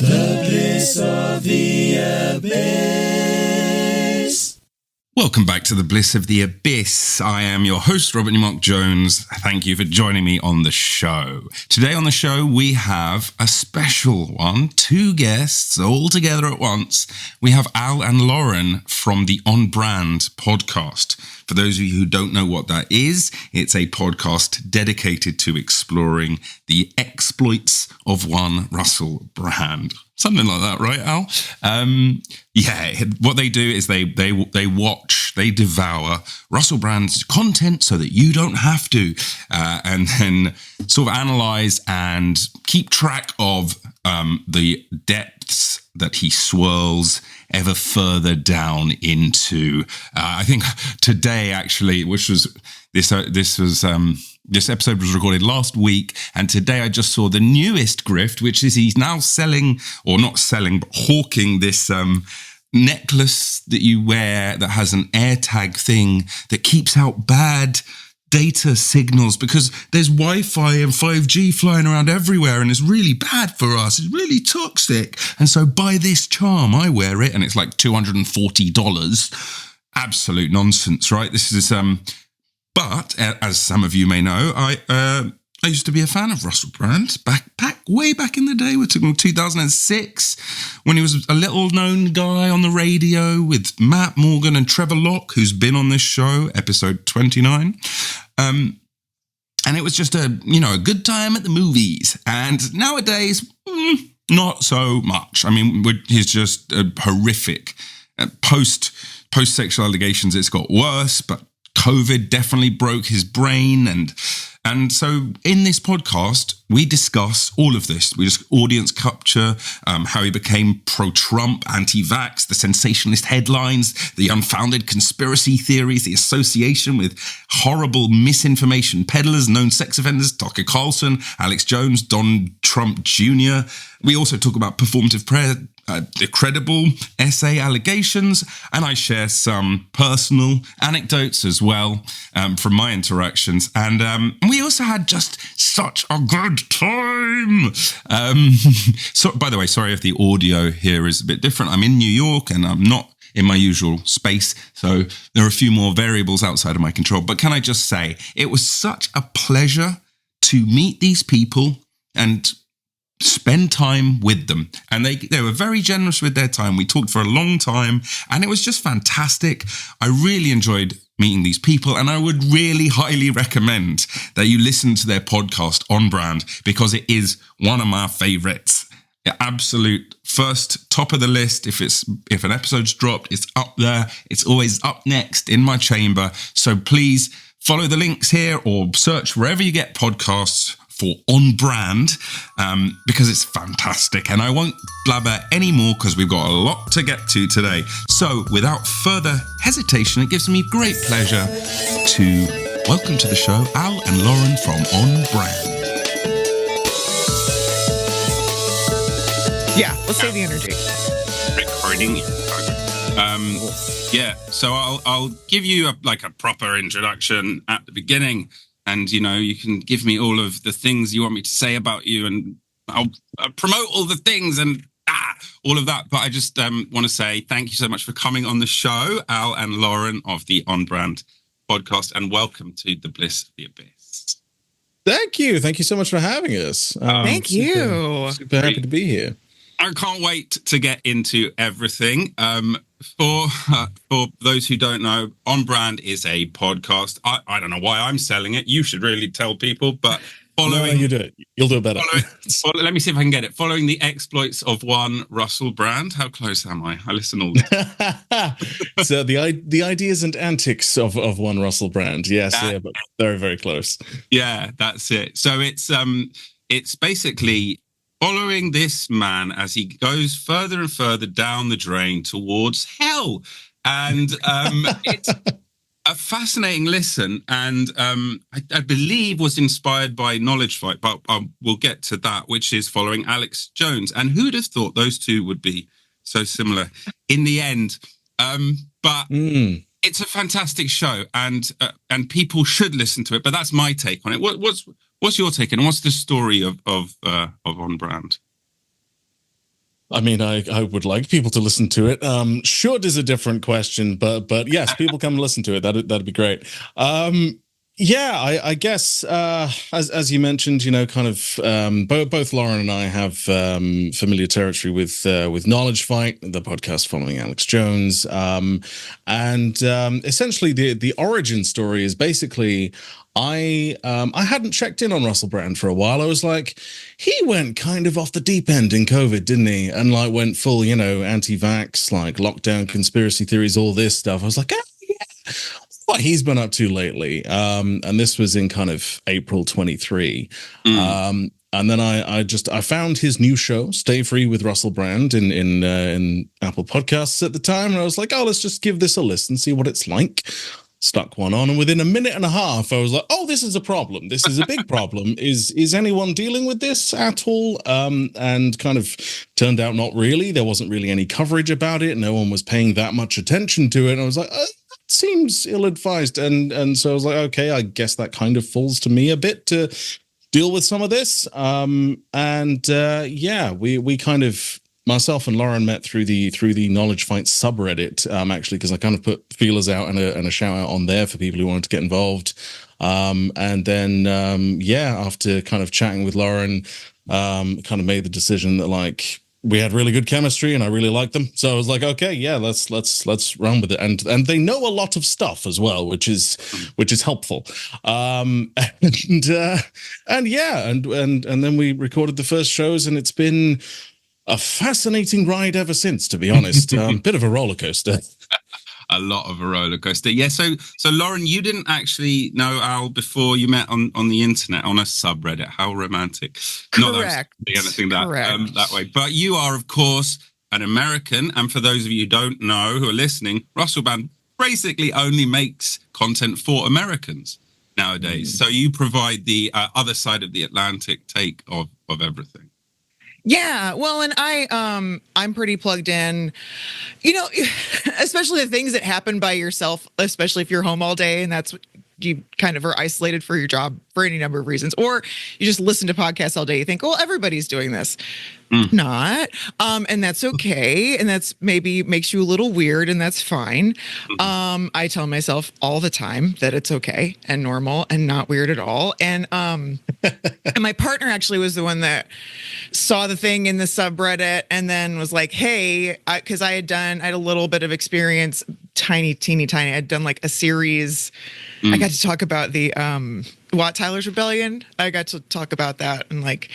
The bliss of the abyss. Welcome back to the Bliss of the Abyss. I am your host, Robert Neumark Jones. Thank you for joining me on the show. Today on the show, we have a special one, two guests all together at once. We have Al and Lauren from the OnBrand Podcast. For those of you who don't know what that is, it's a podcast dedicated to exploring the exploits of one Russell Brand. Something like that, right, Al? What they do is they watch, they devour Russell Brand's content so that you don't have to, and then sort of analyze and keep track of the depths that he swirls ever further down into. I think today, actually, which was this episode was recorded last week, and today I just saw the newest grift, which is he's now selling, or not selling, but hawking this necklace that you wear that has an AirTag thing that keeps out bad data signals because there's Wi-Fi and 5G flying around everywhere and it's really bad for us. It's really toxic. And so buy this charm, I wear it, and it's like $240. Absolute nonsense, right? This is but as some of you may know, I used to be a fan of Russell Brand way back in the day. We're talking 2006 when he was a little known guy on the radio with Matt Morgan and Trevor Locke, who's been on this show, episode 29. And it was just a good time at the movies. And nowadays, not so much. I mean, he's just a horrific. Post-sexual allegations, it's got worse, but COVID definitely broke his brain. And so in this podcast, we discuss all of this. We just audience capture, how he became pro-Trump, anti-vax, the sensationalist headlines, the unfounded conspiracy theories, the association with horrible misinformation peddlers, known sex offenders, Tucker Carlson, Alex Jones, Don Trump Jr. We also talk about performative prayer, the credible essay allegations, and I share some personal anecdotes as well from my interactions. And we also had just such a good time. So, by the way, sorry if the audio here is a bit different. I'm in New York and I'm not in my usual space, so there are a few more variables outside of my control. But can I just say, it was such a pleasure to meet these people and spend time with them, and they were very generous with their time. We talked for a long time and it was just fantastic. I really enjoyed meeting these people, and I would really highly recommend that you listen to their podcast OnBrand, because it is one of my favorites. Absolute first, top of the list. If an episode's dropped, it's up there. It's always up next in my chamber. So please follow the links here or search wherever you get podcasts for OnBrand, because it's fantastic. And I won't blabber anymore because we've got a lot to get to today. So without further hesitation, it gives me great pleasure to welcome to the show Al and Lauren from OnBrand. Yeah, let's save the energy. Recording. So I'll give you a proper introduction at the beginning. And, you can give me all of the things you want me to say about you, and I'll promote all the things and all of that. But I just want to say thank you so much for coming on the show, Al and Lauren of the OnBrand Podcast, and welcome to the Bliss of the Abyss. Thank you. Thank you so much for having us. Thank you. Super happy to be here. I can't wait to get into everything. For those who don't know, OnBrand is a podcast. I don't know why I'm selling it. You should really tell people, but following... No, you do it. You'll do it better. Let me see if I can get it. Following the exploits of one Russell Brand. How close am I? I listen all the time. So the ideas and antics of one Russell Brand. Yes, but very, very close. Yeah, that's it. So it's basically following this man as he goes further and further down the drain towards hell. And it's a fascinating listen, and I believe was inspired by Knowledge Fight, but we'll get to that, which is following Alex Jones. And who'd have thought those two would be so similar in the end? But it's a fantastic show, and people should listen to it. But that's my take on it. What's your take, and what's the story of OnBrand? I mean, I would like people to listen to it. Should is a different question, but yes, people come and listen to it. That'd be great. Yeah, I guess as you mentioned, kind of both Lauren and I have familiar territory with Knowledge Fight, the podcast following Alex Jones, and essentially the origin story is basically. I hadn't checked in on Russell Brand for a while. I was like, he went kind of off the deep end in COVID, didn't he? And like went full, anti-vax, like lockdown, conspiracy theories, all this stuff. I was like, yeah, what he's been up to lately. And this was in kind of April 23. And then I found his new show, Stay Free with Russell Brand, in Apple Podcasts at the time, and I was like, oh, let's just give this a listen, see what it's like. Stuck one on, and within a minute and a half, I was like, "Oh, this is a problem. This is a big problem. Is anyone dealing with this at all?" And kind of turned out not really. There wasn't really any coverage about it. No one was paying that much attention to it. And I was like, that seems ill-advised. And so I was like, okay, I guess that kind of falls to me a bit to deal with some of this. We kind of. Myself and Lauren met through the Knowledge Fight subreddit, actually, because I kind of put feelers out and a shout out on there for people who wanted to get involved. And then, after kind of chatting with Lauren, kind of made the decision that like we had really good chemistry and I really liked them. So I was like, okay, yeah, let's run with it. And they know a lot of stuff as well, which is helpful. And then we recorded the first shows, and it's been a fascinating ride ever since, to be honest. Bit of a roller coaster. A lot of a roller coaster. Yeah. So Lauren, you didn't actually know Al before you met on the internet on a subreddit. How romantic. Correct. Not that anything that way. But you are, of course, an American. And for those of you who don't know, who are listening, Russell Brand basically only makes content for Americans nowadays. So you provide the other side of the Atlantic take of everything. Yeah, well, and I'm pretty plugged in, especially the things that happen by yourself, especially if you're home all day and that's you kind of are isolated for your job for any number of reasons, or you just listen to podcasts all day. You think, well, everybody's doing this. Not. And that's okay. And that's maybe makes you a little weird, and that's fine. I tell myself all the time that it's okay and normal and not weird at all. And and my partner actually was the one that saw the thing in the subreddit and then was like, hey, because I had a little bit of experience, teeny tiny. I'd done like a series. I got to talk about the Wat Tyler's Rebellion. I got to talk about that and like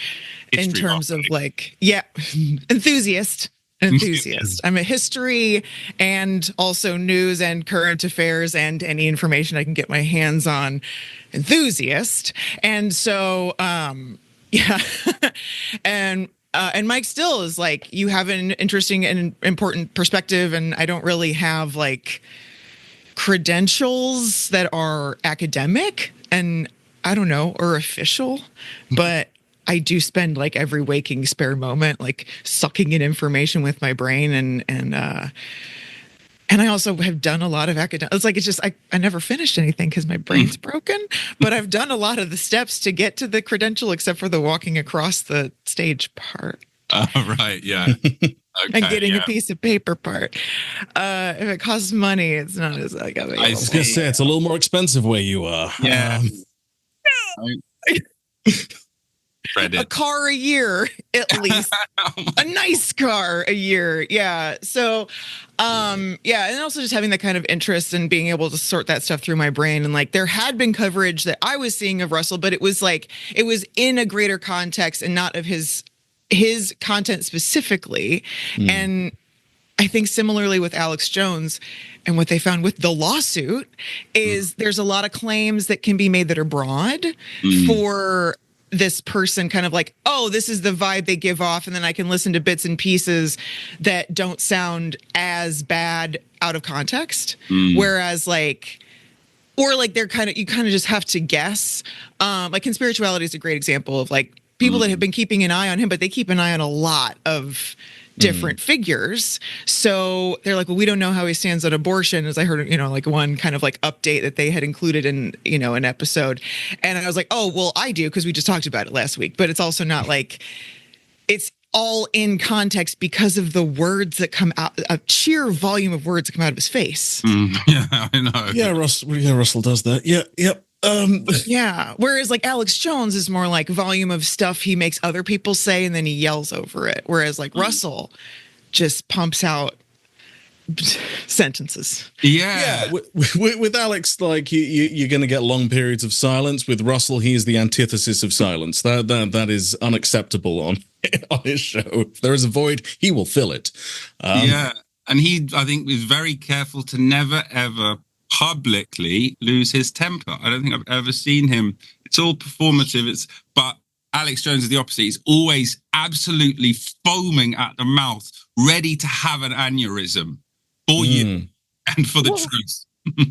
in terms of like, enthusiast. I'm a history and also news and current affairs and any information I can get my hands on enthusiast. And so, and Mike still is like, you have an interesting and important perspective, and I don't really have like credentials that are academic and I don't know, or official, but I do spend like every waking spare moment like sucking in information with my brain, and I also have done a lot of academic. It's like I never finished anything because my brain's broken, but I've done a lot of the steps to get to the credential, except for the walking across the stage part. Right, yeah. Okay, and getting a piece of paper part. If it costs money, it's not as like available. I was gonna say it's a little more expensive where you are. Yeah. A car a year, at least. A nice car a year. Yeah. So, and also just having that kind of interest and being able to sort that stuff through my brain. And like, there had been coverage that I was seeing of Russell, but it was in a greater context and not of his content specifically. And I think similarly with Alex Jones, and what they found with the lawsuit is there's a lot of claims that can be made that are broad for this person, kind of like, oh, this is the vibe they give off, and then I can listen to bits and pieces that don't sound as bad out of context. Whereas like, or like you kind of just have to guess. Like Conspirituality is a great example of like people that have been keeping an eye on him, but they keep an eye on a lot of different figures. So they're like, well, we don't know how he stands on abortion, as I heard, like one kind of like update that they had included in, an episode. And I was like, oh, well, I do, because we just talked about it last week. But it's also not like, it's all in context because of the words that come out, a sheer volume of words that come out of his face. Yeah, I know. Yeah, Russell does that. Yeah, yep. Yeah. Whereas like Alex Jones is more like volume of stuff he makes other people say and then he yells over it. Whereas like Russell just pumps out sentences. Yeah. With Alex, like you're going to get long periods of silence. With Russell, he is the antithesis of silence. That is unacceptable on his show. If there is a void, he will fill it. Yeah, and he, I think, is very careful to never ever publicly lose his temper. I don't think I've ever seen him. It's all performative. But Alex Jones is the opposite. He's always absolutely foaming at the mouth, ready to have an aneurysm. For you and for the truth.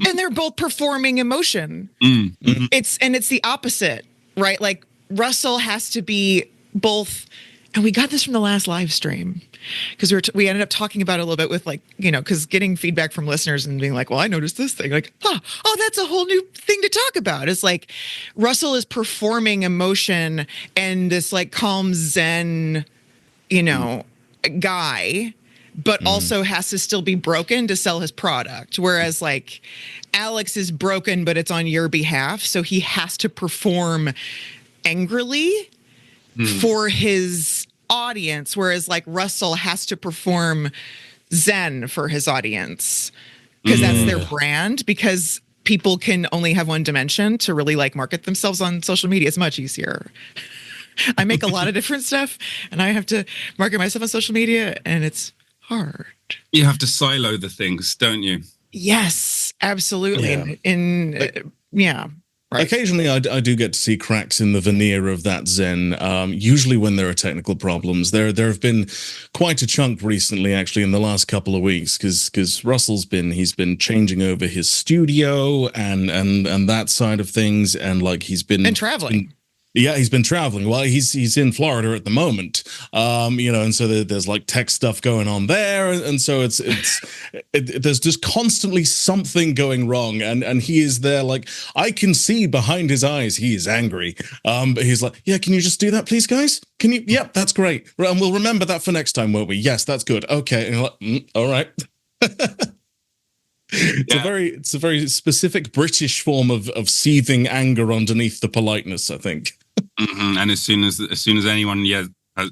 And they're both performing emotion. It's the opposite, right? Like Russell has to be both, and we got this from the last live stream because we ended up talking about it a little bit with like, because getting feedback from listeners and being like, well, I noticed this thing, like, oh, that's a whole new thing to talk about. It's like Russell is performing emotion and this like calm Zen, guy, but also has to still be broken to sell his product. Whereas like Alex is broken, but it's on your behalf. So he has to perform angrily for his audience. Whereas like Russell has to perform Zen for his audience because that's their brand, because people can only have one dimension to really like market themselves on social media. It's much easier. I make a lot of different stuff and I have to market myself on social media and it's hard. You have to silo the things, don't you? Yes, absolutely. Yeah. Right. Occasionally, I do get to see cracks in the veneer of that Zen. Usually, when there are technical problems, there have been quite a chunk recently, actually, in the last couple of weeks, because Russell's been changing over his studio and that side of things, and like he's been traveling. He's been traveling. Well, he's in Florida at the moment, and so there's like tech stuff going on there, and so it's there's just constantly something going wrong, and he is there. Like I can see behind his eyes, he is angry. But he's like, yeah, can you just do that, please, guys? Can you? Yep, that's great, and we'll remember that for next time, won't we? Yes, that's good. Okay, and you're like, all right. It's a very specific British form of seething anger underneath the politeness, I think. And as soon as anyone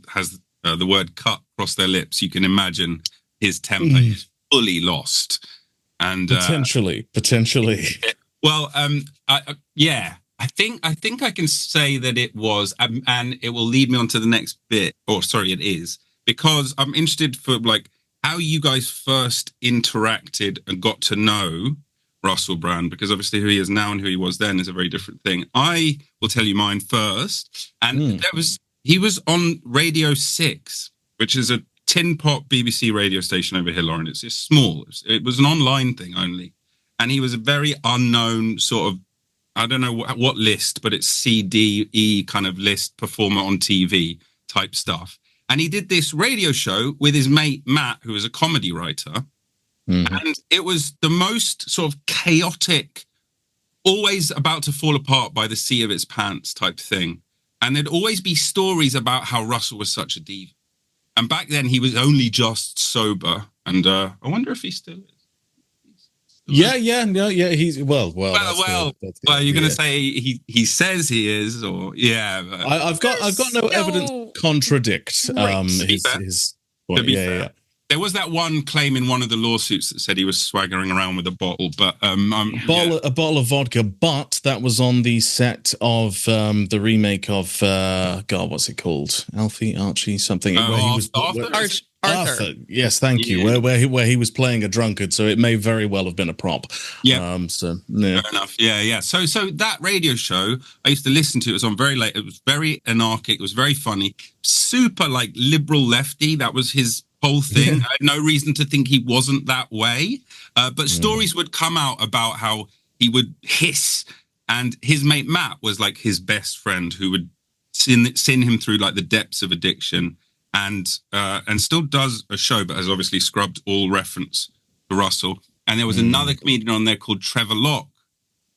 has the word "cut" across their lips, you can imagine his temper is fully lost. And potentially. Well, I think I can say that it was, and it will lead me on to the next bit. It is, because I'm interested for like how you guys first interacted and got to know Russell Brand, because obviously who he is now and who he was then is a very different thing. I will tell you mine first. And he was on Radio 6, which is a tin pot BBC radio station over here, Lauren. It's just small. It was an online thing only. And he was a very unknown sort of, I don't know what list, but it's CDE kind of list performer on TV type stuff. And he did this radio show with his mate, Matt, who is a comedy writer. And it was the most sort of chaotic, always about to fall apart by the seat of its pants type thing. And there'd always be stories about how Russell was such a diva. And back then he was only just sober. And I wonder if he still is. Yeah. He's well. You're going to say he says he is, or I've got no evidence to contradict his point. Yeah. There was that one claim in one of the lawsuits that said he was swaggering around with a bottle, but a bottle of vodka. But that was on the set of the remake of what's it called? Archie, something. Where he was Arthur. Yes, thank you. Where he was playing a drunkard, so it may very well have been a prop. Yeah. Fair enough. Yeah. So that radio show I used to listen to. It was on very late. It was very anarchic. It was very funny. Super like liberal lefty. That was his whole thing. I had no reason to think he wasn't that way. But stories would come out about how he would hiss, and his mate Matt was like his best friend who would sin him through like the depths of addiction. And still does a show, but has obviously scrubbed all reference to Russell. And there was another comedian on there called Trevor Locke,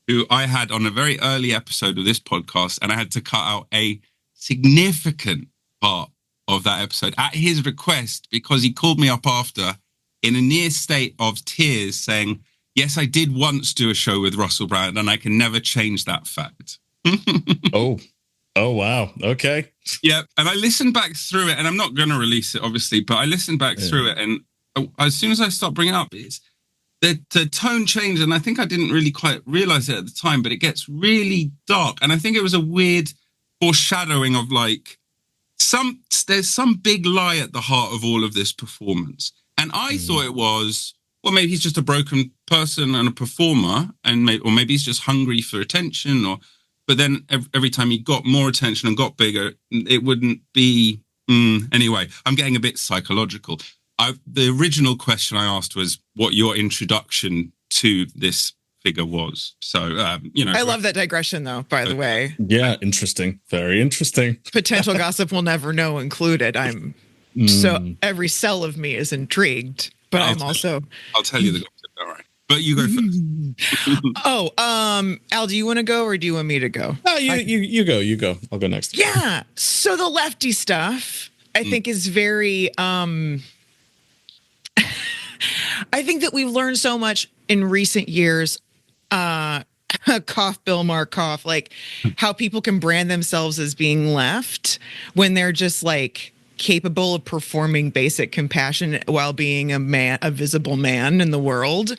who I had on a very early episode of this podcast, and I had to cut out a significant part of that episode at his request, because he called me up after in a near state of tears saying, yes, I did once do a show with Russell Brand and I can never change that fact. Oh, wow. Okay. Yeah. And I listened back through it, and I'm not going to release it, obviously, but I listened back through it. And as soon as I stopped bringing it up, the tone changed. And I think I didn't really quite realize it at the time, but it gets really dark. And I think it was a weird foreshadowing of like, there's some big lie at the heart of all of this performance. And I thought it was, well, maybe he's just a broken person and a performer, or maybe he's just hungry for attention, but then every time he got more attention and got bigger, it wouldn't be, anyway, I'm getting a bit psychological. The original question I asked was what your introduction to this figure was. So, I love that digression, though, by the way. Yeah, interesting. Very interesting. Potential gossip we'll never know included. So every cell of me is intrigued, but I'll tell you the gossip, all right. But you go first. Al, do you want to go or do you want me to go? Oh, you go. I'll go next. Yeah. So the lefty stuff, I think, is very. I think that we've learned so much in recent years. Cough, Bill Maher, cough. Like how people can brand themselves as being left when they're just like capable of performing basic compassion while being a visible man in the world,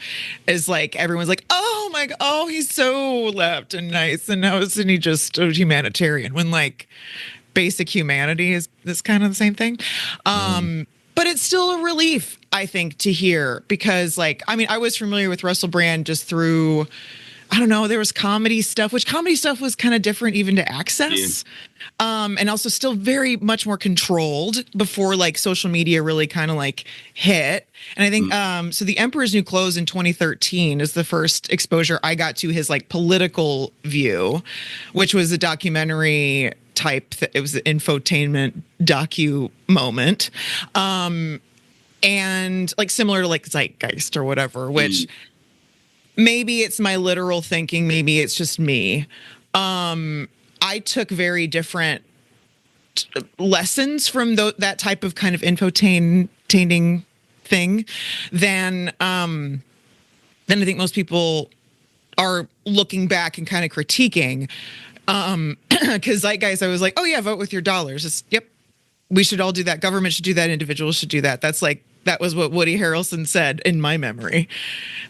is like everyone's like, oh my god, oh, he's so left and nice, and how isn't he just a humanitarian, when like basic humanity is kind of the same thing. But it's still a relief, I think, to hear, because like, I mean, I was familiar with Russell Brand just through, I don't know, there was comedy stuff, which comedy stuff was kind of different even to access. And also still very much more controlled before like social media really kind of like hit. And I think, so The Emperor's New Clothes in 2013 is the first exposure I got to his like political view, which was a documentary type. It was an infotainment docu moment. And like similar to like Zeitgeist or whatever, which maybe it's my literal thinking, maybe it's just me. I took very different lessons from that type of kind of infotaining thing than I think most people are looking back and kind of critiquing. Because Zeitgeist, I was like, oh yeah, vote with your dollars. Yep, we should all do that. Government should do that. Individuals should do that. That was what Woody Harrelson said in my memory.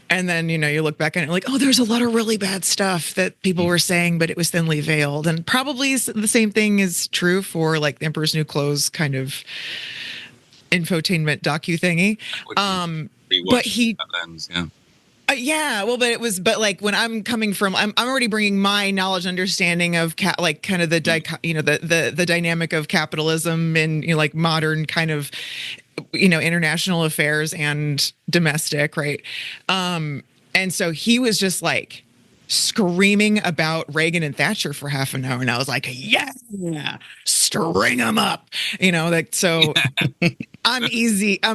And then, you look back and you're like, oh, there's a lot of really bad stuff that people were saying, but it was thinly veiled. And probably the same thing is true for like the Emperor's New Clothes kind of infotainment docu thingy. But he, that lens, yeah. But like when I'm coming from, I'm already bringing my knowledge, understanding of kind of the dynamic of capitalism and like modern kind of international affairs and domestic, right? And so he was just like screaming about Reagan and Thatcher for half an hour, and I was like, yeah, string them up, so. I'm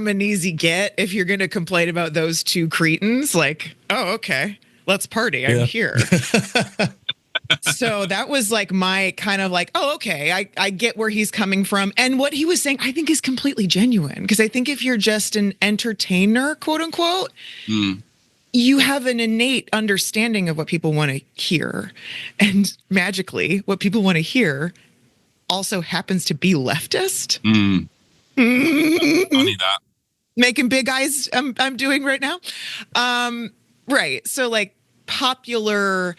an easy get if you're going to complain about those two cretins. Like, oh, okay, let's party. I'm here. So that was like my kind of like, oh, okay, I get where he's coming from. And what he was saying, I think, is completely genuine. Because I think if you're just an entertainer, quote unquote, you have an innate understanding of what people want to hear. And magically, what people want to hear also happens to be leftist. Funny that. Making big eyes I'm doing right now. Right. So like popular,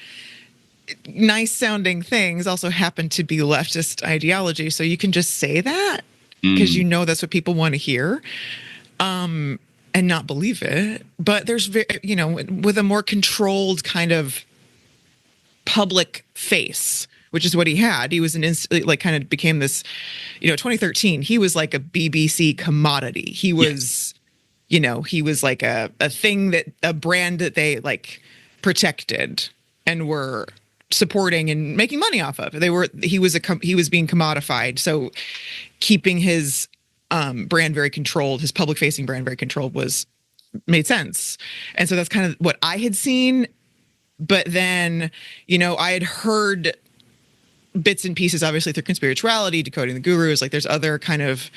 nice sounding things also happen to be leftist ideology. So you can just say that because that's what people want to hear. And not believe it. But there's, with a more controlled kind of public face, which is what he had. He was kind of became this, 2013, he was like a BBC commodity. He was, he was like a thing a brand that they like protected and were supporting and making money off of. He was being commodified. So keeping his brand very controlled, his public facing brand very controlled made sense. And so that's kind of what I had seen. But then, I had heard bits and pieces, obviously through Conspirituality, Decoding the Gurus. Like there's other kind of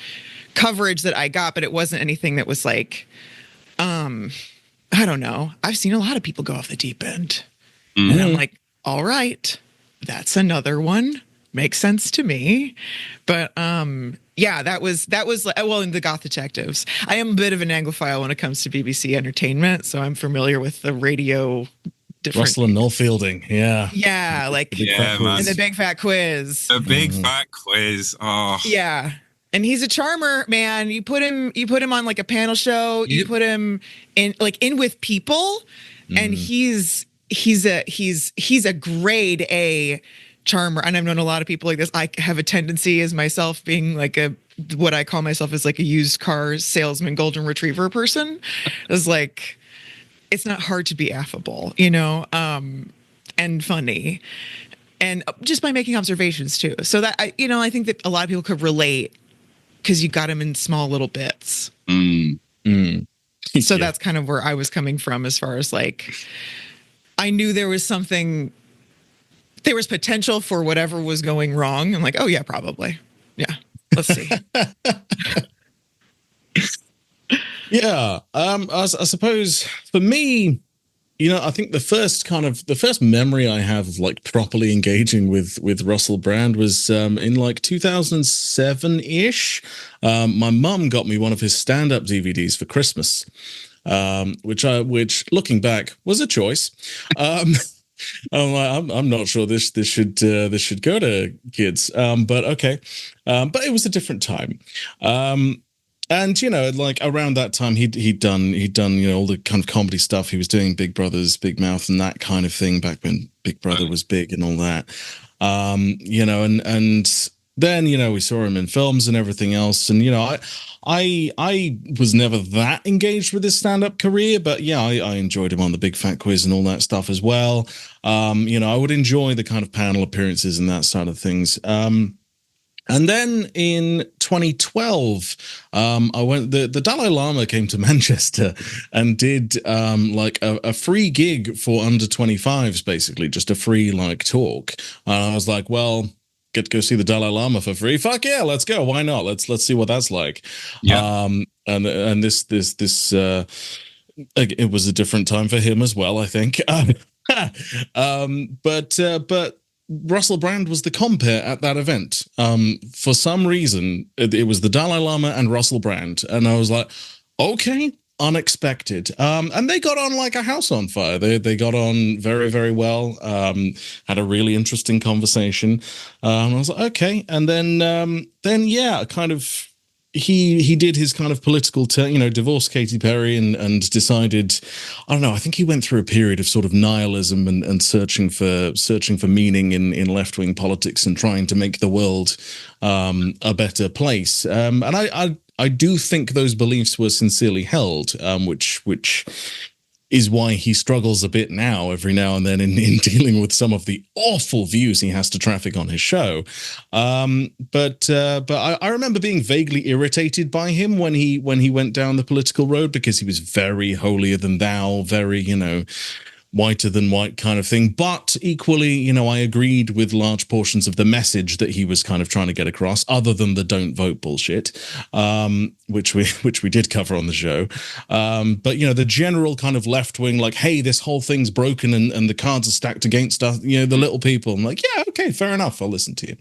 coverage that I got, but it wasn't anything that was like, I don't know. I've seen a lot of people go off the deep end. Mm-hmm. And I'm like, all right, that's another one. Makes sense to me. But yeah, that was well, in the Goth Detectives. I am a bit of an Anglophile when it comes to BBC entertainment, so I'm familiar with the radio. Russell and Noel Fielding, yeah, like and the Big Fat Quiz, Oh, yeah. And he's a charmer, man. You put him on like a panel show. You put him in with people, and he's a grade A charmer. And I've known a lot of people like this. I have a tendency as myself being like what I call myself as like a used car salesman, golden retriever person. It's like, it's not hard to be affable, and funny, and just by making observations too. So that I think that a lot of people could relate. Because you got him in small little bits. So that's kind of where I was coming from as far as like, I knew there was potential for whatever was going wrong. I'm like, oh yeah, probably. Yeah, let's see. Yeah. I suppose for me, I think the first memory I have of like properly engaging with Russell Brand was in like 2007-ish. My mum got me one of his stand-up DVDs for Christmas, which looking back was a choice. I'm not sure this should go to kids, but okay. But it was a different time. And like around that time, he'd done all the kind of comedy stuff. He was doing Big Brothers Big Mouth and that kind of thing back when Big Brother was big and all that. And then we saw him in films and everything else. And I was never that engaged with his stand-up career, but yeah, I enjoyed him on the Big Fat Quiz and all that stuff as well. I would enjoy the kind of panel appearances and that side of things. And then in 2012, the Dalai Lama came to Manchester and did like a free gig for under 25s, basically just a free like talk. And I was like, well, get to go see the Dalai Lama for free. Fuck yeah, let's go. Why not? Let's see what that's like. Yeah. And this it was a different time for him as well, I think. But Russell Brand was the compere at that event. For some reason, it was the Dalai Lama and Russell Brand. And I was like, okay, unexpected. And they got on like a house on fire. They got on very, very well. Had a really interesting conversation. And I was like, okay. And then yeah, kind of, he did his kind of political, divorced Katy Perry and decided, I don't know, I think he went through a period of sort of nihilism and searching for meaning in left-wing politics and trying to make the world a better place. And I do think those beliefs were sincerely held, which is why he struggles a bit now, every now and then, in dealing with some of the awful views he has to traffic on his show. But I remember being vaguely irritated by him when he went down the political road, because he was very holier than thou, very, whiter than white kind of thing. But equally, I agreed with large portions of the message that he was kind of trying to get across, other than the don't vote bullshit, which we did cover on the show. But, the general kind of left wing, like, hey, this whole thing's broken and the cards are stacked against us, the little people. I'm like, yeah, okay, fair enough. I'll listen to you.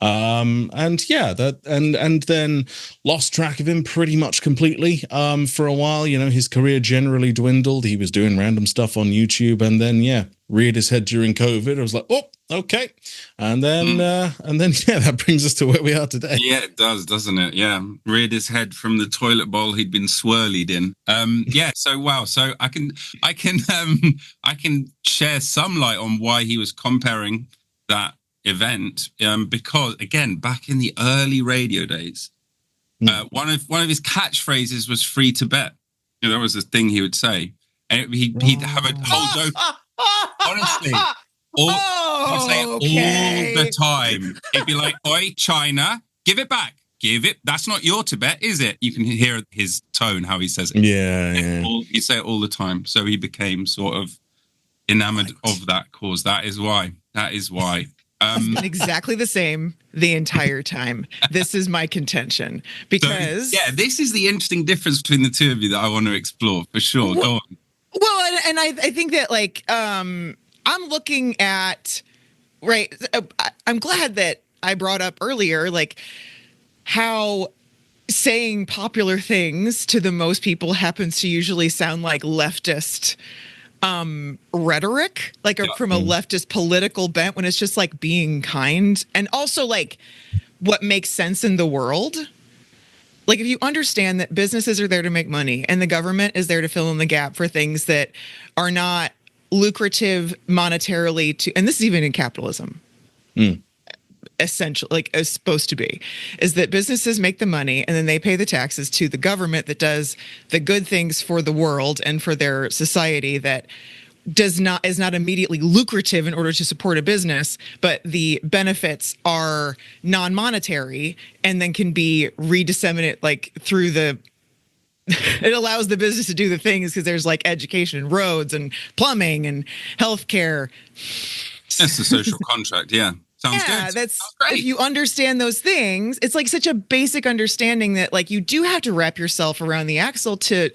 And yeah, and then lost track of him pretty much completely for a while. His career generally dwindled. He was doing random stuff on YouTube, and then reared his head during COVID. I was like, oh, okay. And then that brings us to where we are today. Yeah, it does, doesn't it? Yeah, reared his head from the toilet bowl he'd been swirlied in. Yeah. So wow. So I can share some light on why he was comparing that event, because again, back in the early radio days, one of his catchphrases was "free to bet." That was the thing he would say, and he'd have a whole joke. Honestly, all the time. He'd be like, "Oi, China, give it back. Give it. That's not your Tibet, is it?" You can hear his tone, how he says it. Yeah. He'd say it all the time. So he became sort of enamored of that cause. That is why. It's been exactly the same the entire time. This is my contention because this is the interesting difference between the two of you that I want to explore for sure. Go on. Well, and I think that like I'm looking at I'm glad that I brought up earlier like how saying popular things to the most people happens to usually sound like leftist rhetoric, like from a leftist political bent, when it's just like being kind and also like what makes sense in the world. Like if you understand that businesses are there to make money and the government is there to fill in the gap for things that are not lucrative monetarily to, and this is even in capitalism. Essential, like is supposed to be, is that businesses make the money and then they pay the taxes to the government that does the good things for the world and for their society that is not immediately lucrative in order to support a business, but the benefits are non-monetary and then can be redisseminated like through the it allows the business to do the things because there's like education and roads and plumbing and healthcare. That's the social contract, yeah. Sounds good. Sounds great. If you understand those things, it's like such a basic understanding that like you do have to wrap yourself around the axle to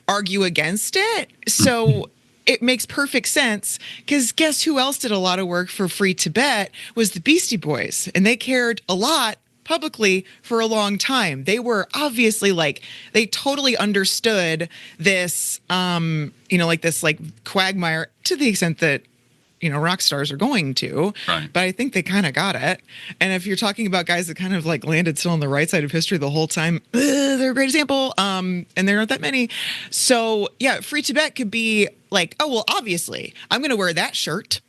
argue against it. So it makes perfect sense because guess who else did a lot of work for Free Tibet was the Beastie Boys, and they cared a lot publicly for a long time. They were obviously like they totally understood this like this like quagmire to the extent that rock stars are going to, right. But I think they kind of got it. And if you're talking about guys that kind of like landed still on the right side of history the whole time, they're a great example. And there aren't that many. So yeah, Free Tibet could be like, oh, well, obviously I'm going to wear that shirt.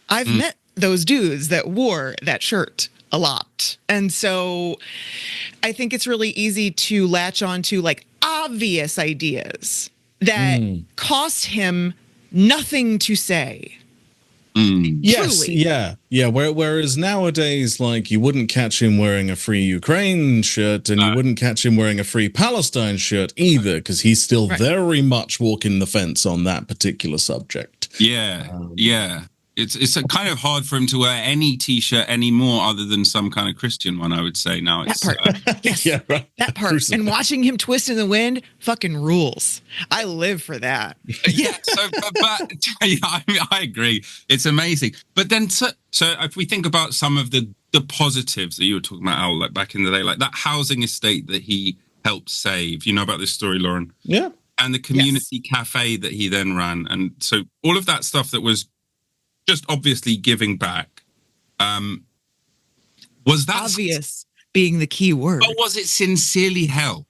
I've met those dudes that wore that shirt a lot. And so I think it's really easy to latch on to like obvious ideas that cost him nothing to say. Yes, Truly. yeah. Whereas nowadays, like you wouldn't catch him wearing a Free Ukraine shirt, and you wouldn't catch him wearing a Free Palestine shirt either, because he's still very much walking the fence on that particular subject. Yeah. It's a kind of hard for him to wear any T-shirt anymore, other than some kind of Christian one. I would say now it's that part. Yes, yeah, right. That part. And watching him twist in the wind, fucking rules. I live for that. Yeah. So, but yeah, I agree. It's amazing. But then, so if we think about some of the positives that you were talking about, Al, like back in the day, like that housing estate that he helped save. You know about this story, Lauren? Yeah. And the community cafe that he then ran, and so all of that stuff that was just obviously giving back. Was that obvious being the key word? Or was it sincerely held?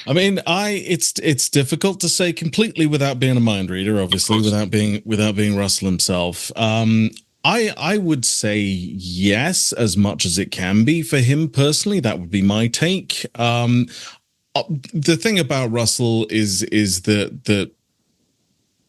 I mean, it's difficult to say completely without being a mind reader, obviously, without being Russell himself. I would say yes, as much as it can be for him personally. That would be my take. The thing about Russell is that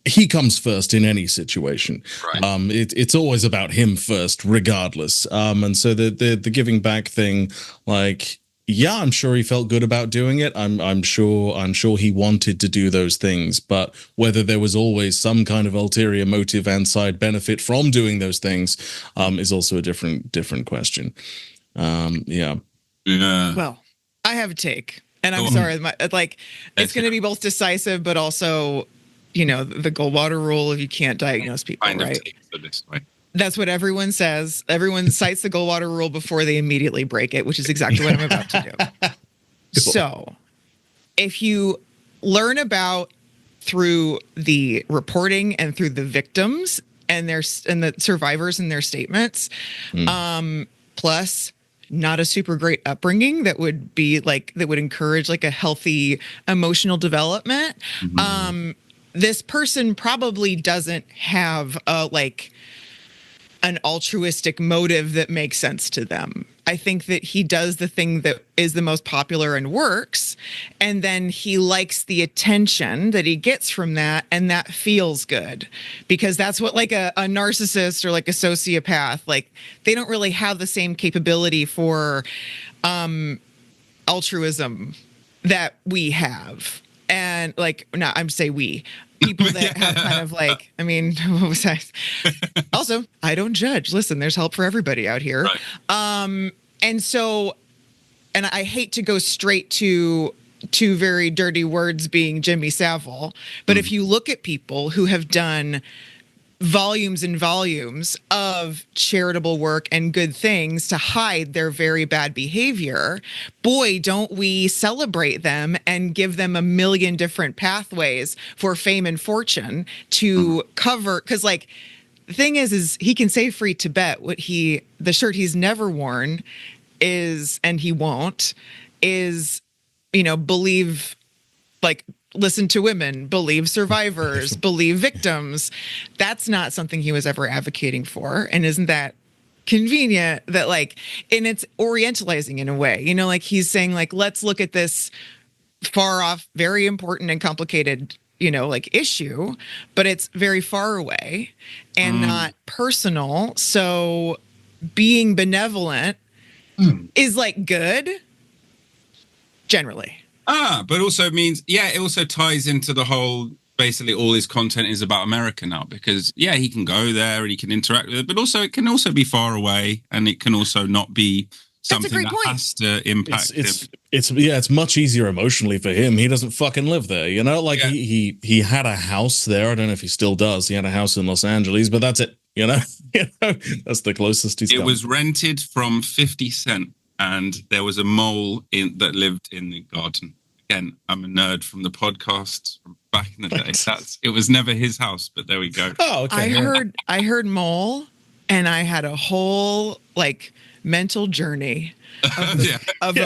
he comes first in any situation. Right. It's always about him first, regardless. And so the giving back thing, like, yeah, I'm sure he felt good about doing it. I'm sure he wanted to do those things, but whether there was always some kind of ulterior motive and side benefit from doing those things is also a different question. Yeah. Well, I have a take, and I'm sorry, it's going to be both decisive, but also, the Goldwater rule, if you can't diagnose people, right? That's what everyone says. Everyone cites the Goldwater rule before they immediately break it, which is exactly what I'm about to do. Cool. So if you learn about through the reporting and through the victims and the survivors and their statements, plus not a super great upbringing that would encourage like a healthy emotional development, this person probably doesn't have an altruistic motive that makes sense to them. I think that he does the thing that is the most popular and works, and then he likes the attention that he gets from that, and that feels good, because that's what like a narcissist or like a sociopath, like they don't really have the same capability for altruism that we have. And done like, no, I'm say we people that have kind of like, I mean, what was I? Also, I don't judge. Listen, there's help for everybody out here. Right. And so, and I hate to go straight to two very dirty words being Jimmy Savile, but if you look at people who have done volumes and volumes of charitable work and good things to hide their very bad behavior, boy, don't we celebrate them and give them a million different pathways for fame and fortune to cover. Because like the thing is he can say free Tibet. The shirt he's never worn is, and he won't, is, believe, like, listen to women, believe survivors, believe victims. That's not something he was ever advocating for. And isn't that convenient that like, and it's orientalizing in a way, like he's saying like, let's look at this far off, very important and complicated, like issue, but it's very far away and not personal. So being benevolent is like good generally. But also means, it also ties into the whole, basically all his content is about America now, because he can go there and he can interact with it, but also it can also be far away and it can also not be something that has to impact him. It's much easier emotionally for him. He doesn't fucking live there, like he had a house there. I don't know if he still does. He had a house in Los Angeles, but that's it. That's the closest he's come. It was rented from 50 Cent. And there was a mole that lived in the garden. Again, I'm a nerd from the podcast from back in the day. It was never his house, but there we go. Oh, okay. I heard mole, and I had a whole like mental journey of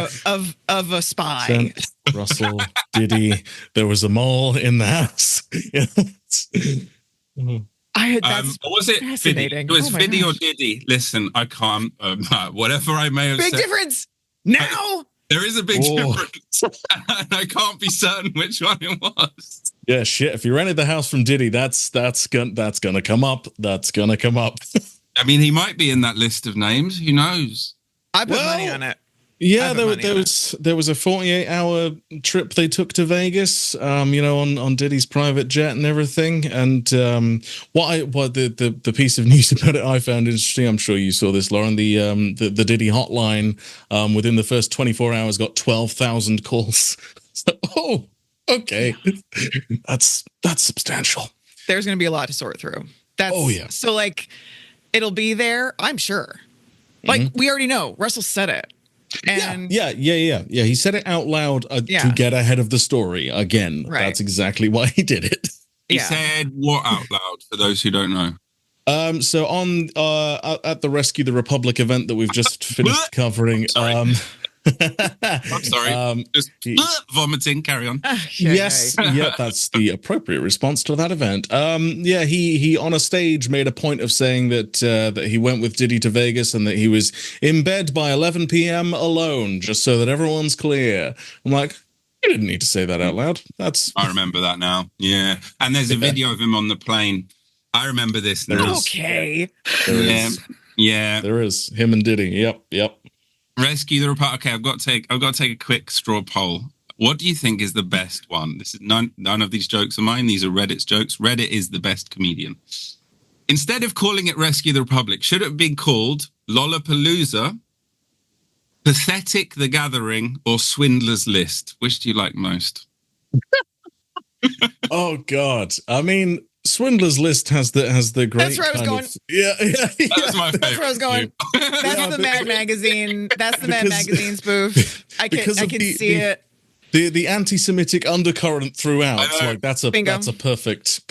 a spy. Russell, Diddy, there was a mole in the house. That's was it fascinating. It was Viddy or Diddy. Listen, I can't. Whatever I may have big said. Big difference now. There is a big difference, and I can't be certain which one it was. Yeah, shit. If you rented the house from Diddy, that's gonna come up. That's gonna come up. I mean, he might be in that list of names. Who knows? I put money on it. Yeah, there was a 48-hour trip they took to Vegas, on Diddy's private jet and everything. And the piece of news about it I found interesting. I'm sure you saw this, Lauren. The Diddy hotline within the first 24 hours got 12,000 calls. So, okay, that's substantial. There's going to be a lot to sort through. So like, it'll be there, I'm sure. Like we already know, Russell said it. And yeah. He said it out loud to get ahead of the story again. Right. That's exactly why he did it. He said what out loud for those who don't know? So on at the Rescue the Republic event that we've just finished covering. I'm sorry. Just vomiting. Carry on. Yes, that's the appropriate response to that event. He on a stage made a point of saying that he went with Diddy to Vegas and that he was in bed by 11 p.m. alone, just so that everyone's clear. I'm like, you didn't need to say that out loud. I remember that now. Yeah, and there's a video of him on the plane. I remember this now. Okay. There is him and Diddy. Yep. Rescue the Republic. Okay, I've got to take a quick straw poll. What do you think is the best one? This is none of these jokes are mine. These are Reddit's jokes. Reddit is the best comedian. Instead of calling it Rescue the Republic, should it have been called Lollapalooza, Pathetic the Gathering, or Swindler's List? Which do you like most? Oh God. I mean, Swindler's List has the great. That's where I was going. That was my favorite. That's where I was going. That's the Mad Magazine. That's the Mad Magazine spoof. I can see it. The anti-Semitic undercurrent throughout. So like that's a perfect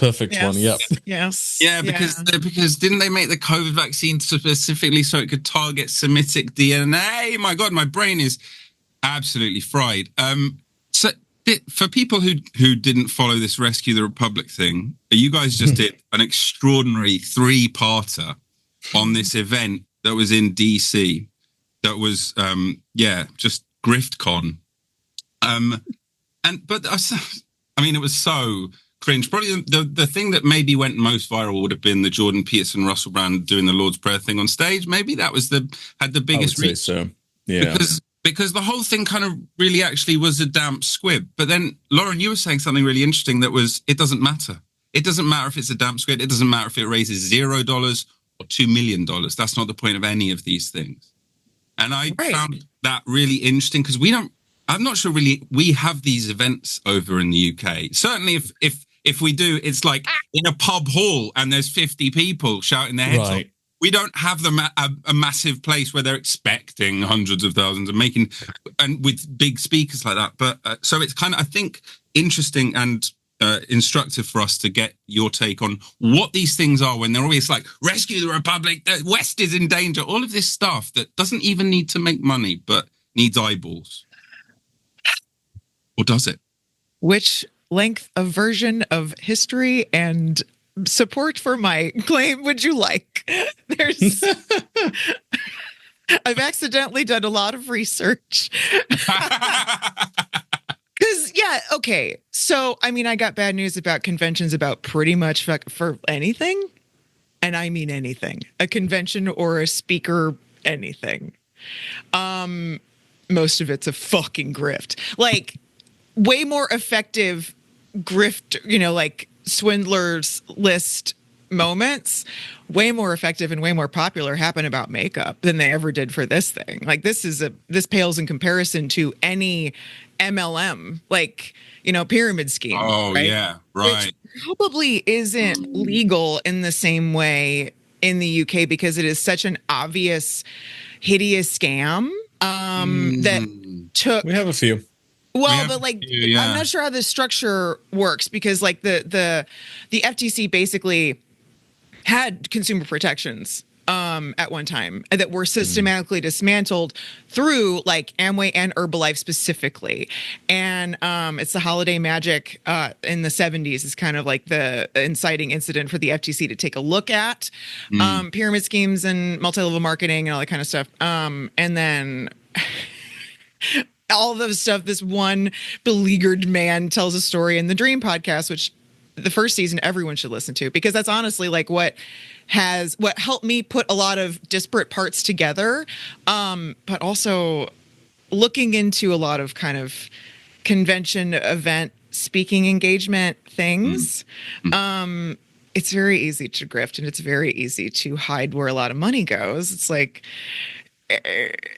one. Yep. Yes. Yeah, because didn't they make the COVID vaccine specifically so it could target Semitic DNA? My God, my brain is absolutely fried. So for people who didn't follow this Rescue the Republic thing, you guys just did an extraordinary 3-parter on this event that was in DC. That was just GriftCon. But I mean, it was so cringe. Probably the thing that maybe went most viral would have been the Jordan Peterson, Russell Brand doing the Lord's Prayer thing on stage. Maybe that was had the biggest reach. So. Yeah. because the whole thing kind of really actually was a damp squib. But then, Lauren, you were saying something really interesting that was, it doesn't matter. It doesn't matter if it's a damp squib. It doesn't matter if it raises $0 or $2 million. That's not the point of any of these things. And I found that really interesting because I'm not sure really we have these events over in the UK. Certainly if we do, it's like in a pub hall and there's 50 people shouting their heads off. We don't have a massive place where they're expecting hundreds of thousands and with big speakers like that. But so it's kind of, I think, interesting and instructive for us to get your take on what these things are when they're always like, rescue the Republic, the West is in danger, all of this stuff that doesn't even need to make money, but needs eyeballs. Or does it? Which length of version of history and support for my claim would you like? There's I've accidentally done a lot of research. Because, okay. So, I mean, I got bad news about conventions about pretty much for anything. And I mean anything. A convention or a speaker, anything. Most of it's a fucking grift. Like, way more effective grift, like swindlers list moments, way more effective and way more popular happen about makeup than they ever did for this thing. Like this pales in comparison to any MLM, like, pyramid scheme. Oh, right? Yeah, right. Which probably isn't legal in the same way in the UK because it is such an obvious, hideous scam that took... We have a few. Well, but like, I'm not sure how the structure works because like the FTC basically had consumer protections at one time that were systematically dismantled through like Amway and Herbalife specifically. And it's the Holiday Magic in the 70s is kind of like the inciting incident for the FTC to take a look at pyramid schemes and multi-level marketing and all that kind of stuff. And then... all those stuff, this one beleaguered man tells a story in the Dream podcast, which the first season everyone should listen to, because that's honestly like what helped me put a lot of disparate parts together. But also looking into a lot of kind of convention event speaking engagement things. It's very easy to grift and it's very easy to hide where a lot of money goes. It's like,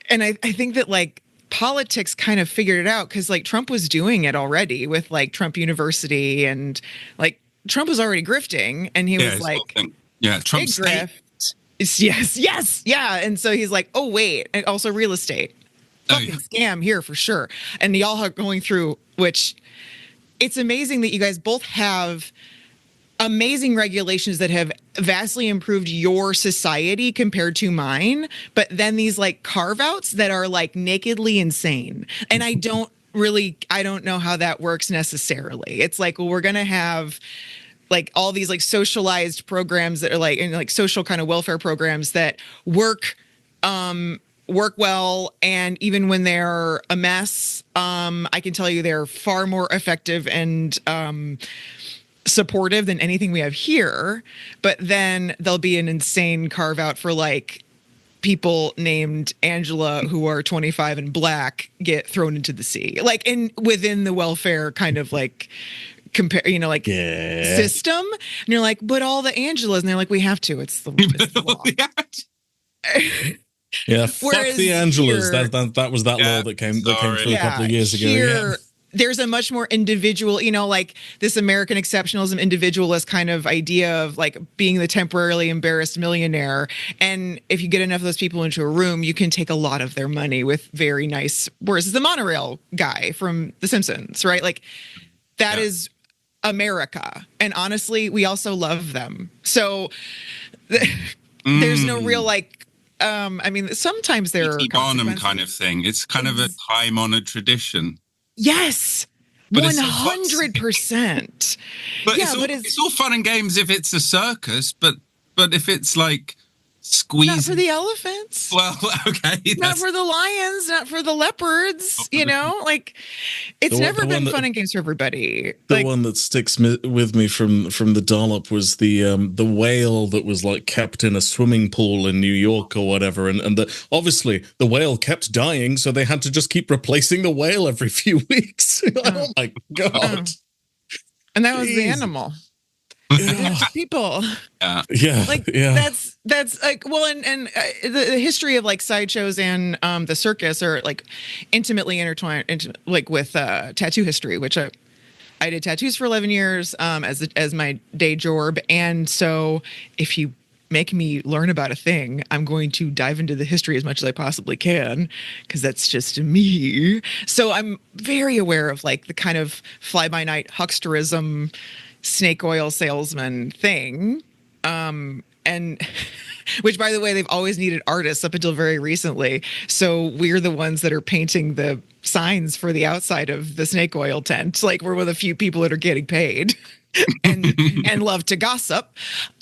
and I think that like, politics kind of figured it out because like Trump was doing it already with like Trump University and like Trump was already grifting and he was like, Trump's grift. Yes. Yeah. And so he's like, oh, wait. And also real estate. Fucking scam here for sure. And y'all are going through, which it's amazing that you guys both have amazing regulations that have vastly improved your society compared to mine, but then these like carve outs that are like nakedly insane. And I don't know how that works necessarily. It's like, well, we're going to have like all these like socialized programs that are like, and like social kind of welfare programs that work well. And even when they're a mess, I can tell you they're far more effective and, supportive than anything we have here, but then there'll be an insane carve out for like people named Angela who are 25 and black get thrown into the sea, like within the welfare kind of like system. And you're like, but all the Angelas, and they're like, we have to. It's the law. Fuck the Angelas. That was that law that came through a couple of years ago. There's a much more individual, like this American exceptionalism, individualist kind of idea of like being the temporarily embarrassed millionaire. And if you get enough of those people into a room, you can take a lot of their money with very nice, whereas the monorail guy from The Simpsons, right? Like that is America. And honestly, we also love them. So there's no real like, I mean, sometimes there are Barnum kind of thing. It's kind of a time-honored tradition. Yes, 100%. But it's all fun and games if it's a circus. But if it's like squeezing. Not for the elephants. Well, okay. Not for the lions, not for the leopards, you know? Like, it's never been fun and games for everybody. The one that sticks with me from the dollop was the whale that was like kept in a swimming pool in New York or whatever, and obviously the whale kept dying, so they had to just keep replacing the whale every few weeks. Oh my God. And that was the animal. People. Yeah. Like, that's like, well, and the history of like sideshows and the circus are like intimately intertwined, like with tattoo history, which I did tattoos for 11 years as my day job. And so if you make me learn about a thing, I'm going to dive into the history as much as I possibly can, because that's just me. So I'm very aware of like the kind of fly-by-night hucksterism, snake oil salesman thing. And which, by the way, they've always needed artists up until very recently. So we're the ones that are painting the signs for the outside of the snake oil tent. Like, we're one of the few people that are getting paid and love to gossip.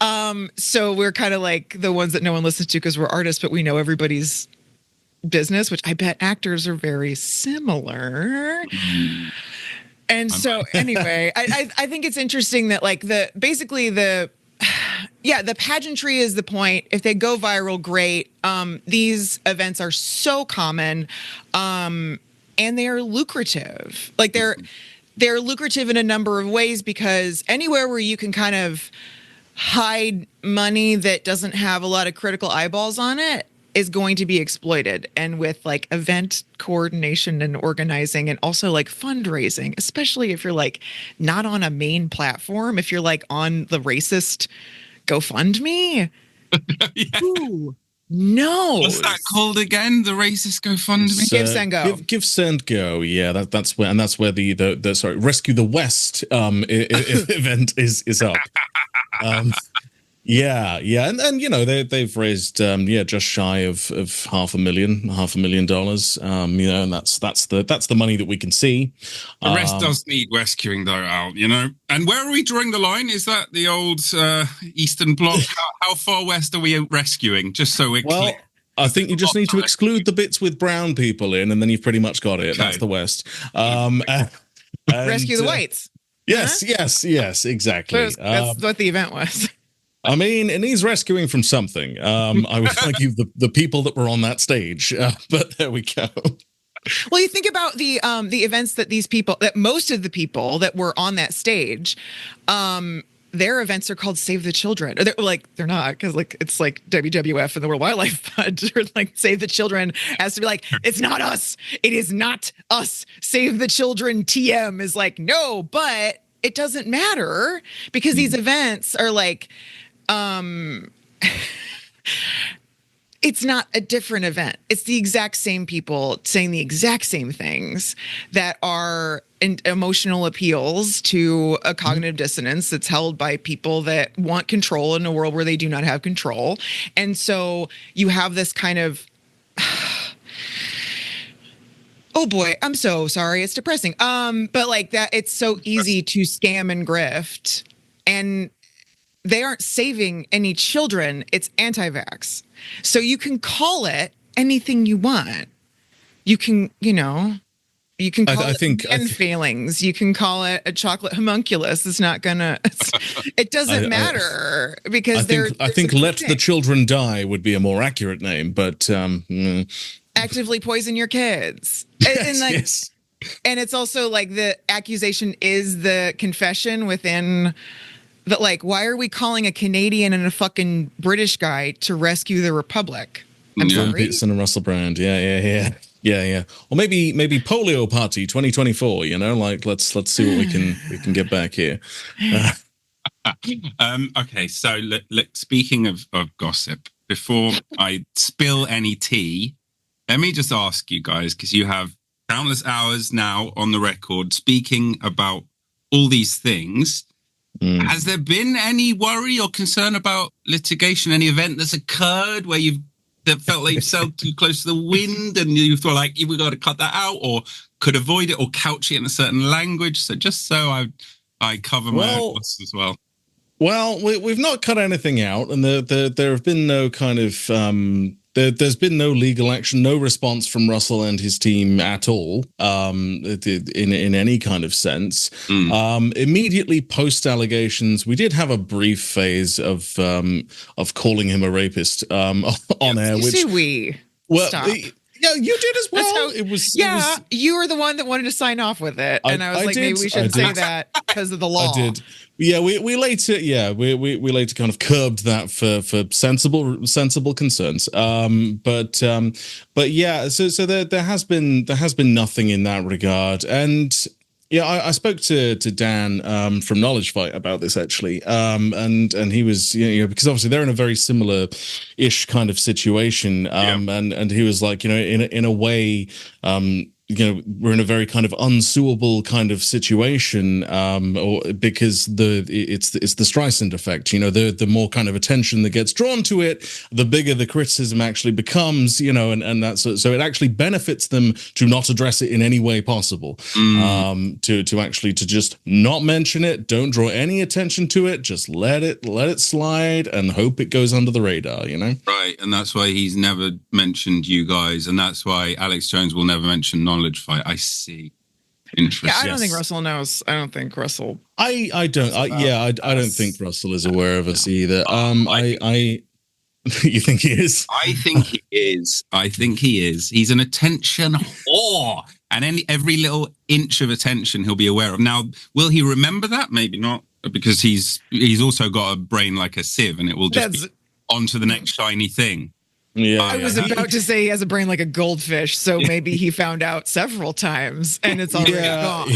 So we're kind of like the ones that no one listens to because we're artists, but we know everybody's business, which I bet actors are very similar. And so anyway, I think it's interesting that like the pageantry is the point. If they go viral, great. These events are so common, and they are lucrative. Like they're lucrative in a number of ways, because anywhere where you can kind of hide money that doesn't have a lot of critical eyeballs on it is going to be exploited. And with like event coordination and organizing, and also like fundraising, especially if you're like not on a main platform, if you're like on the racist GoFundMe. Ooh, no. What's that called again? The racist GoFundMe? Give, Send, Go. Give, Send, Go. Yeah, that's where the sorry, Rescue the West event is up. Yeah, and you know they've raised just shy of $500,000, you know, and that's the money that we can see. The rest does need rescuing though, Al, you know. And where are we drawing the line? Is that the old Eastern Bloc? How far west are we rescuing? Just so we're clear. I think you just need to exclude the bits with brown people in, and then you've pretty much got it. Okay. That's the West. Rescue the whites. Yes, yes, exactly. That's what the event was. I mean, it needs rescuing from something. I would argue the people that were on that stage, but there we go. Well, you think about the events that most of the people that were on that stage, their events are called Save the Children. Or they're not, because like it's like WWF and the World Wildlife Fund, or like Save the Children has to be like, it's not us. It is not us. Save the Children TM is like, no, but it doesn't matter, because these events are like, it's not a different event. It's the exact same people saying the exact same things that are emotional appeals to a cognitive dissonance that's held by people that want control in a world where they do not have control. And so you have this kind of, oh boy, I'm so sorry. It's depressing. But like that, it's so easy to scam and grift, and they aren't saving any children. It's anti-vax. So you can call it anything you want. You can call it failings. You can call it a chocolate homunculus. It's not gonna, it doesn't matter, because I think Let the Children Die would be a more accurate name, but actively poison your kids. Yes. And it's also like the accusation is the confession within that, like, why are we calling a Canadian and a fucking British guy to rescue the Republic? I'm sorry. Peterson and Russell Brand. Yeah. Or maybe Polio Party 2024. You know, like let's see what we can get back here. Okay, so speaking of gossip, before I spill any tea, let me just ask you guys, because you have countless hours now on the record speaking about all these things. Has there been any worry or concern about litigation, any event that's occurred where that felt like you sailed too close to the wind and you feel like we've got to cut that out, or could avoid it, or couch it in a certain language? So just so I cover my thoughts as well. Well, we've not cut anything out, and there have been no kind of there's been no legal action, no response from Russell and his team at all, in any kind of sense. Immediately post allegations, we did have a brief phase of calling him a rapist on air. Stop. Yeah, you did as well. You were the one that wanted to sign off with it, and I was like, maybe we shouldn't say that because of the law. I did. Yeah, we later kind of curbed that for sensible concerns. But yeah, so there has been nothing in that regard. And yeah, I spoke to Dan from Knowledge Fight about this actually, and he was because obviously they're in a very similar-ish kind of situation, and he was like, in a way, we're in a very kind of unsuable kind of situation, or because it's the Streisand effect. The more kind of attention that gets drawn to it, the bigger the criticism actually becomes. And that's so it actually benefits them to not address it in any way possible. To just not mention it, don't draw any attention to it, just let it slide and hope it goes under the radar. Right, and that's why he's never mentioned you guys, and that's why Alex Jones will never mention Knowledge Fight. I see. Interesting. Yeah, I don't think Russell knows. I don't think Russell. I don't. I don't think Russell is aware of us either. You think he is? I think he is. He's an attention whore, and every little inch of attention he'll be aware of. Now, will he remember that? Maybe not, because he's also got a brain like a sieve, and it will just be on to the next shiny thing. Yeah, I was about to say he has a brain like a goldfish, so maybe he found out several times and it's already gone.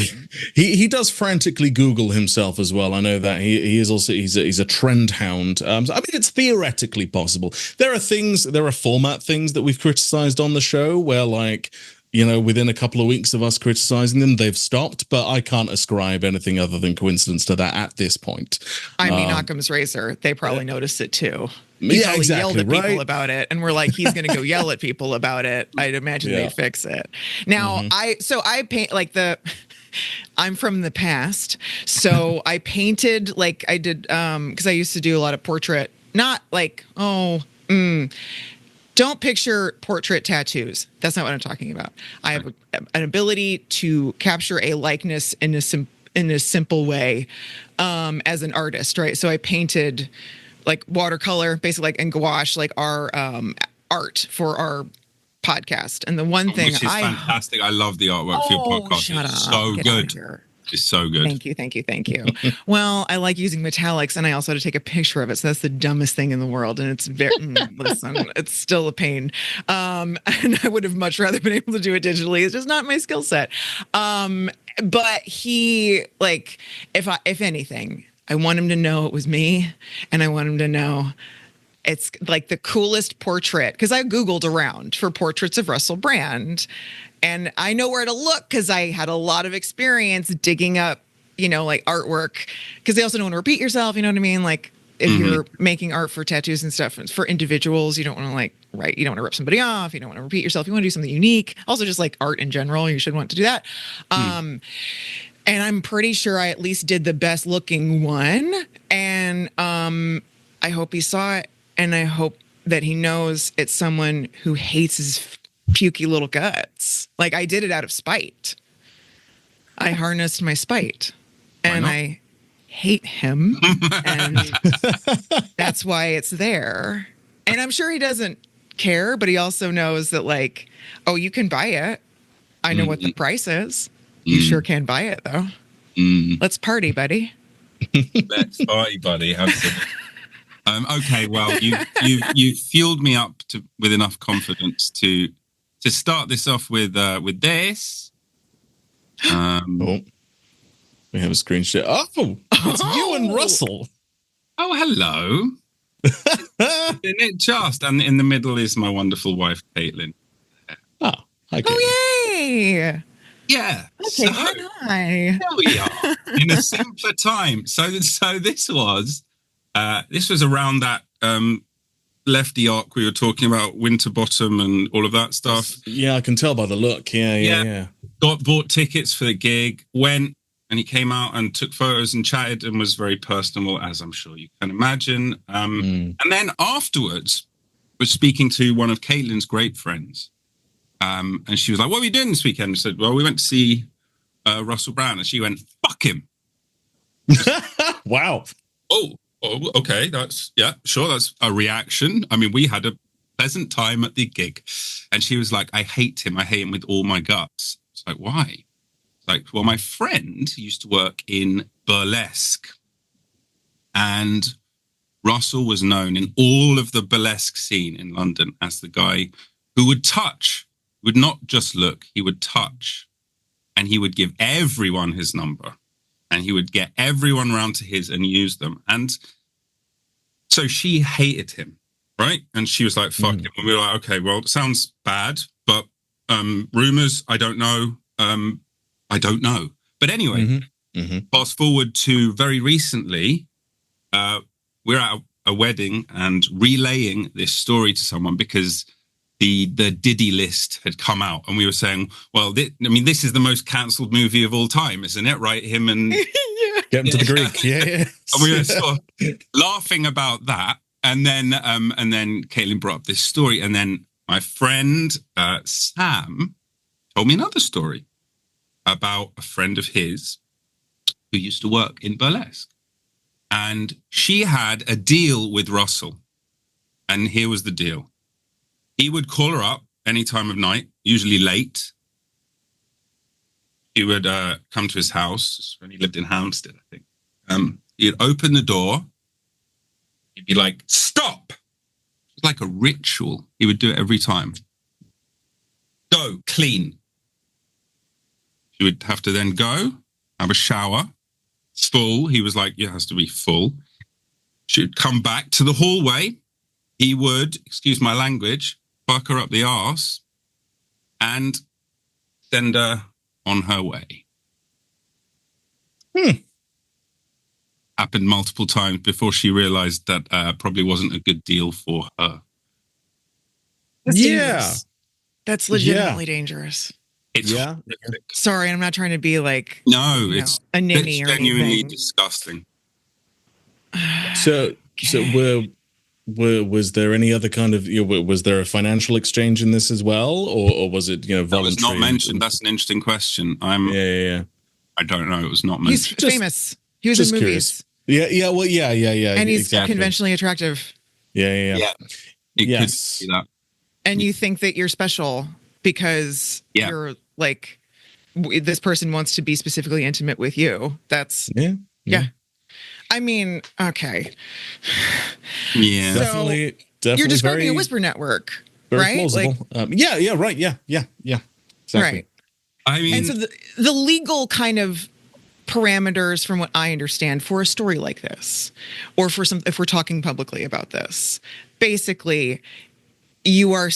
He does frantically Google himself as well. I know that he is also he's a trend hound. So, I mean, it's theoretically possible. There are format things that we've criticized on the show where within a couple of weeks of us criticizing them, they've stopped, but I can't ascribe anything other than coincidence to that at this point. I mean, Occam's razor, they probably noticed it too. He probably yelled at people about it, and we're like, he's going to go yell at people about it. I'd imagine they'd fix it. Now, I paint I'm from the past, so I painted I did because I used to do a lot of portrait, not don't picture portrait tattoos. That's not what I'm talking about. I have an ability to capture a likeness in a simple way as an artist, right? So I painted watercolor, basically and gouache, our art for our podcast. And the one thing which is fantastic. I love the artwork for your podcast. Shut it's up. so Get good. It's so good. Thank you. Well, I like using metallics, and I also had to take a picture of it. So that's the dumbest thing in the world. And it's very, listen, it's still a pain. And I would have much rather been able to do it digitally. It's just not my skill set. But he, if anything, I want him to know it was me, and I want him to know it's the coolest portrait, because I Googled around for portraits of Russell Brand, and I know where to look because I had a lot of experience digging up, artwork, because they also don't want to repeat yourself. You know what I mean? If you're making art for tattoos and stuff, it's for individuals. You don't want to you don't want to rip somebody off. You don't want to repeat yourself. You want to do something unique. Also, just art in general, you should want to do that. And I'm pretty sure I at least did the best looking one. And I hope he saw it. And I hope that he knows it's someone who hates his pukey little guts. I did it out of spite. I harnessed my spite. And I hate him. And that's why it's there. And I'm sure he doesn't care, but he also knows that you can buy it. I know what the price is. You sure can buy it, though. Let's party, buddy. Let's party, buddy. Okay, well, you fueled me up with enough confidence to start this off with this. We have a screenshot. Oh, it's you and Russell. Oh, hello. Isn't it just? And in the middle is my wonderful wife, Caitlin. Oh, hi, Caitlin. Oh, yay! Yeah. Okay, hi. Here we are in a simpler time. So this was around that lefty arc we were talking about, Winterbottom and all of that stuff. Yeah, I can tell by the look. Yeah. Bought tickets for the gig. Went and he came out and took photos and chatted and was very personable, as I'm sure you can imagine. And then afterwards, was speaking to one of Caitlin's great friends. And she was like, what are you doing this weekend? I said, well, we went to see Russell Brand. And she went, fuck him. Wow. Oh, okay. That's a reaction. I mean, we had a pleasant time at the gig. And she was like, I hate him with all my guts. It's like, why? Like, well, my friend used to work in burlesque, and Russell was known in all of the burlesque scene in London as the guy who would touch, would not just look, he would touch, and he would give everyone his number, and he would get everyone round to his and use them. And so she hated him, right? And she was like, fuck him. And we were like, okay, well, it sounds bad, but rumors, I don't know. But anyway, fast forward to very recently, we're at a wedding and relaying this story to someone because the Diddy list had come out, and we were saying, well, this is the most cancelled movie of all time, isn't it? Right? Him and get him to the Greek. Yeah. And we were sort of laughing about that. And then Caitlin brought up this story. And then my friend, Sam, told me another story about a friend of his who used to work in burlesque. And she had a deal with Russell. And here was the deal. He would call her up any time of night, usually late. He would come to his house when he lived in Hampstead, I think. He'd open the door. He'd be like, stop. It was like a ritual. He would do it every time. Go, clean. She would have to then go, have a shower, full. He was like, it has to be full. She would come back to the hallway. He would, excuse my language, fuck her up the arse and send her on her way. Happened multiple times before she realized that probably wasn't a good deal for her. That's dangerous. That's legitimately dangerous. It's horrific. Sorry, I'm not trying to be like it's a ninny or genuinely anything. Disgusting. So was there any other kind of was there a financial exchange in this as well, or was it voluntary? That was not mentioned. That's an interesting question. I don't know. It was not mentioned. He's famous. He was in movies. Curious. Yeah. And he's conventionally attractive. Yeah. It could be that. And you think that you're special because you're like, this person wants to be specifically intimate with you. That's yeah. I mean, okay. Yeah. So definitely you're describing a whisper network, right? Plausible. Right. Yeah. Exactly. Right. I mean, and so the legal kind of parameters, from what I understand, for a story like this, or if we're talking publicly about this, basically, you are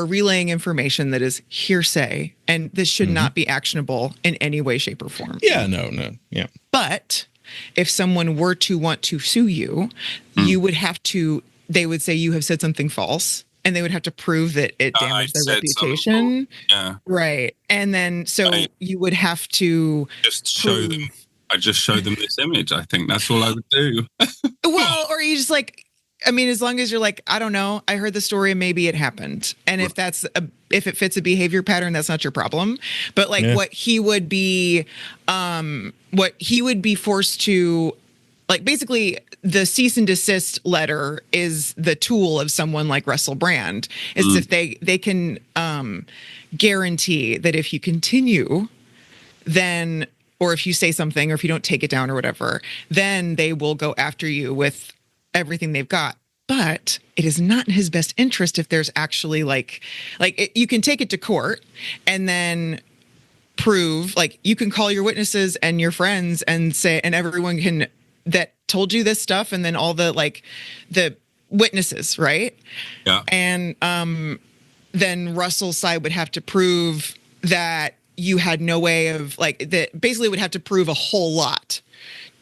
relaying information that is hearsay, and this should not be actionable in any way, shape, or form. Yeah, no, yeah. But if someone were to want to sue you, you would have to. They would say you have said something false, and they would have to prove that it damaged their reputation. Yeah, right. And then you would have to just show them. I just showed them this image. I think that's all I would do. Well, or you just like. I mean, as long as you're like, I don't know, I heard the story and maybe it happened. And if it fits a behavior pattern, that's not your problem. But like what he would be forced to, like, basically the cease and desist letter is the tool of someone like Russell Brand. Is if they can guarantee that if you continue, then, or if you say something, or if you don't take it down or whatever, then they will go after you with everything they've got. But it is not in his best interest if there's actually you can take it to court and then prove, like, you can call your witnesses and your friends and say, and everyone can, that told you this stuff, and then all the the witnesses, right? Yeah. And then Russell's side would have to prove that you had no way of, that basically would have to prove a whole lot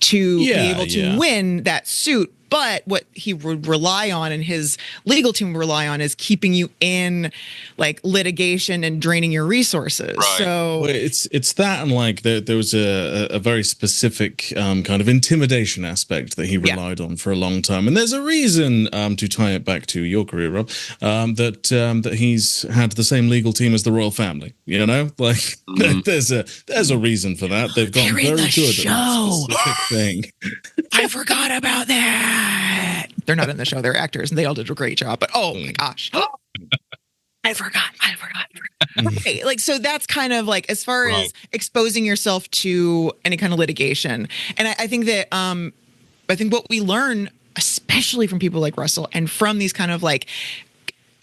to be able to win that suit But what he would rely on and his legal team would rely on is keeping you in like litigation and draining your resources. Right. So well, it's that, and like there was a very specific kind of intimidation aspect that he relied on for a long time, and there's a reason to tie it back to your career, Rob, that he's had the same legal team as the royal family. You know, like there's a reason for that. They've gotten very good at that specific thing. I forgot about that. They're not in the show; they're actors, and they all did a great job. But oh my gosh. I forgot. Right. Like, so that's kind of like, as far as exposing yourself to any kind of litigation. And I think that, I think what we learn, especially from people like Russell and from these kind of like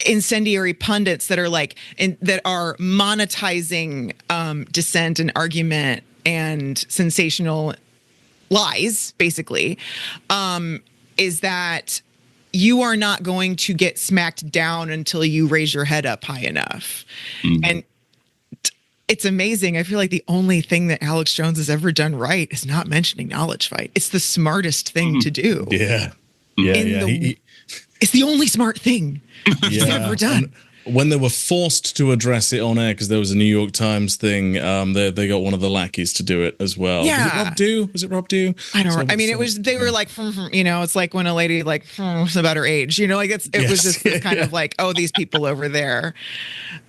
incendiary pundits that are like, that are monetizing dissent and argument and sensational lies, basically, is that you are not going to get smacked down until you raise your head up high enough. And it's amazing. I feel like the only thing that Alex Jones has ever done right is not mentioning Knowledge Fight. It's the smartest thing to do. Yeah. It's the only smart thing he's ever done. When they were forced to address it on air because there was a New York Times thing, they got one of the lackeys to do it as well. Yeah. Was it Rob Dew? I don't know. I mean, it was, they were like, you know, it's like when a lady like about her age, you know, like it was just this kind of like, oh, these people over there.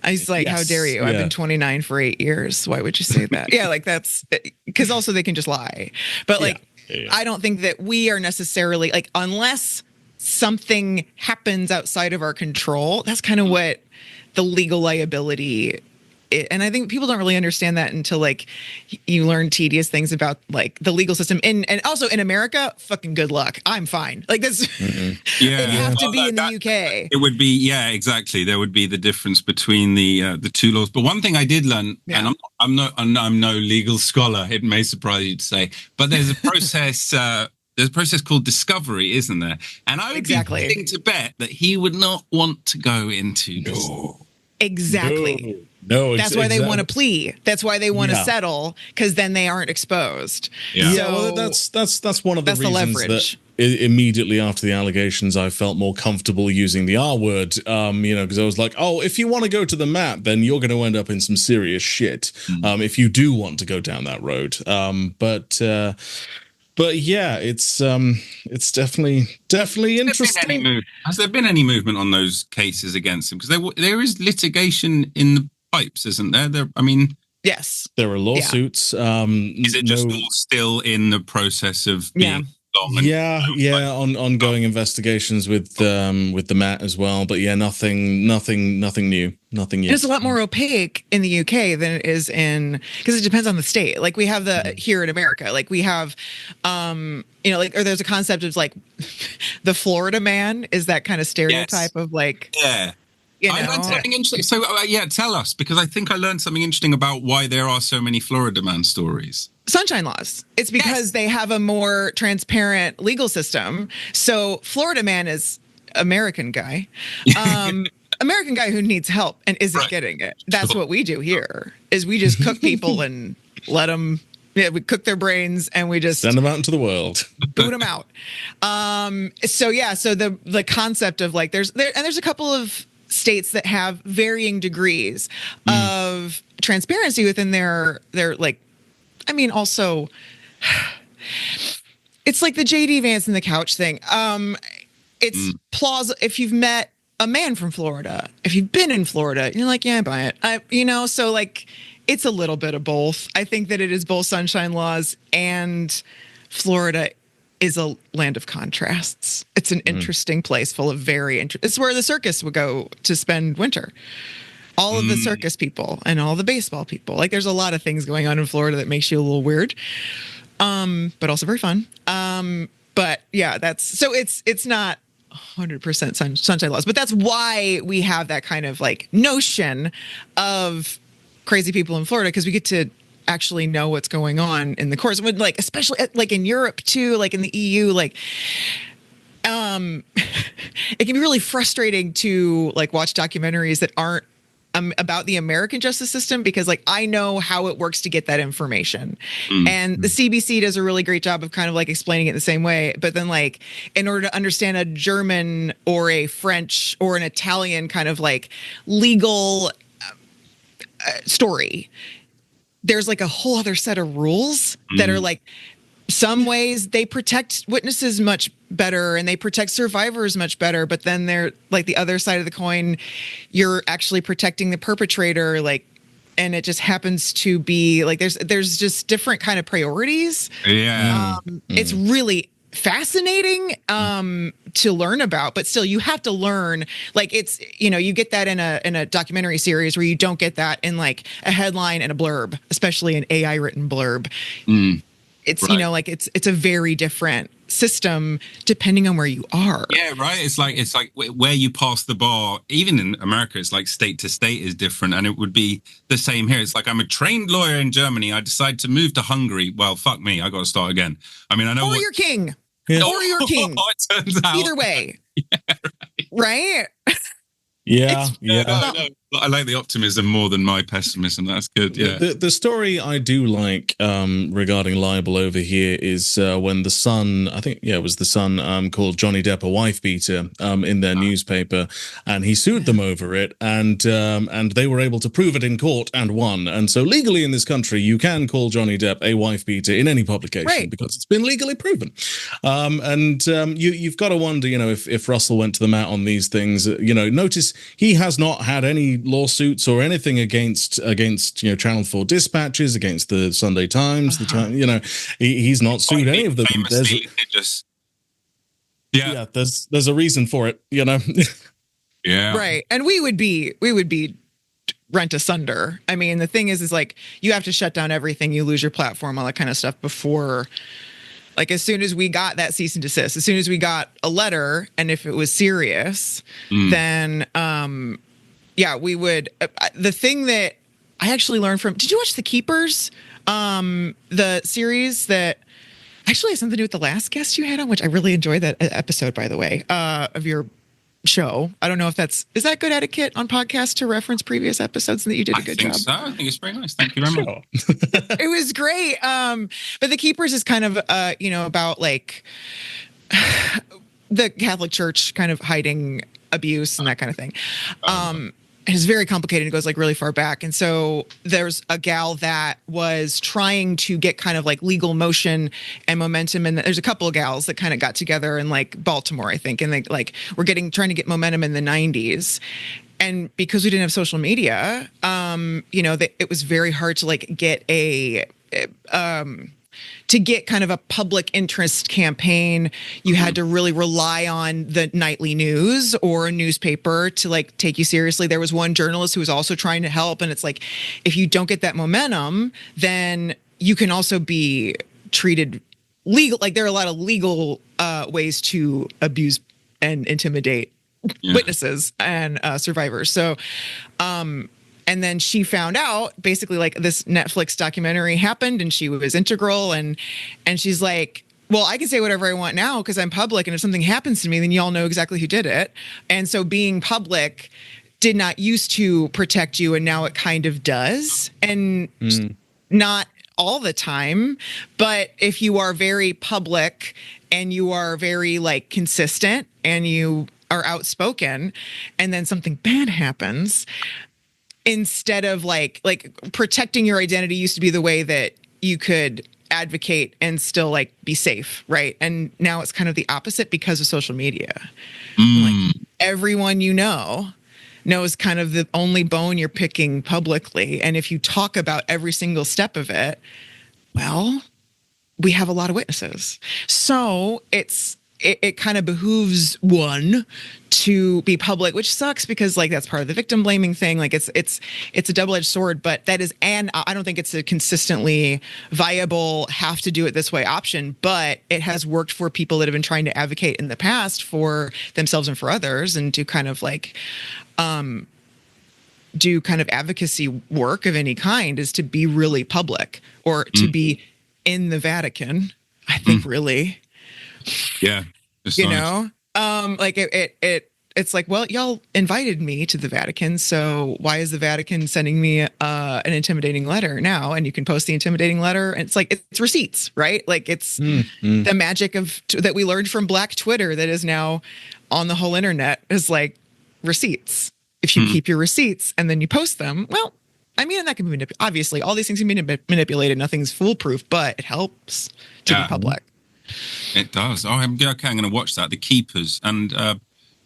I was like, how dare you? I've been 29 for 8 years. Why would you say that? Like that's because also they can just lie. But like, I don't think that we are necessarily like, unless something happens outside of our control, that's kind of what the legal liability and I think people don't really understand that until like you learn tedious things about like the legal system and also in America, fucking good luck. I'm fine. Like this, it'd have to be in the UK. It would be, exactly. There would be the difference between the two laws. But one thing I did learn, and I'm no legal scholar, it may surprise you to say, but there's a process. There's a process called discovery, isn't there? And I would be willing to bet that he would not want to go into this. Exactly. No, that's why they want to plea. That's why they want to settle, because then they aren't exposed. Well, that's one of the reasons leverage. That immediately after the allegations, I felt more comfortable using the R word. You know, because I was like, oh, if you want to go to the map, then you're going to end up in some serious shit. If you do want to go down that road, But yeah, it's definitely interesting. Has there been any movement on those cases against him? Because there is litigation in the pipes, isn't there? I mean, yes, there are lawsuits. Is it just all still in the process of being long? Ongoing investigations with the Met as well. But nothing new. Nothing yet. It's a lot more opaque in the UK than it is because it depends on the state. Like we have here in America, like we have, or there's a concept of like the Florida man is that kind of stereotype of like, I learned something interesting. So tell us, because I think I learned something interesting about why there are so many Florida man stories. Sunshine laws. It's because they have a more transparent legal system. So Florida man is American guy. American guy who needs help and isn't getting it. That's what we do here, is we just cook people and let them, we cook their brains and we just send them out into the world, boot them out. So the concept of like, there's a couple of states that have varying degrees of transparency within their like, I mean, also it's like the JD Vance and the couch thing. It's plausible if you've met a man from Florida, if you've been in Florida, you're like, yeah, I buy it. So like it's a little bit of both. I think that it is both sunshine laws and Florida is a land of contrasts. It's an interesting place full of it's where the circus would go to spend winter. All of the circus people and all the baseball people. Like there's a lot of things going on in Florida that makes you a little weird. But also very fun. But yeah, it's not 100% sunshine laws, but that's why we have that kind of like notion of crazy people in Florida, because we get to actually know what's going on in the course. When like, especially like in Europe too, like in the EU, like, it can be really frustrating to like watch documentaries that aren't about the American justice system, because like I know how it works to get that information. And the CBC does a really great job of kind of like explaining it the same way. But then like in order to understand a German or a French or an Italian kind of like legal story, there's like a whole other set of rules that are like, some ways they protect witnesses much better and they protect survivors much better, but then they're like the other side of the coin, you're actually protecting the perpetrator, like, and it just happens to be like there's just different kind of priorities. It's really fascinating to learn about, but still you have to learn, like, it's, you know, you get that in a documentary series where you don't get that in like a headline and a blurb, especially an AI written blurb. It's right. You know, like it's a very different system depending on where you are. Yeah, right. It's like where you pass the bar. Even in America, it's like state to state is different, and it would be the same here. It's like I'm a trained lawyer in Germany. I decide to move to Hungary. Well, fuck me. I got to start again. I mean, I know. Or you're king. Yeah. Or you're king. It turns out. Either way. Yeah, right. Yeah. No. I like the optimism more than my pessimism. That's good. Yeah. The story I do like regarding libel over here is when the Sun, I think, it was the Sun, called Johnny Depp a wife beater in their newspaper, and he sued them over it, and they were able to prove it in court and won. And so legally in this country, you can call Johnny Depp a wife beater in any publication because it's been legally proven. You've got to wonder, you know, if Russell went to the mat on these things, you know, notice he has not had any lawsuits or anything against you know, Channel 4 dispatches, against the Sunday Times, you know, he's not sued any of them. There's a reason for it, you know. Yeah, right. And we would be rent asunder. I mean, the thing is like you have to shut down everything, you lose your platform, all that kind of stuff before. Like as soon as we got that cease and desist, as soon as we got a letter, and if it was serious, then we would. The thing that I actually learned from, did you watch The Keepers? The series that actually has something to do with the last guest you had on, which I really enjoyed that episode, by the way, of your show. I don't know if is that good etiquette on podcasts to reference previous episodes, and that you did a good job. So. I think it's very nice. Thank you very much. It was great. But The Keepers is kind of, you know, about like the Catholic Church kind of hiding abuse and that kind of thing. It's very complicated. It goes like really far back. And so there's a gal that was trying to get kind of like legal motion and momentum. And there's a couple of gals that kind of got together in like Baltimore, I think. And they like were trying to get momentum in the 90s. And because we didn't have social media, you know, it was very hard to like get to get kind of a public interest campaign. You had to really rely on the nightly news or a newspaper to like take you seriously. There was one journalist who was also trying to help. And it's like, if you don't get that momentum, then you can also be treated legal. Like there are a lot of legal ways to abuse and intimidate witnesses and survivors. So, and then she found out basically like this Netflix documentary happened and she was integral and she's like, well, I can say whatever I want now because I'm public. And if something happens to me, then y'all know exactly who did it. And so being public did not used to protect you. And now it kind of does. And not all the time. But if you are very public and you are very like consistent and you are outspoken and then something bad happens, instead of like protecting your identity used to be the way that you could advocate and still like be safe, right? And now it's kind of the opposite because of social media. Like everyone you know knows kind of the only bone you're picking publicly. And if you talk about every single step of it, well, we have a lot of witnesses. So it kind of behooves one to be public, which sucks because like that's part of the victim blaming thing. Like it's a double-edged sword, but that is, and I don't think it's a consistently viable have to do it this way option, but it has worked for people that have been trying to advocate in the past for themselves and for others, and to kind of like do kind of advocacy work of any kind is to be really public or to be in the Vatican, I think really. Yeah. You know, like it it's like, well, y'all invited me to the Vatican, so why is the Vatican sending me an intimidating letter now? And you can post the intimidating letter, and it's like, it's receipts, right? Like, it's the magic of that we learned from Black Twitter that is now on the whole internet, is like receipts. If you keep your receipts and then you post them, well, I mean, that can be obviously all these things can be manipulated. Nothing's foolproof, but it helps to be public. It does. Oh, I'm going to watch that. The Keepers, and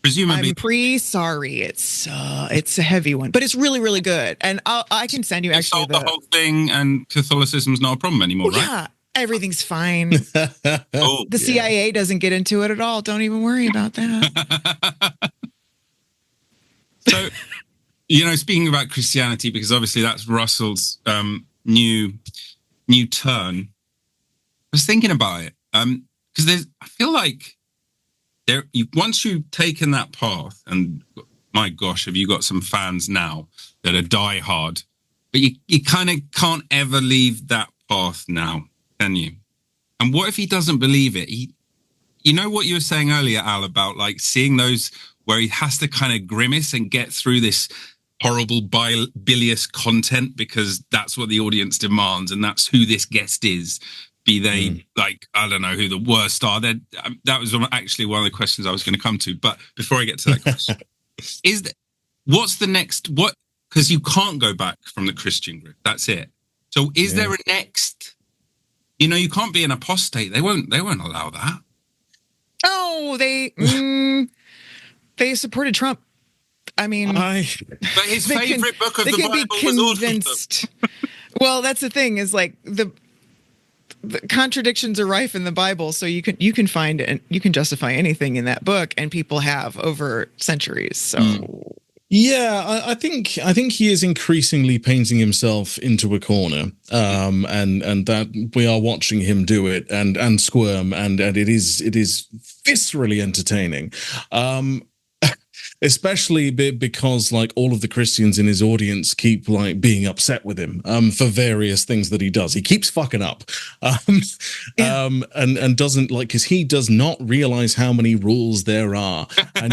presumably, I'm sorry. It's a heavy one, but it's really, really good. And I can send you actually the whole thing, and Catholicism's not a problem anymore, right? Yeah, everything's fine. The CIA doesn't get into it at all. Don't even worry about that. So, speaking about Christianity, because obviously that's Russell's new turn. I was thinking about it because I feel like once you've taken that path, and my gosh, have you got some fans now that are diehard, but you kind of can't ever leave that path now, can you? And what if he doesn't believe it? You know what you were saying earlier, Al, about like seeing those where he has to kind of grimace and get through this horrible bilious content because that's what the audience demands, and that's who this guest is. Be they like, I don't know who the worst are. That was actually one of the questions I was going to come to. But before I get to that question, what's the next? What? Because you can't go back from the Christian group. That's it. So is there a next? You can't be an apostate. They won't allow that. Oh, they supported Trump. I mean, but his favorite book of the Bible was convinced. Well, that's the thing, is like the contradictions are rife in the Bible, so you can find and you can justify anything in that book, and people have over centuries. So yeah, I think he is increasingly painting himself into a corner, and that we are watching him do it and squirm, and it is viscerally entertaining. Especially because like all of the Christians in his audience keep like being upset with him for various things that he does. He keeps fucking up, and doesn't like, because he does not realize how many rules there are. And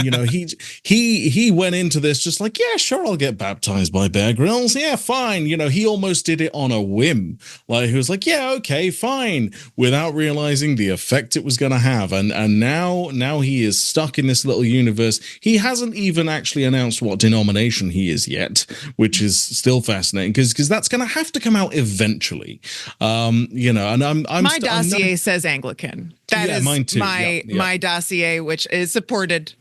he went into this just like, yeah, sure, I'll get baptized by Bear Grylls. Yeah, fine. He almost did it on a whim. Like he was like, yeah, okay, fine, without realizing the effect it was going to have. And now he is stuck in this little universe. He hasn't even actually announced what denomination he is yet, which is still fascinating because that's going to have to come out eventually. And I'm my dossier says Anglican. That is mine too. My dossier, which is supported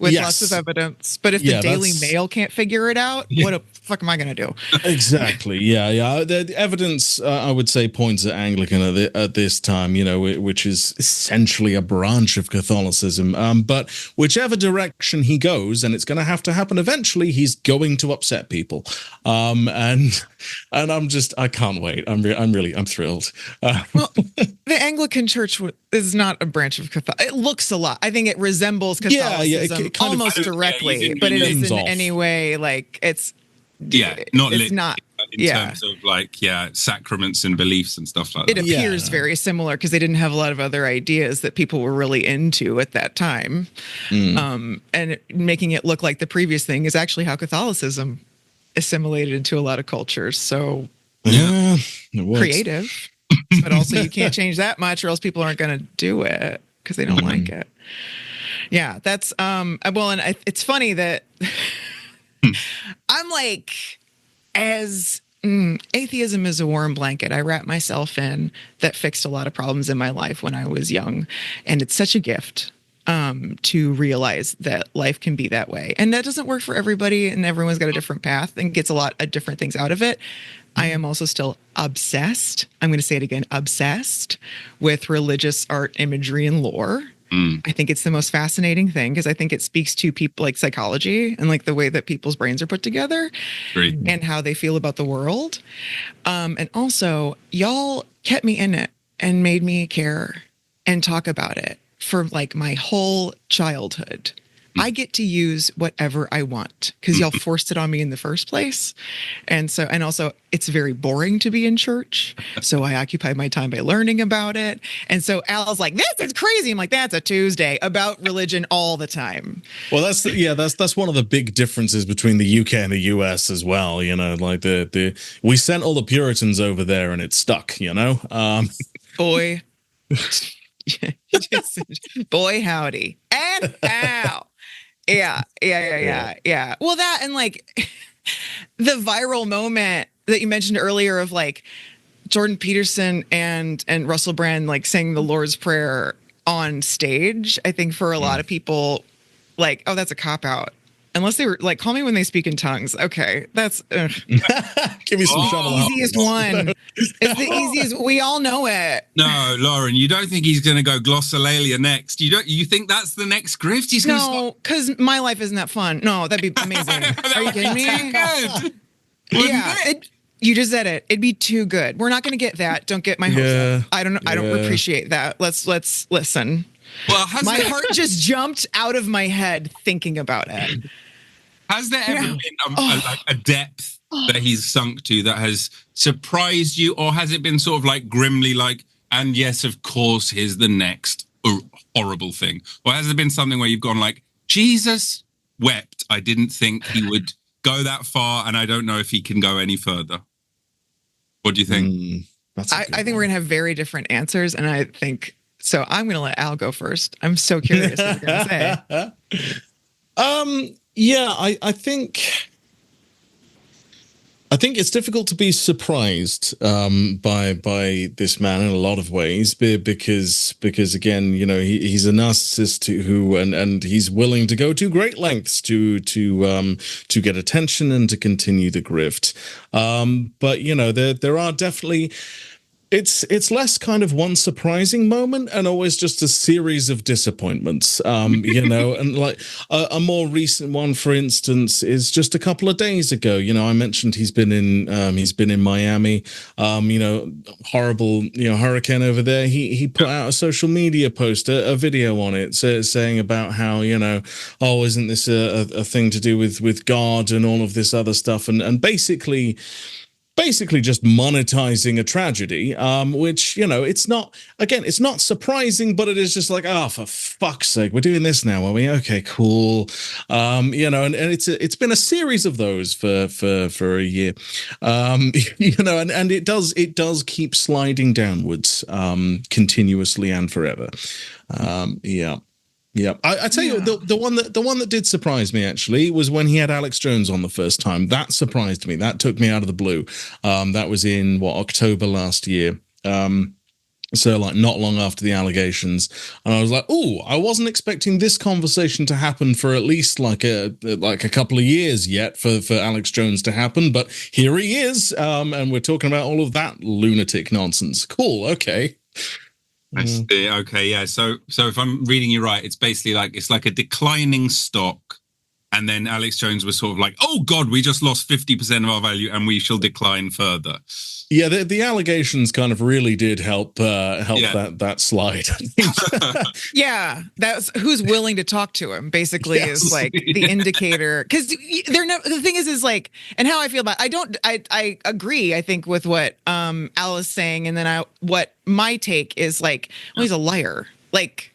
with lots of evidence. But if the Daily Mail can't figure it out, what the fuck am I going to do? Exactly. Yeah. The evidence, I would say, points at Anglican at this time, which is essentially a branch of Catholicism. But whichever direction he goes, and it's going to have to happen eventually, he's going to upset people. And I can't wait. I'm thrilled. Well, the Anglican Church is not a branch of Catholicism. It looks a lot. I think it resembles Catholicism almost directly, but it isn't in any way like it's. Yeah, not it's not in terms of like sacraments and beliefs and stuff like that. It appears very similar because they didn't have a lot of other ideas that people were really into at that time, and making it look like the previous thing is actually how Catholicism assimilated into a lot of cultures. So creative, but also you can't change that much, or else people aren't going to do it because they don't like it. Yeah, that's well, and it's funny that. I'm like, as atheism is a warm blanket I wrap myself in that fixed a lot of problems in my life when I was young. And it's such a gift to realize that life can be that way. And that doesn't work for everybody, and everyone's got a different path and gets a lot of different things out of it. I am also still obsessed. I'm going to say it again, obsessed with religious art, imagery, and lore. I think it's the most fascinating thing because I think it speaks to people like psychology and like the way that people's brains are put together and how they feel about the world. And also, y'all kept me in it and made me care and talk about it for like my whole childhood. I get to use whatever I want because y'all forced it on me in the first place. And also it's very boring to be in church. So I occupy my time by learning about it. And so Al's like, this is crazy. I'm like, that's a Tuesday about religion all the time. Well, that's one of the big differences between the UK and the US as well. You know, like we sent all the Puritans over there and it stuck, you know? Boy. Boy, howdy. And ow. Yeah. Well, that and like the viral moment that you mentioned earlier of like Jordan Peterson and Russell Brand like saying the Lord's Prayer on stage. I think for a lot of people, like, oh, that's a cop out. Unless they were like, call me when they speak in tongues. Okay, that's give me some trouble. Easiest one. It's the easiest. We all know it. No, Lauren, you don't think he's going to go glossolalia next? You think that's the next grift? He's going no, because my life isn't that fun. No, that'd be amazing. Are you kidding me? Good. Yeah, you just said it. It'd be too good. We're not going to get that. Don't get my hopes up. I don't appreciate that. Let's listen. Well, my heart just jumped out of my head thinking about it. Has there ever been a depth that he's sunk to that has surprised you, or has it been sort of like grimly like, and yes, of course, here's the next horrible thing? Or has there been something where you've gone like, Jesus wept, I didn't think he would go that far, and I don't know if he can go any further? What do you think? I think we're going to have very different answers, and I think, so I'm going to let Al go first. I'm so curious what you're going to say. Yeah, I think it's difficult to be surprised by this man in a lot of ways because again, you know, he's a narcissist who and he's willing to go to great lengths to get attention and to continue the grift. But you know, there are definitely. It's less kind of one surprising moment and always just a series of disappointments, you know, and like a more recent one, for instance, is just a couple of days ago. You know, I mentioned he's been in Miami, you know, horrible, you know, hurricane over there. He put out a social media post, a video on it, saying about how, you know, oh, isn't this a thing to do with God and all of this other stuff, and basically just monetizing a tragedy, which, you know, it's not surprising, but it is just like, oh, for fuck's sake, we're doing this now, are we? Okay, cool. You know, and it's been a series of those for a year, you know, and it does keep sliding downwards, continuously and forever. Yeah. Yeah, I tell you, the one that did surprise me actually was when he had Alex Jones on the first time. That surprised me. That took me out of the blue. That was in October last year. So like not long after the allegations, and I was like, "Oh, I wasn't expecting this conversation to happen for at least like a couple of years yet for Alex Jones to happen." But here he is, and we're talking about all of that lunatic nonsense. Cool, okay. I see. Okay, yeah. So if I'm reading you right, it's basically like it's like a declining stock, and then Alex Jones was sort of like, "Oh God, we just lost 50% of our value, and we shall decline further." Yeah, the allegations kind of really did help that slide. Yeah, that's who's willing to talk to him. Basically, is like the indicator, because the thing is like, and how I feel about I agree. I think with what Al is saying, and then what my take is like, well, he's a liar. Like,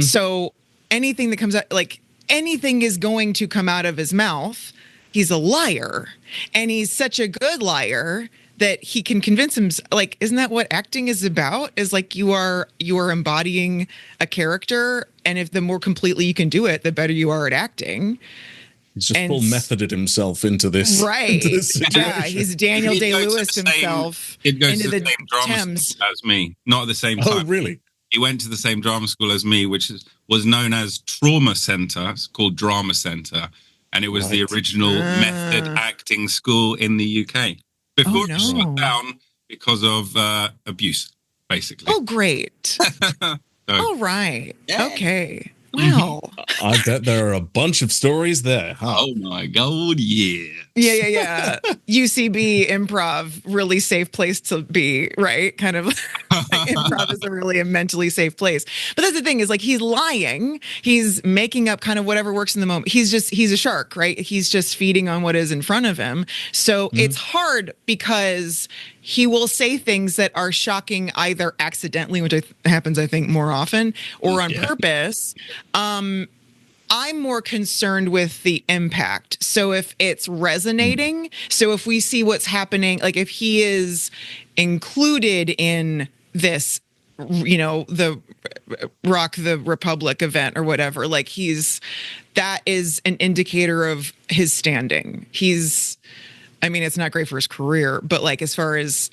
so anything that comes out, like anything is going to come out of his mouth. He's a liar, and he's such a good liar that he can convince him. Like, isn't that what acting is about? Is like you are embodying a character, and if the more completely you can do it, the better you are at acting. He's just full methoded himself into this, right? Into this yeah, he's Daniel Day-Lewis himself into the same drama Thames school as me, not at the same time. Oh, really? He went to the same drama school as me, which was known as Trauma Center. It's called Drama Center, and it was the original method acting school in the UK. Before it shut down because of abuse, basically. Oh, great. All right. Yeah. Okay. Wow. I bet there are a bunch of stories there. Huh? Oh my God, yeah. Yeah. UCB improv, really safe place to be, right? Kind of like improv is a mentally safe place. But that's the thing is like he's lying. He's making up kind of whatever works in the moment. He's a shark, right? He's just feeding on what is in front of him. So it's hard because he will say things that are shocking either accidentally, which happens, I think, more often, or on purpose. I'm more concerned with the impact. So if it's resonating, so if we see what's happening, like if he is included in this, the Rock the Republic event or whatever, like that is an indicator of his standing. It's not great for his career, but like as far as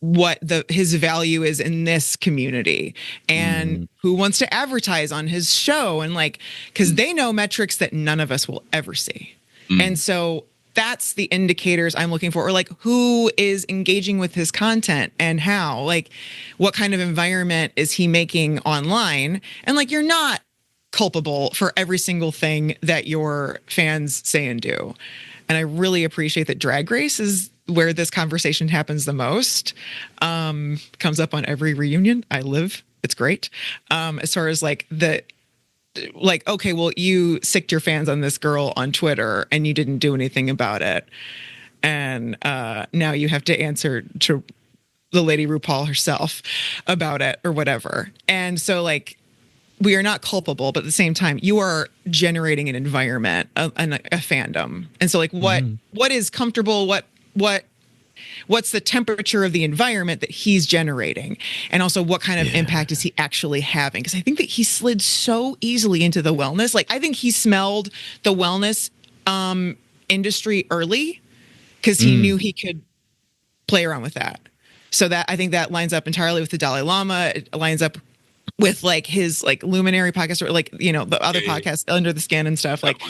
what his value is in this community and who wants to advertise on his show and like, because they know metrics that none of us will ever see. And so that's the indicators I'm looking for, or like who is engaging with his content and how, like what kind of environment is he making online? And like, you're not culpable for every single thing that your fans say and do. And I really appreciate that Drag Race is where this conversation happens the most. Comes up on every reunion I live. It's great. As far as like okay, well, you sicked your fans on this girl on Twitter and you didn't do anything about it. And now you have to answer to the lady RuPaul herself about it or whatever. And so like, we are not culpable, but at the same time, you are generating an environment and a fandom. And so like what is comfortable, what's the temperature of the environment that he's generating? And also what kind of impact is he actually having? Because I think that he slid so easily into the wellness. Like I think he smelled the wellness industry early because he knew he could play around with that. So that I think that lines up entirely with the Dalai Lama. It lines up with like his like Luminary podcast or like, the other podcast Under the Skin and stuff like,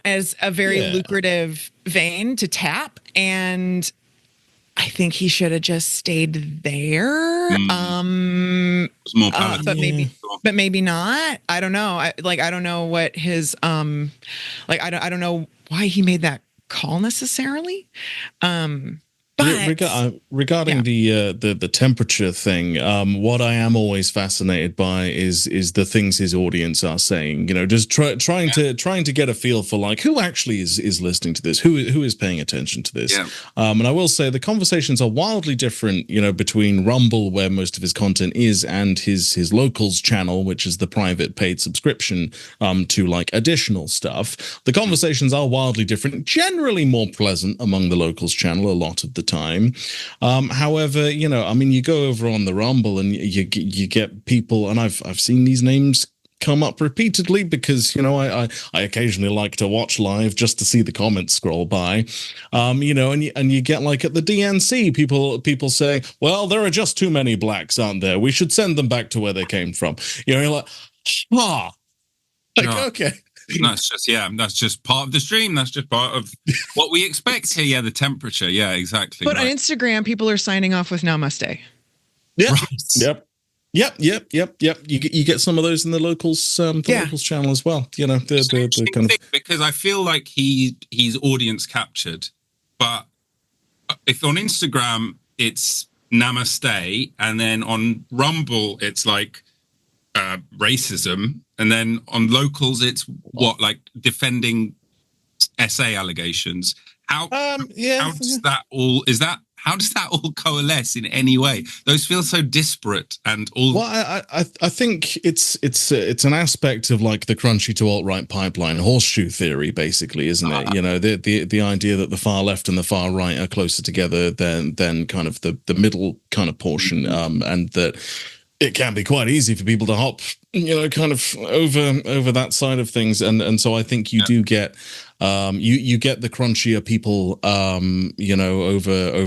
as a very lucrative vein to tap. And I think he should have just stayed there. But maybe not. I don't know. I don't know what his, I don't know why he made that call necessarily. But regarding the temperature thing, what I am always fascinated by is the things his audience are saying. Just trying to get a feel for like who actually is listening to this, who is paying attention to this. Yeah. And I will say the conversations are wildly different, between Rumble, where most of his content is, and his locals channel, which is the private paid subscription to like additional stuff. The conversations are wildly different, generally more pleasant among the locals channel a lot of the time. However, you go over on the Rumble and you get people, and I've seen these names come up repeatedly because I occasionally like to watch live just to see the comments scroll by, and you get like at the DNC people saying, well, there are just too many blacks, aren't there? We should send them back to where they came from. You're like, okay. That's just part of the stream. That's just part of what we expect here. Yeah, the temperature. Yeah, exactly. But on Instagram, people are signing off with namaste. Yeah. Right. Yep. You get some of those in the locals, locals channel as well. The kind of, because I feel like he's audience captured, but if on Instagram it's namaste, and then on Rumble it's like racism. And then on locals, it's like defending SA allegations. How does that all coalesce in any way? Those feel so disparate and all. Well, I think it's an aspect of like the crunchy to alt-right pipeline, horseshoe theory, basically, isn't it? The idea that the far left and the far right are closer together than kind of the middle kind of portion, and that it can be quite easy for people to hop, kind of over that side of things, and so I think you do get you get the crunchier people, over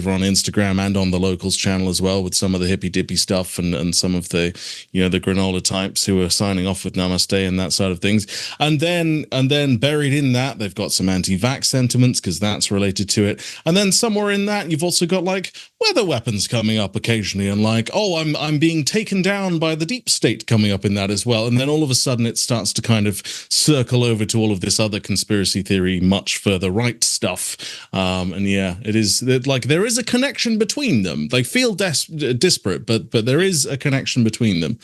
on Instagram and on the locals channel as well, with some of the hippy dippy stuff and some of the the granola types who are signing off with namaste and that side of things, and then buried in that they've got some anti-vax sentiments because that's related to it, and then somewhere in that you've also got like weather weapons coming up occasionally, and like I'm being taken down by the deep state coming up in that as well. And then all of a sudden it starts to kind of circle over to all of this other conspiracy theory, much further right stuff. And yeah, it is like there is a connection between them. They feel disparate, but there is a connection between them.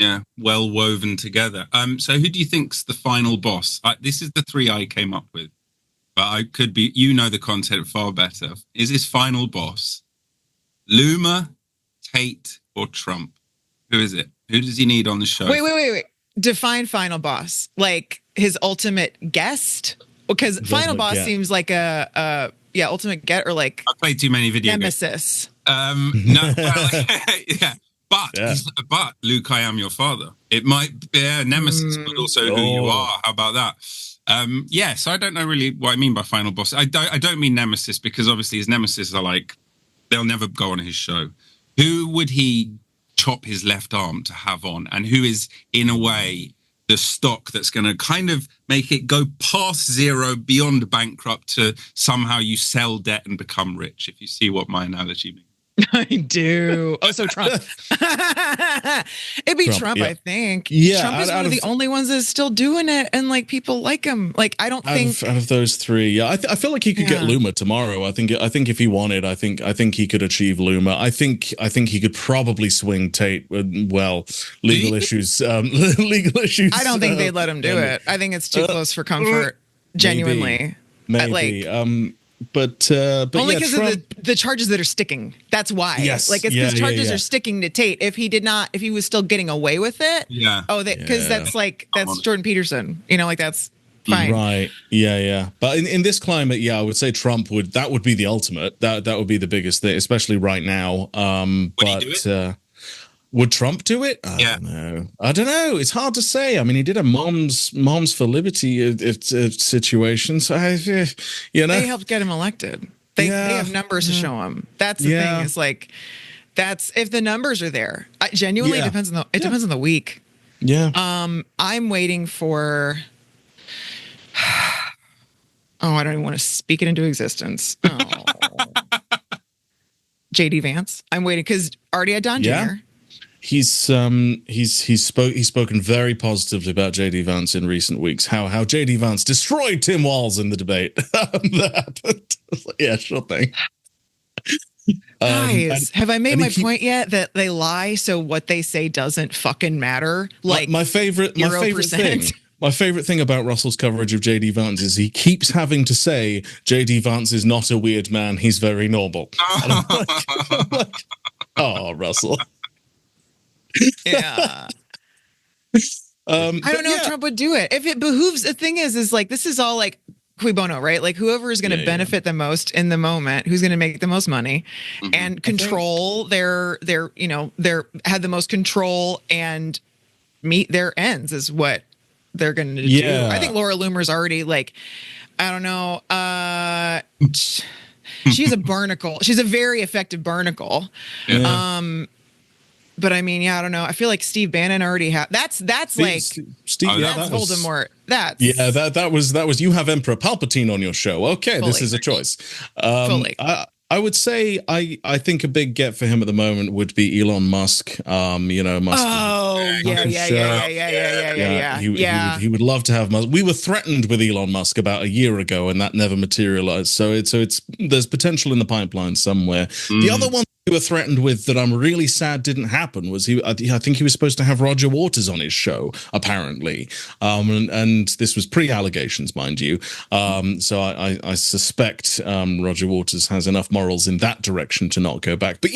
Yeah, well woven together. So who do you think's the final boss? This is the three I came up with, but I could be, the content far better. Is his final boss Loomer, Tate, or Trump? Who is it? Who does he need on the show? Wait. Define final boss. Like his ultimate guest? Because final boss seems like ultimate get, or like I played too many video nemesis. No, well, yeah. But Luke, I am your father. It might be a nemesis, but also who you are. How about that? So I don't know really what I mean by final boss. I don't mean nemesis, because obviously his nemesis are like, they'll never go on his show. Who would he chop his left arm to have on? And who is, in a way, the stock that's going to kind of make it go past zero, beyond bankrupt, to somehow you sell debt and become rich, if you see what my analogy means. I do. Oh, so Trump. It'd be Trump, I think. Yeah, Trump is one of the only ones that's still doing it, and like people like him. Like I don't think out of those three, yeah, I feel like he could get Loomer tomorrow. I think if he wanted, I think he could achieve Loomer. I think he could probably swing Tate. Well, legal issues. Legal issues. I don't think they'd let him do it. I think it's too close for comfort. Genuinely, maybe. But only because of the charges that are sticking. That's why. Yes. Like it's because charges are sticking to Tate. If he was still getting away with it. Yeah. Because that's Jordan Peterson. Like that's fine. Right. Yeah. But in this climate, I would say Trump would be the ultimate. That would be the biggest thing, especially right now. Would Trump do it? I don't know. It's hard to say. I mean, he did a Moms for Liberty situation. So, They helped get him elected. They have numbers to show him. That's the thing. It's like, that's if the numbers are there. Genuinely, it depends on the week. Yeah. I'm waiting for. I don't even want to speak it into existence. JD Vance. I'm waiting because already had Don Jr. He's spoken very positively about JD Vance in recent weeks. How JD Vance destroyed Tim Walz in the debate. Yeah, sure thing. Guys, have I made my point yet that they lie so what they say doesn't fucking matter? Like my favorite thing about Russell's coverage of JD Vance is he keeps having to say JD Vance is not a weird man, he's very normal. And I'm like, oh, Russell. Yeah. I don't know if Trump would do it. If it behooves, the thing is like, this is all like cui bono, right? Like whoever is going to benefit the most in the moment, who's going to make the most money and control their have the most control and meet their ends is what they're going to do. I think Laura Loomer's already like, I don't know. She's a barnacle. She's a very effective barnacle. Yeah. But I mean, I don't know. I feel like Steve Bannon already had. That's Steve, that's Voldemort. That was you have Emperor Palpatine on your show. Okay, this is a choice. Fully. I would say I think a big get for him at the moment would be Elon Musk. Musk. Oh yeah. He would love to have Musk. We were threatened with Elon Musk about a year ago, and that never materialized. So it's there's potential in the pipeline somewhere. The other one we were threatened with that I'm really sad didn't happen was I think he was supposed to have Roger Waters on his show apparently, and this was pre-allegations, mind you. So I suspect Roger Waters has enough morals in that direction to not go back. But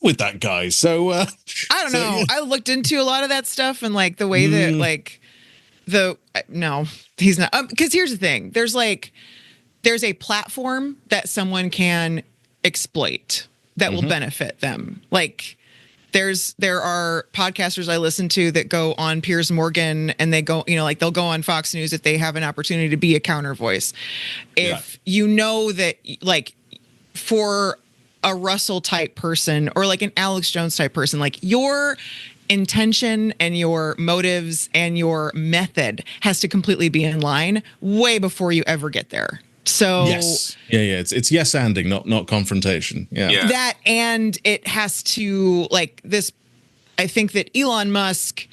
with that guy, so I don't know. Yeah. I looked into a lot of that stuff and like the way that like no, he's not. Because here's the thing: there's a platform that someone can exploit that will benefit them. Like there are podcasters I listen to that go on Piers Morgan and they go, like they'll go on Fox News if they have an opportunity to be a counter voice. If you know that like for a Russell type person or like an Alex Jones type person, like your intention and your motives and your method has to completely be in line way before you ever get there. So yes, it's yes-anding, not confrontation. Yeah, that, and it has to like this I think that Elon Musk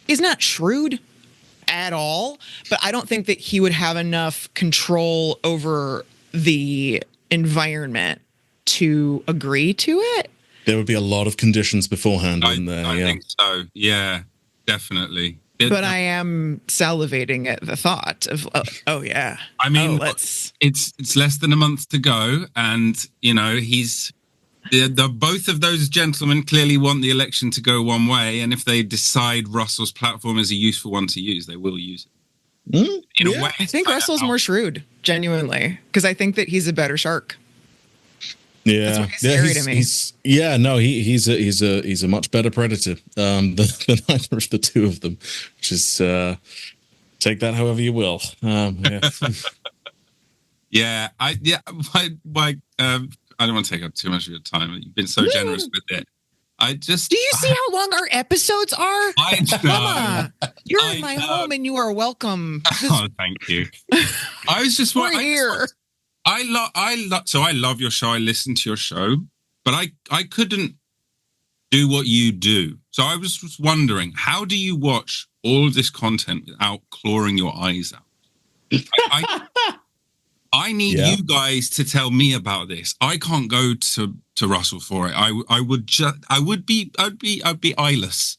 is not shrewd at all, but I don't think that he would have enough control over the environment to agree to it. There would be a lot of conditions beforehand in there. I think so. Yeah, definitely. But I am salivating at the thought of, oh yeah. I mean, it's less than a month to go, and both of those gentlemen clearly want the election to go one way, and if they decide Russell's platform is a useful one to use, they will use it. In a way, I think Russell's more shrewd, genuinely, because I think that he's a better shark. Yeah, that's scary to me. He's a much better predator than either of the two of them, which is take that however you will. Yeah. I don't want to take up too much of your time. You've been so generous with it. Do you see how long our episodes are? I know. Mama, you're in my home and you are welcome. Oh, thank you. I was just We're here. So I love your show. I listen to your show, but I couldn't do what you do. So I was just wondering, how do you watch all of this content without clawing your eyes out? I need you guys to tell me about this. I can't go to Russell for it. I'd be eyeless.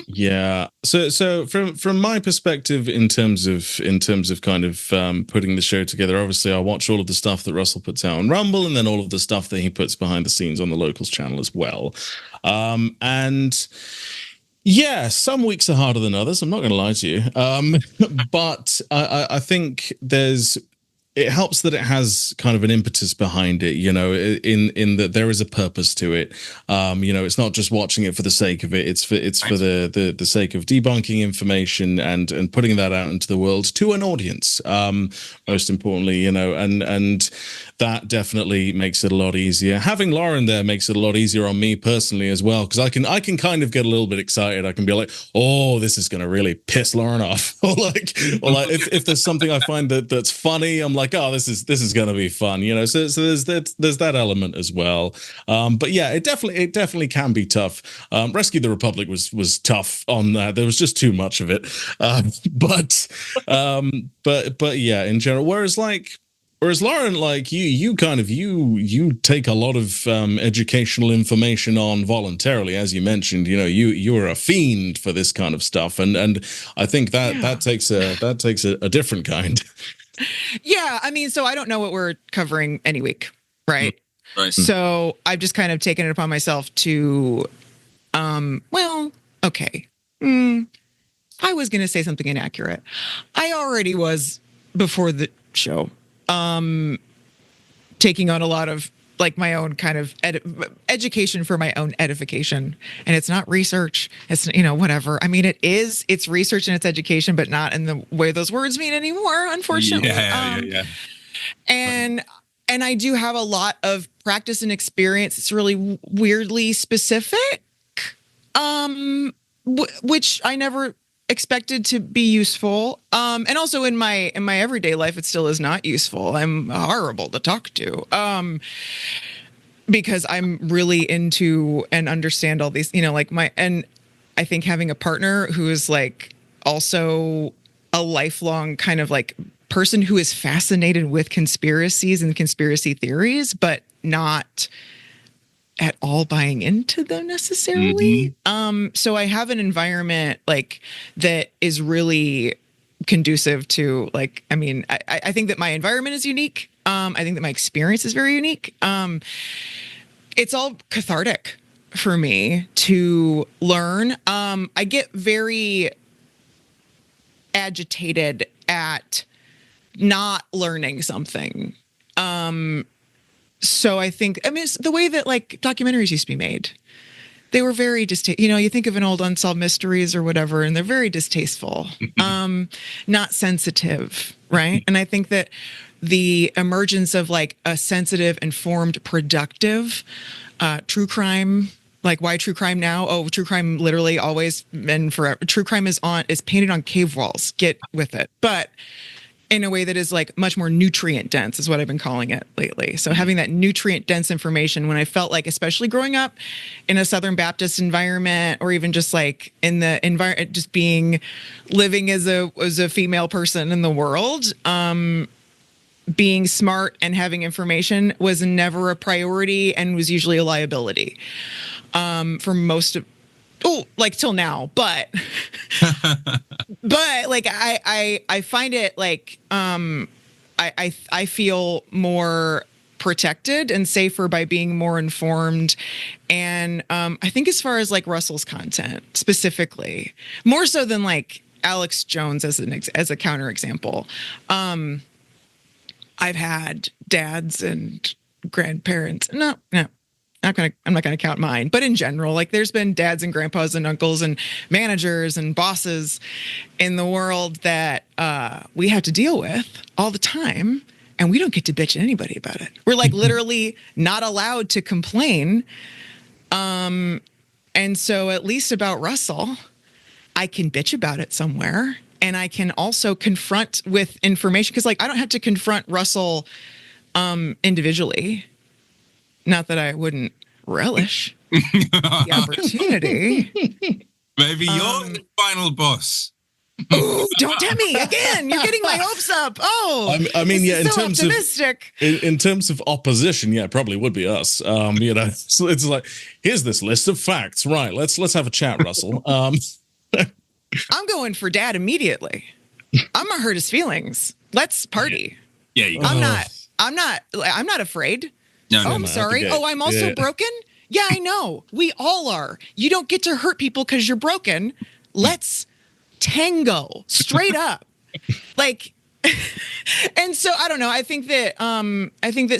Yeah. So from my perspective, in terms of kind of putting the show together, obviously I watch all of the stuff that Russell puts out on Rumble, and then all of the stuff that he puts behind the scenes on the Locals channel as well. And yeah, some weeks are harder than others. I'm not going to lie to you. But I think it helps that it has kind of an impetus behind it, in that there is a purpose to it. It's not just watching it for the sake of it. It's for the sake of debunking information and putting that out into the world to an audience. Most importantly, and that definitely makes it a lot easier. Having Lauren there makes it a lot easier on me personally as well, because I can kind of get a little bit excited. I can be like, oh, this is going to really piss Lauren off, or like if there's something I find that's funny, I'm like, oh, this is going to be fun, So there's that element as well. But yeah, it definitely can be tough. Rescue the Republic was tough on that. There was just too much of it. But yeah, in general. Whereas Lauren, like you take a lot of educational information on voluntarily, as you mentioned. You are a fiend for this kind of stuff, and I think that takes a different kind. Yeah, I mean, so I don't know what we're covering any week, right? Right. So I've just kind of taken it upon myself to, okay. I was going to say something inaccurate. I already was before the show. Taking on a lot of like my own kind of education for my own edification, and it's not research. It's whatever. I mean, it's research and it's education, but not in the way those words mean anymore, unfortunately. Yeah. And I do have a lot of practice and experience. It's really weirdly specific, which I never expected to be useful. And also in my everyday life, it still is not useful. I'm horrible to talk to. Because I'm really into and understand all these, and I think having a partner who is like also a lifelong kind of like person who is fascinated with conspiracies and conspiracy theories, but not at all buying into them necessarily. So I have an environment like that is really conducive to I think that my environment is unique. I think that my experience is very unique. It's all cathartic for me to learn. I get very agitated at not learning something. So I think, it's the way that like documentaries used to be made. They were very you think of an old Unsolved Mysteries or whatever, and they're very distasteful, not sensitive, right? And I think that the emergence of like a sensitive, informed, productive true crime, like why true crime now? Oh, true crime literally always and forever. True crime is painted on cave walls. Get with it. But in a way that is like much more nutrient dense is what I've been calling it lately. So having that nutrient dense information when I felt like, especially growing up in a Southern Baptist environment, or even just like in the environment, just living as a female person in the world, being smart and having information was never a priority and was usually a liability for most of, like till now, but like I find it like I feel more protected and safer by being more informed. And I think as far as like Russell's content specifically, more so than like Alex Jones as a counterexample, I've had dads and grandparents. No. I'm not gonna count mine, but in general, like there's been dads and grandpas and uncles and managers and bosses in the world that we have to deal with all the time, and we don't get to bitch at anybody about it. We're like literally not allowed to complain. And so at least about Russell, I can bitch about it somewhere, and I can also confront with information, because like I don't have to confront Russell individually. Not that I wouldn't relish the opportunity. Maybe you're the final boss. Ooh, don't tempt me again. You're getting my hopes up. Oh, I mean, yeah. In terms of opposition, yeah, it probably would be us. So it's like, here's this list of facts. Right, let's have a chat, Russell. I'm going for dad immediately. I'm gonna hurt his feelings. Let's party. Yeah, you I'm not afraid. No, I'm sorry. Oh, I'm also broken? Yeah, I know. We all are. You don't get to hurt people because you're broken. Let's tango straight up. Like, and so I don't know. I think that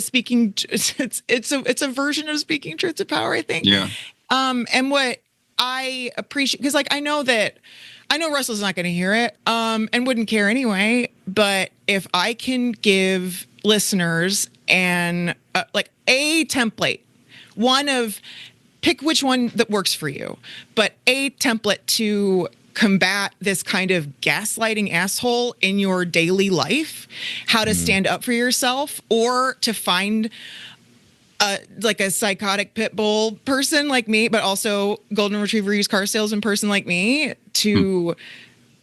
speaking, it's a version of speaking truth to power, I think. Yeah. And what I appreciate, because like I know Russell's not going to hear it, and wouldn't care anyway. But if I can give listeners and like a template, pick which one that works for you, but a template to combat this kind of gaslighting asshole in your daily life, how to stand up for yourself, or to find like a psychotic pit bull person like me, but also golden retriever used car salesman person like me to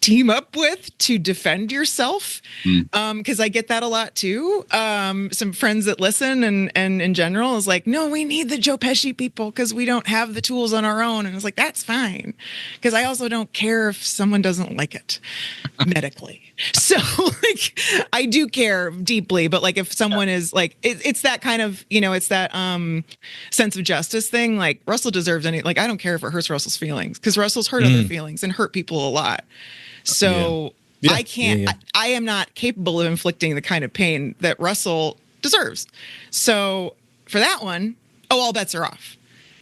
team up with to defend yourself. Because I get that a lot too. Some friends that listen and in general is like, no, we need the Joe Pesci people because we don't have the tools on our own. And it's like, that's fine. Because I also don't care if someone doesn't like it medically. So like, I do care deeply, but like if someone is like, it's that kind of, it's that sense of justice thing. Like Russell deserves like, I don't care if it hurts Russell's feelings, because Russell's hurt other feelings and hurt people a lot. So I can't, I am not capable of inflicting the kind of pain that Russell deserves. So for that one, all bets are off.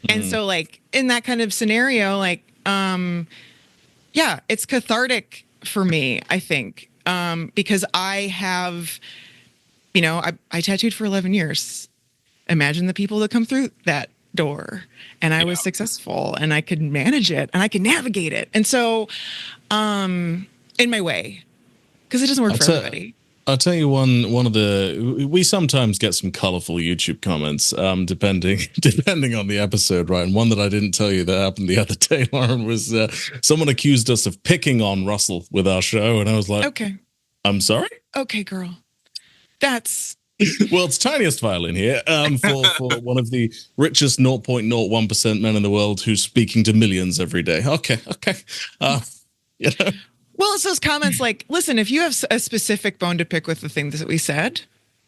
And so like in that kind of scenario, like, it's cathartic for me, I think, because I have, I tattooed for 11 years. Imagine the people that come through that door, and I was successful, and I could manage it, and I could navigate it. And so, in my way, because it doesn't work for everybody. I'll tell you one of we sometimes get some colorful YouTube comments, depending on the episode, right? And one that I didn't tell you that happened the other day, Lauren, was someone accused us of picking on Russell with our show, and I was like, okay, I'm sorry? Okay, girl. That's world's tiniest violin here, for one of the richest 0.01% men in the world who's speaking to millions every day. Okay. Well, it's those comments like, listen, if you have a specific bone to pick with the things that we said,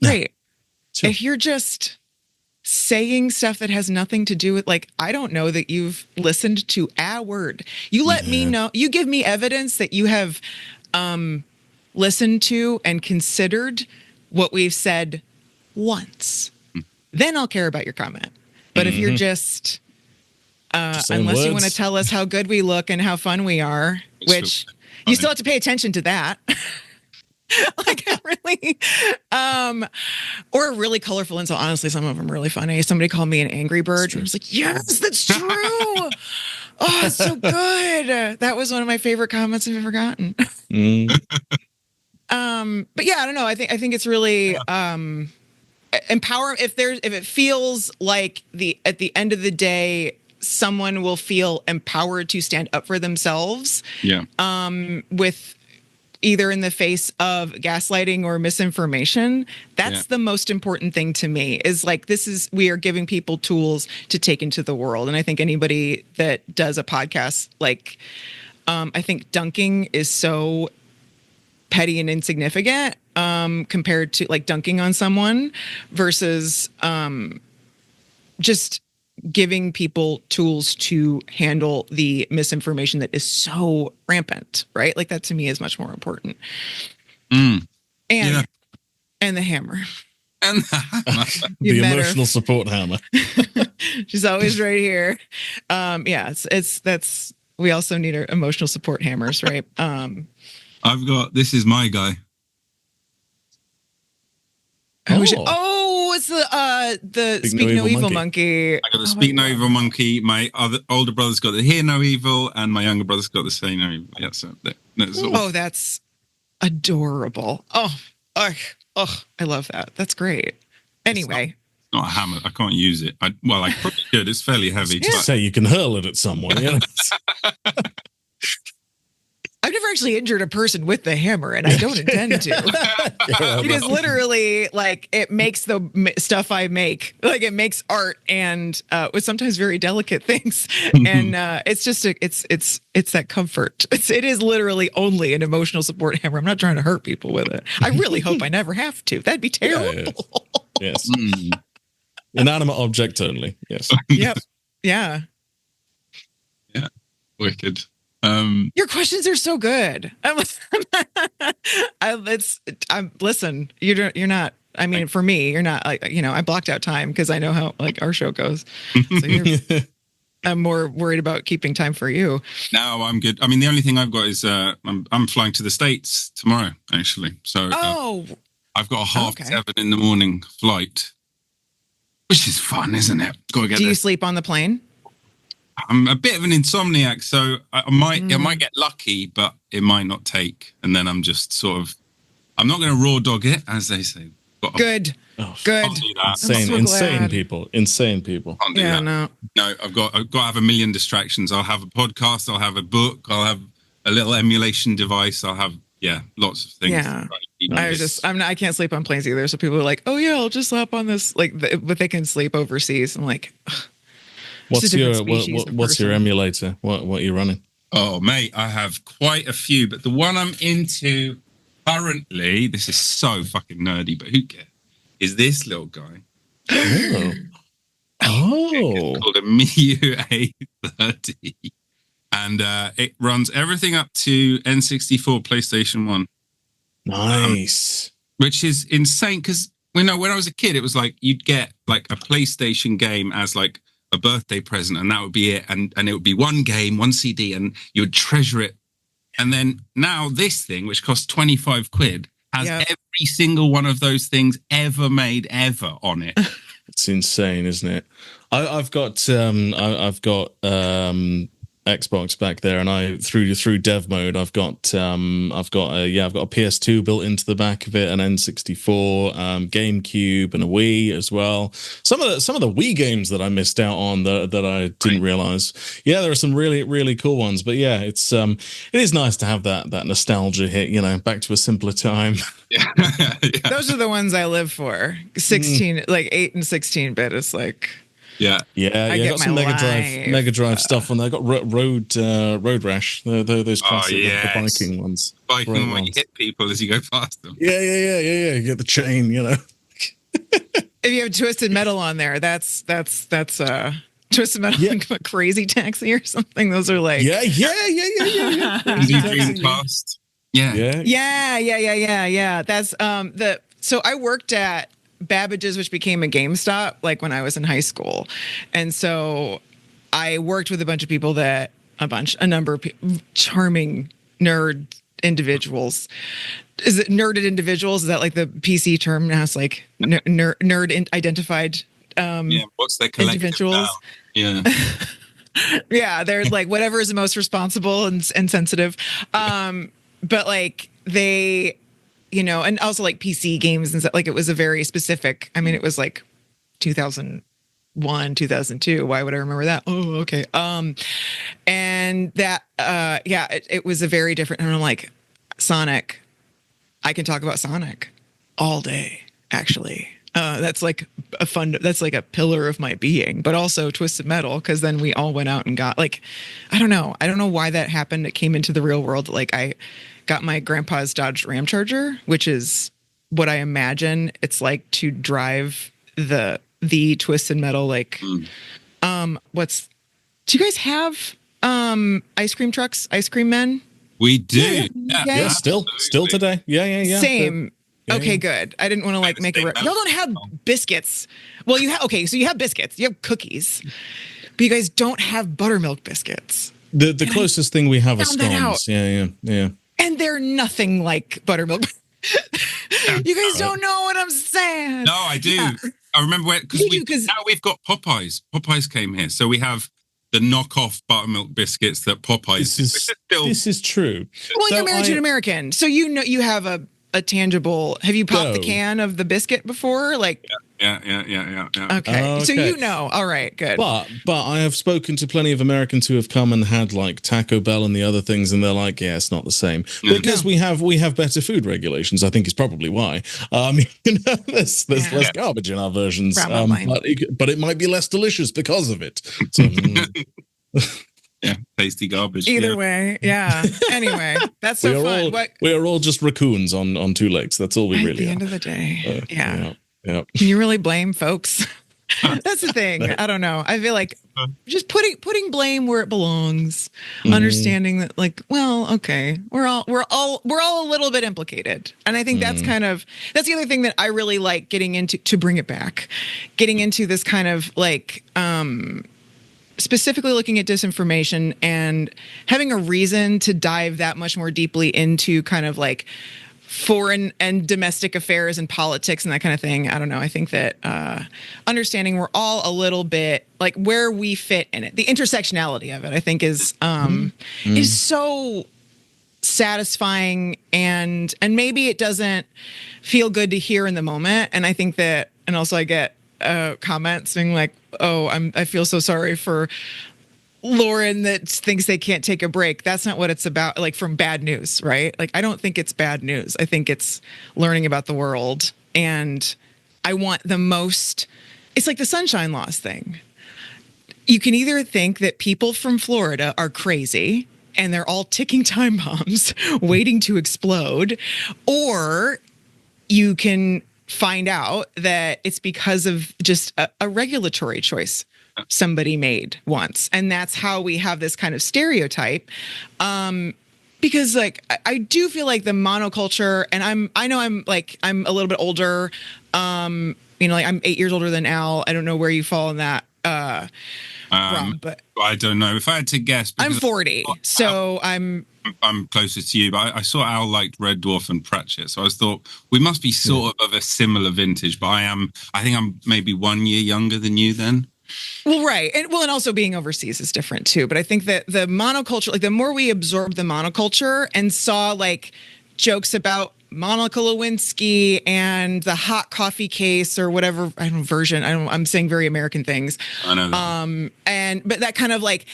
great. Sure. If you're just saying stuff that has nothing to do with, like, I don't know that you've listened to a word. You let me know. You give me evidence that you have listened to and considered what we've said once. Then I'll care about your comment. But if you're just unless you want to tell us how good we look and how fun we are, which you still have to pay attention to that. Like really, or a really colorful insult. Honestly, some of them are really funny. Somebody called me an angry bird. And I was like, yes, that's true. Oh, it's so good. That was one of my favorite comments I've ever gotten. But yeah, I don't know. I think it's really empower. If it feels like at the end of the day, someone will feel empowered to stand up for themselves. Yeah. With either in the face of gaslighting or misinformation, that's the most important thing to me. Is like, we are giving people tools to take into the world, and I think anybody that does a podcast, like, I think dunking is so petty and insignificant compared to like dunking on someone versus just giving people tools to handle the misinformation that is so rampant, right? Like that to me is much more important. And the hammer. And the emotional support hammer. She's always right here. That's we also need our emotional support hammers, right? this is my guy. It's the Speak No Evil monkey. I got the Speak No Evil monkey. My older brother's got the Hear No Evil, and my younger brother's got the Say No Evil. Yeah, so that's all. Oh, that's adorable. I love that. That's great. Anyway. It's not a hammer. I can't use it. I probably could. It's fairly heavy. Just say you can hurl it at someone. You know? I've never actually injured a person with the hammer, and I don't intend to. It is literally like it makes the stuff I make, like it makes art and with sometimes very delicate things, and it's just it's that comfort. It is literally only an emotional support hammer. I'm not trying to hurt people with it. I really hope I never have to. That'd be terrible. Yes. Inanimate object only. Yes. Yep. Yeah. Yeah. Wicked. Your questions are so good. Listen, you're not, I mean, for me, you're not like, I blocked out time because I know how like our show goes. So I'm more worried about keeping time for you. No, I'm good. I mean, the only thing I've got is I'm flying to the States tomorrow, actually. So I've got a 7:30 in the morning flight, which is fun, isn't it? Got to get Do you sleep on the plane? I'm a bit of an insomniac, so I might get lucky, but it might not take. And then I'm just sort of, I'm not going to raw dog it, as they say. Good. Can't do that. Insane people. Can't do that. No, I've got to have a million distractions. I'll have a podcast. I'll have a book. I'll have a little emulation device. I'll have lots of things. Yeah. I can't sleep on planes either. So people are like, oh yeah, I'll just slap on this. Like, but they can sleep overseas. I'm like. What's your emulator? What are you running? Oh, mate, I have quite a few, but the one I'm into currently, this is so fucking nerdy, but who cares? Is this little guy? It's called a MIUI A30, and it runs everything up to N64, PlayStation 1. Nice, which is insane because when I was a kid, it was like you'd get like a PlayStation game as like a birthday present, and that would be it, and it would be one game, one CD, and you would treasure it. And then now this thing, which costs 25 quid, has every single one of those things ever made ever on it. It's insane, isn't it? I've got Xbox back there, and I through dev mode, I've got a PS2 built into the back of it, an N64, GameCube, and a Wii as well. Some of the Wii games that I missed out on that I didn't realize. Yeah, there are some really really cool ones, but yeah, it is nice to have that nostalgia hit. Back to a simpler time. Yeah. Those are the ones I live for. 16, like 8 and 16-bit is like. Yeah. Got some Mega Drive stuff on there. I got Road Rash. Those classic the biking ones. Biking when you hit people as you go past them. Yeah. You get the chain. If you have Twisted Metal on there, that's Twisted Metal, like Crazy Taxi or something. Those are like yeah. Past. Yeah. That's So I worked at Babbage's, which became a GameStop, like when I was in high school. And so I worked with a number of charming nerd individuals. Is it nerded individuals? Is that like the PC term now? It's like nerd identified what's their collective individuals? Now? Yeah. Yeah, they're like whatever is the most responsible and sensitive. But like and also like PC games and stuff. Like it was a very specific, I mean, it was like 2001, 2002. Why would I remember that? Oh, okay. And that, it was a very different, and I'm like, Sonic, I can talk about Sonic all day, actually. That's like that's like a pillar of my being, but also Twisted Metal, because then we all went out and got like, I don't know why that happened. It came into the real world. Like I got my grandpa's Dodge Ram Charger, which is what I imagine it's like to drive the Twisted Metal. Like, do you guys have ice cream trucks, ice cream men? We do. Yeah, still today. Yeah. Same. Okay, good. I didn't want to like make a. Y'all don't have biscuits. Well, you have. Okay, so you have biscuits. You have cookies, but you guys don't have buttermilk biscuits. The closest thing we have are scones. Yeah. And they're nothing like buttermilk. You guys don't know what I'm saying. No, I do. Yeah. I remember because now we've got Popeyes. Popeyes came here, so we have the knockoff buttermilk biscuits that Popeyes. This is true. Well, you're married to an American, so you have a tangible. Have you popped the can of the biscuit before? Like, yeah. Okay, so all right, good. But I have spoken to plenty of Americans who have come and had like Taco Bell and the other things, and they're like, yeah, it's not the same because we have better food regulations. I think is probably why. There's less garbage in our versions, but it might be less delicious because of it. So, yeah, tasty garbage. Either way, yeah. Anyway, that's so fun. We are all just raccoons on two legs. That's all we really are. At the end of the day, yeah. Can you really blame folks? That's the thing. I don't know. I feel like just putting blame where it belongs, understanding that, like, well, okay, we're all a little bit implicated, and I think that's that's the other thing that I really like getting into, to bring it back, getting into this kind of like. Specifically looking at disinformation and having a reason to dive that much more deeply into kind of like foreign and domestic affairs and politics and that kind of thing. I don't know. I think that understanding we're all a little bit like where we fit in it, the intersectionality of it, I think is so satisfying, and maybe it doesn't feel good to hear in the moment. And I think that, and also I get comments being like, oh, I feel so sorry for Lauren that thinks they can't take a break. That's not what it's about. Like from bad news, right? Like, I don't think it's bad news. I think it's learning about the world. And I want it's like the sunshine laws thing. You can either think that people from Florida are crazy and they're all ticking time bombs waiting to explode, or you can find out that it's because of just a regulatory choice somebody made once. And that's how we have this kind of stereotype. Because like, I do feel like the monoculture, and I know I'm a little bit older. Like I'm 8 years older than Al. I don't know where you fall in that. Rob, but I don't know. If I had to guess, I'm 40, so I'm closer to you, but I saw Al liked Red Dwarf and Pratchett, so I thought we must be sort of a similar vintage. But I think I'm maybe 1 year younger than you then. Well, right. And also being overseas is different too. But I think that the monoculture, like the more we absorbed the monoculture and saw like jokes about Monica Lewinsky and the hot coffee case or whatever version. I'm saying very American things. I know that. But that kind of like,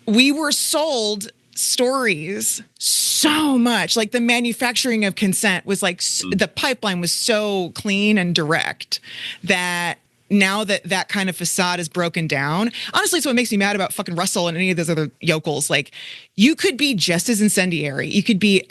we were sold stories so much, like the manufacturing of consent was like the pipeline was so clean and direct that now that kind of facade is broken down. Honestly, it's what makes me mad about fucking Russell and any of those other yokels. Like, you could be just as incendiary. You could be,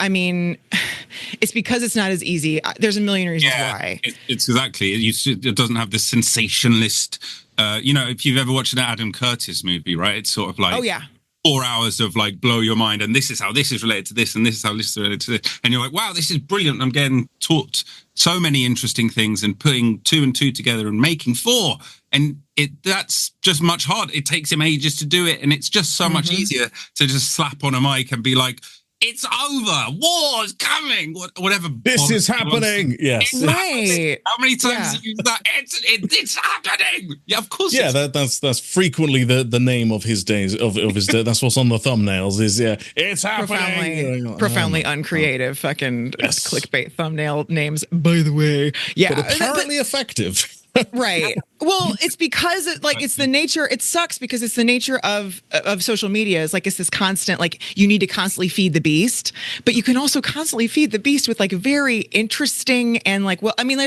it's because it's not as easy. There's a million reasons why. It's exactly. It doesn't have the sensationalist, if you've ever watched an Adam Curtis movie, right? It's sort of like, oh yeah, 4 hours of like blow your mind, and this is how this is related to this, and this is how this is related to this, and you're like, wow, this is brilliant. I'm getting taught so many interesting things and putting 2 and 2 together and making 4, and that's just much harder. It takes him ages to do it, and it's just so much easier to just slap on a mic and be like, it's over. War's coming. Whatever. This is happening. Yes. Right. How many times have you used that? It's happening. Yeah, of course. Yeah, that's frequently the name of his days of his day. That's what's on the thumbnails. Is it's happening. Profoundly uncreative fucking clickbait thumbnail names. By the way, yeah, but apparently effective. Right. Well, it's because it's the nature. It sucks because it's the nature of social media. It's like it's this constant, like you need to constantly feed the beast, but you can also constantly feed the beast with like very interesting and like, well, I mean,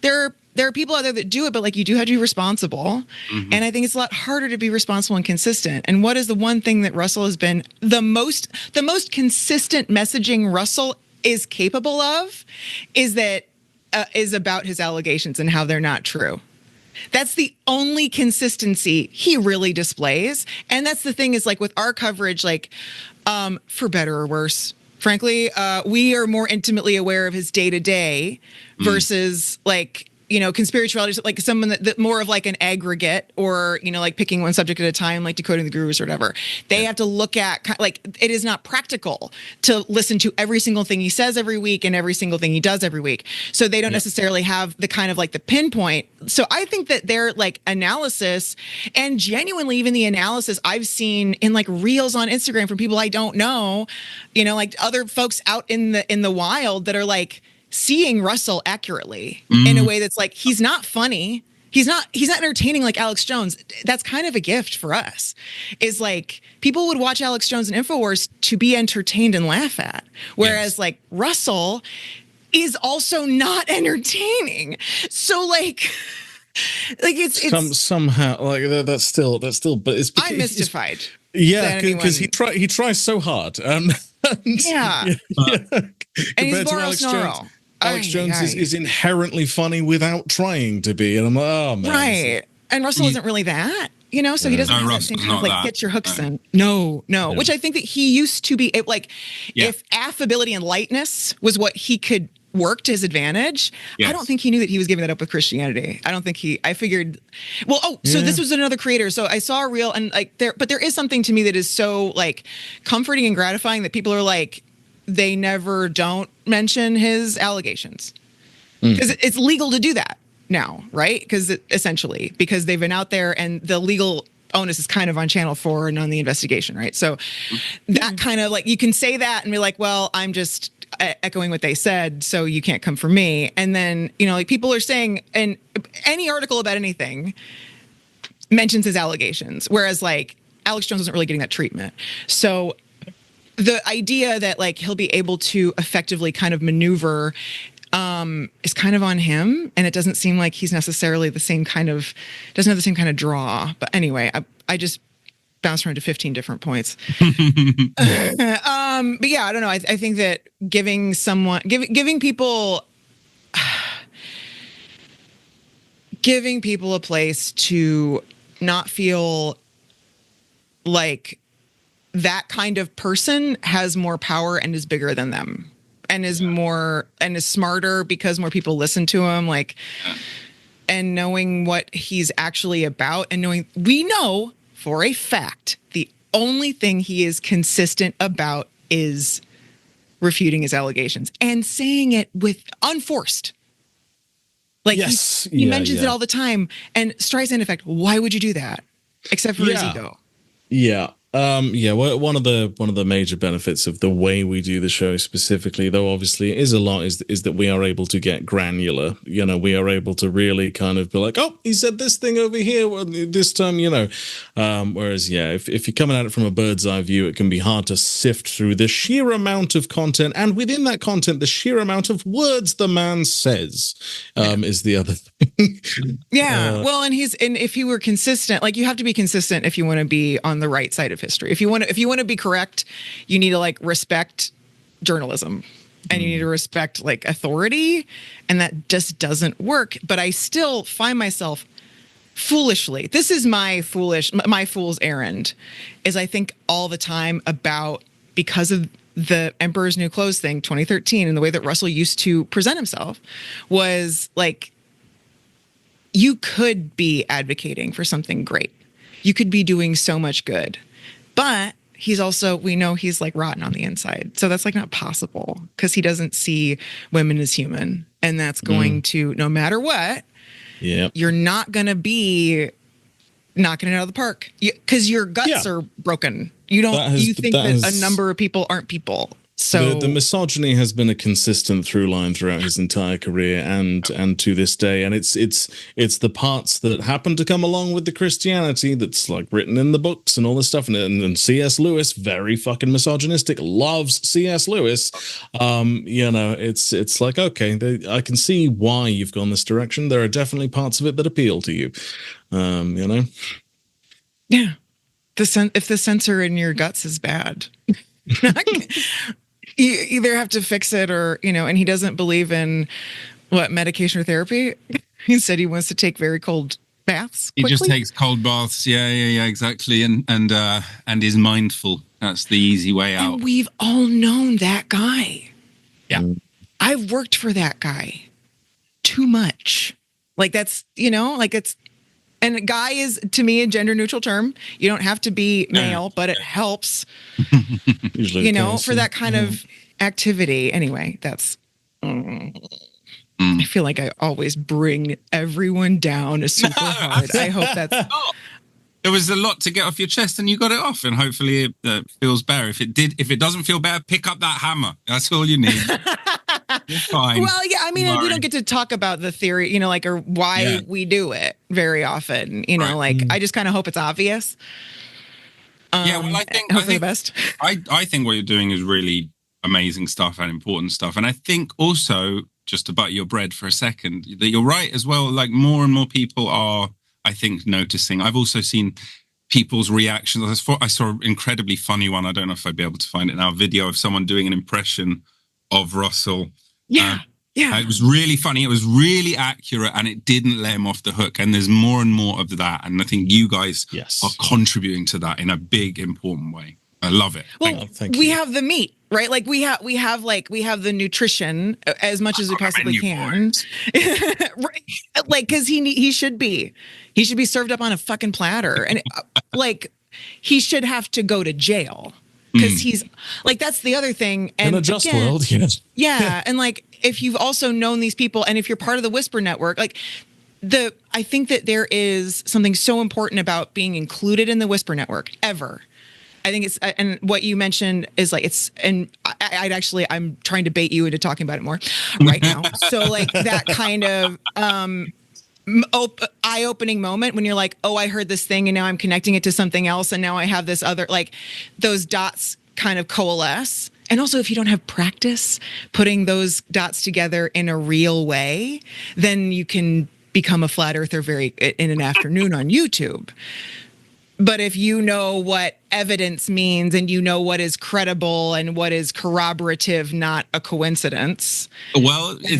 there are people out there that do it, but like you do have to be responsible. Mm-hmm. And I think it's a lot harder to be responsible and consistent. And what is the one thing that Russell has been the most consistent messaging Russell is capable of is about his allegations and how they're not true. That's the only consistency he really displays. And that's the thing is like with our coverage, like for better or worse, frankly, we are more intimately aware of his day to day versus like, you know, conspirituality, like someone that more of like an aggregate or, you know, like picking one subject at a time, like Decoding the Gurus or whatever. They have to look at like, it is not practical to listen to every single thing he says every week and every single thing he does every week. So they don't necessarily have the kind of like the pinpoint. So I think that their like analysis and genuinely even the analysis I've seen in like reels on Instagram from people I don't know, you know, like other folks out in the wild that are like, seeing Russell accurately in a way that's like, he's not funny. He's not entertaining like Alex Jones. That's kind of a gift for us is like people would watch Alex Jones and InfoWars to be entertained and laugh at. Whereas like Russell is also not entertaining. So like it's somehow like that's still, but it's because I'm mystified. Because he tries so hard. And and he's Boros Snarl. Alex Jones is inherently funny without trying to be, and I'm like, oh man, right. And Russell isn't really that, you know, so he doesn't have that same kind of like get your hooks in. No, which I think that he used to be like, if affability and lightness was what he could work to his advantage, I don't think he knew that he was giving that up with Christianity. I don't think I figured, so this was another creator. So I saw a reel and like there is something to me that is so like comforting and gratifying that people are like, they never don't mention his allegations because it's legal to do that now, right? Because they've been out there and the legal onus is kind of on Channel 4 and on the investigation, right? So that kind of like, you can say that and be like, well, I'm just echoing what they said, so you can't come for me. And then, you know, like people are saying, and any article about anything mentions his allegations, whereas like Alex Jones wasn't really getting that treatment. So the idea that like he'll be able to effectively kind of maneuver is kind of on him, and it doesn't seem like he's necessarily doesn't have the same kind of draw. But anyway, I just bounced around to 15 different points. But yeah, I don't know. I think that giving people a place to not feel like that kind of person has more power and is bigger than them and is smarter because more people listen to him, like, and knowing what he's actually about and we know for a fact the only thing he is consistent about is refuting his allegations and saying it with unforced. Like he mentions it all the time. And Streisand effect, why would you do that? Except for his ego. Yeah. One of the major benefits of the way we do the show specifically, though obviously it is a lot, is that we are able to get granular. You know, we are able to really kind of be like, oh, he said this thing over here this time, you know. Whereas, if you're coming at it from a bird's eye view, it can be hard to sift through the sheer amount of content, and within that content, the sheer amount of words the man says is the other thing. Well, and if he were consistent, like you have to be consistent if you want to be on the right side of history. If you want to be correct, you need to like respect journalism and you need to respect like authority, and that just doesn't work. But I still find myself foolishly, this is my fool's errand, is I think all the time about, because of the Emperor's New Clothes thing, 2013, and the way that Russell used to present himself was like, you could be advocating for something great. You could be doing so much good. But we know he's like rotten on the inside. So that's like not possible because he doesn't see women as human. And that's going to, no matter what, you're not going to be knocking it out of the park because your guts are broken. You think that a number of people aren't people. So the misogyny has been a consistent through line throughout his entire career and to this day. And it's the parts that happen to come along with the Christianity that's like written in the books and all this stuff. And C.S. Lewis, very fucking misogynistic, loves C.S. Lewis. It's like, okay, I can see why you've gone this direction. There are definitely parts of it that appeal to you. Yeah. If the sensor in your guts is bad, you either have to fix it or, and he doesn't believe in medication or therapy. He said he wants to take very cold baths quickly. He just takes cold baths. Yeah, exactly. And is mindful. That's the easy way out. And we've all known that guy. Yeah. I've worked for that guy too much. Like that's, and a guy is, to me, a gender neutral term. You don't have to be male, but it helps, Usually for that kind of activity. Anyway, that's, I feel like I always bring everyone down super hard. I hope that's... There was a lot to get off your chest and you got it off, and hopefully it feels better. If it doesn't feel better, pick up that hammer. That's all you need. You're fine. Well, yeah, I mean, we don't get to talk about the theory, or why we do it very often. I just kind of hope it's obvious. I think the best. I think what you're doing is really amazing stuff and important stuff. And I think also, just to butter your bread for a second, that you're right as well. Like more and more people are, I think, noticing. I've also seen people's reactions. I saw an incredibly funny one. I don't know if I'd be able to find it now. A video of someone doing an impression of Russell. Yeah. It was really funny. It was really accurate, and it didn't let him off the hook. And there's more and more of that. And I think you guys are contributing to that in a big, important way. I love it. Well, we have the meat, right? Like we have the nutrition as much as we possibly can. Right? Like, cause he should be served up on a fucking platter, and he should have to go to jail. Because he's like, that's the other thing. And in a just world, yes. Yeah. And if you've also known these people, and if you're part of the Whisper Network, I think that there is something so important about being included in the Whisper Network ever. I think it's, and what you mentioned is I'm trying to bait you into talking about it more right now. So that kind of, eye-opening moment when you're like, oh, I heard this thing and now I'm connecting it to something else, and now I have this other, those dots kind of coalesce. And also, if you don't have practice putting those dots together in a real way, then you can become a flat earther in an afternoon on YouTube. But if you know what evidence means, and you know what is credible and what is corroborative, not a coincidence. Well, remember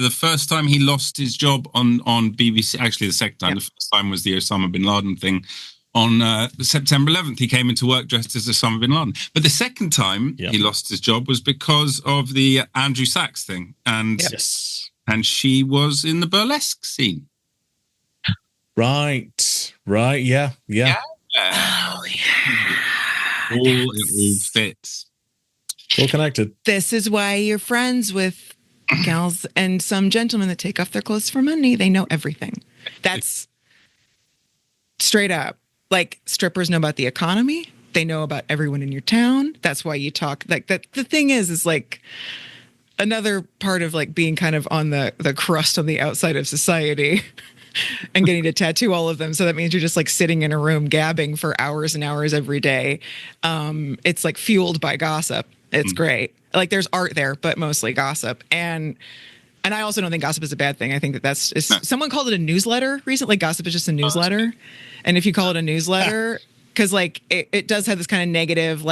the first time he lost his job on BBC, actually the second time, the first time was the Osama bin Laden thing. On September 11th, he came into work dressed as Osama bin Laden. But the second time he lost his job was because of the Andrew Sachs thing. And she was in the burlesque scene. Right, yeah. Oh, yeah. It all fits. All connected. This is why you're friends with gals and some gentlemen that take off their clothes for money. They know everything. That's straight up. Strippers know about the economy. They know about everyone in your town. That's why you talk that. The thing is another part of being kind of on the crust on the outside of society. And getting to tattoo all of them. So that means you're just sitting in a room gabbing for hours and hours every day. It's fueled by gossip. It's great. There's art there, but mostly gossip. And I also don't think gossip is a bad thing. I think someone called it a newsletter recently. Gossip is just a newsletter. And if you call it a newsletter, because it does have this kind of negative,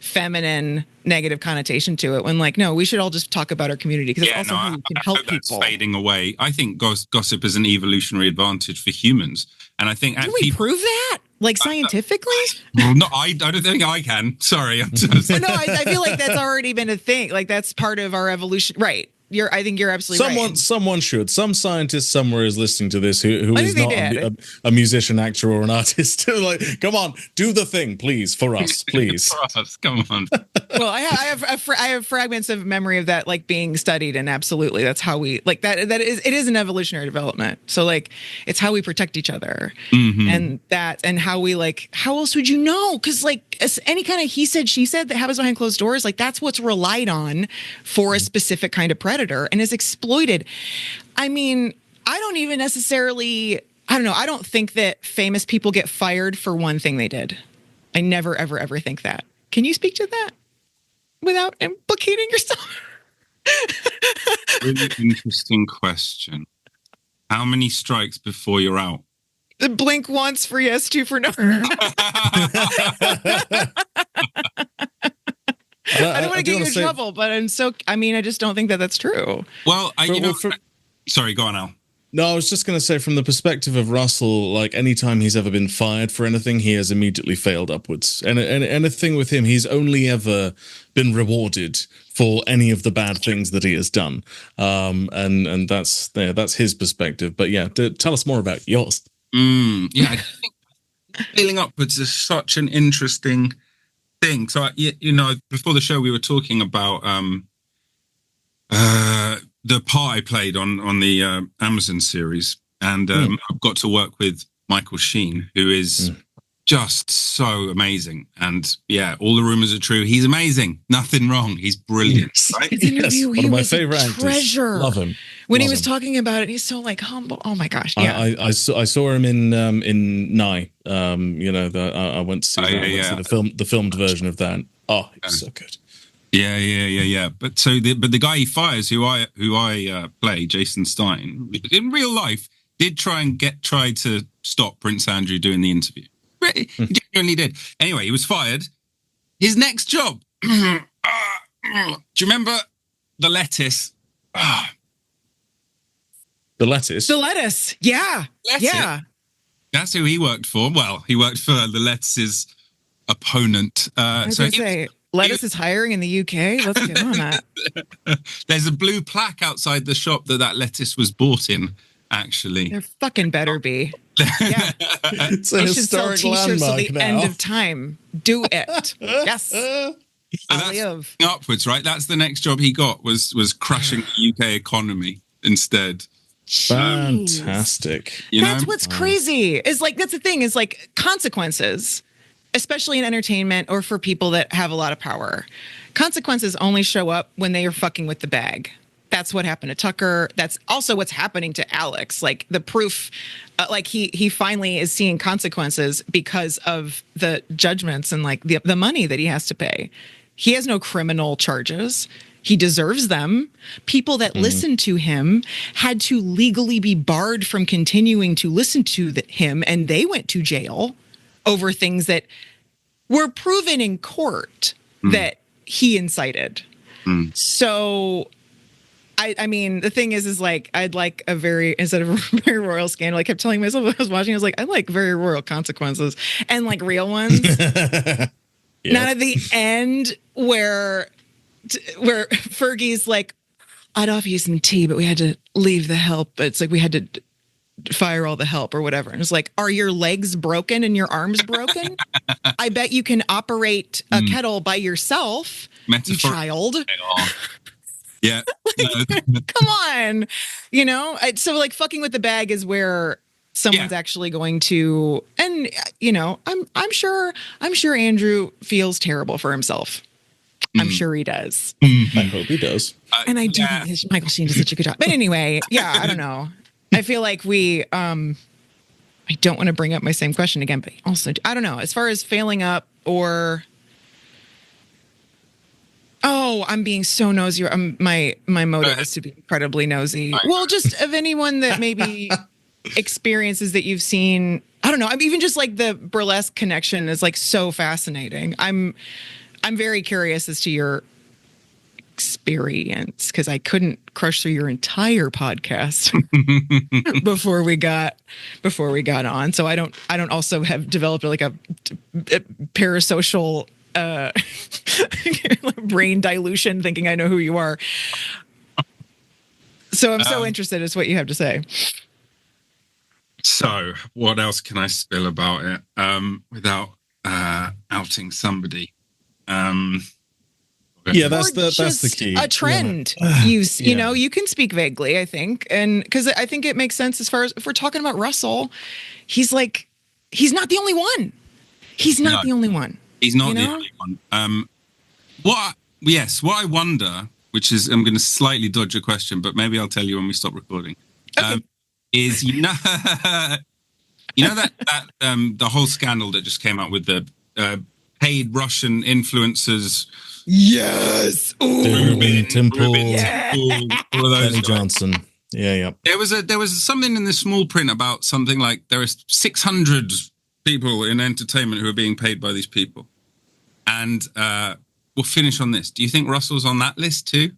feminine negative connotation to it, when no, we should all just talk about our community, because it's also how you can help people. That's fading away. I think gossip is an evolutionary advantage for humans, and I think can we prove that scientifically? Well, no, I don't think I can. Sorry. No, I feel like that's already been a thing. That's part of our evolution, right? I think you're absolutely right. Someone should. Some scientist somewhere is listening to this who I is think not a musician, actor, or an artist. Like, come on, do the thing, please, for us, please. For us, come on. Well, I have fragments of memory of that like being studied, and absolutely, that's how we like that. It is an evolutionary development. So like, it's how we protect each other, and how we like. How else would you know? Because like any kind of he said, she said that happens behind closed doors, like that's what's relied on for a specific kind of predator and is exploited. I mean, I don't even necessarily. I don't know. I don't think that famous people get fired for one thing they did. I never, ever, ever think that. Can you speak to that without implicating yourself? Really interesting question. How many strikes before you're out? Blink once for yes, two for no. I don't want to get you in trouble, but I just don't think that that's true. Well, sorry, go on, Al. No, I was just going to say, from the perspective of Russell, like anytime he's ever been fired for anything, he has immediately failed upwards. And anything with him, he's only ever been rewarded for any of the bad things that he has done. And that's his perspective. But yeah, tell us more about yours. Yeah, I think failing upwards is such an interesting thing. So, before the show, we were talking about the part I played on the Amazon series, and I've got to work with Michael Sheen, who is just so amazing. And yeah, all the rumors are true. He's amazing. Nothing wrong. He's brilliant. Right? His interview, one of my favorite actors. Treasure. Love him. When he was talking about it, he's so like humble. Oh my gosh! Yeah, I saw him in Nye. I went to see the filmed version of that. Oh, it was so good. Yeah. But the guy he fires, who I play, Jason Stein, in real life, did try to stop Prince Andrew doing the interview. He genuinely did. Anyway, he was fired. His next job. Do you remember the lettuce? The lettuce. The lettuce. Yeah. Yeah. That's who he worked for. Well, he worked for the lettuce's opponent. Lettuce is hiring in the UK. Let's get on that. There's a blue plaque outside the shop that lettuce was bought in, actually. There fucking better be. Yeah. It's a historic landmark till the end of time. Do it. Yes. That's upwards, right? That's the next job he got was crushing the UK economy instead. Fantastic. That's what's crazy. Is like that's the thing, is like consequences, especially in entertainment or for people that have a lot of power. Consequences only show up when they are fucking with the bag. That's what happened to Tucker. That's also what's happening to Alex. Like the proof, like he finally is seeing consequences because of the judgments and like the money that he has to pay. He has no criminal charges. He deserves them. People that listened to him had to legally be barred from continuing to listen to him, and they went to jail over things that were proven in court that he incited. So, I mean, the thing is like, I'd like instead of a very royal scandal, I kept telling myself when I was watching, I was like, I like very royal consequences and like real ones. Not at the end where Fergie's like, I'd offer you some tea, but we had to leave the help. It's like we had to fire all the help or whatever. And it's like, are your legs broken and your arms broken? I bet you can operate a kettle by yourself, you child. Yeah. Come on. So like fucking with the bag is where someone's actually going to, and I'm sure Andrew feels terrible for himself. I'm sure he does. I hope he does. And I do think Michael Sheen does such a good job. But anyway, I don't know. I feel like I don't want to bring up my same question again, but also, I don't know, as far as failing up or, I'm being so nosy. My motive is to be incredibly nosy. Well, just of anyone that maybe experiences that you've seen. I don't know. I'm even just like the burlesque connection is like so fascinating. I'm very curious as to your experience because I couldn't crush through your entire podcast before we got on. So I don't also have developed like a parasocial brain dilution thinking I know who you are. So I'm so interested as what you have to say. So what else can I spill about it without outing somebody? Yeah, that's the key. A trend. You know, you can speak vaguely, I think. And because I think it makes sense as far as if we're talking about Russell, he's not the only one. He's not the only one. He's not the only one. What I wonder, which is, I'm going to slightly dodge a question, but maybe I'll tell you when we stop recording, is, that the whole scandal that just came out with the paid Russian influencers. Yes. Rubin, Tim Pool, all of those Benny Johnson. Yeah. There was something in the small print about something like there are 600 people in entertainment who are being paid by these people. And we'll finish on this. Do you think Russell's on that list too?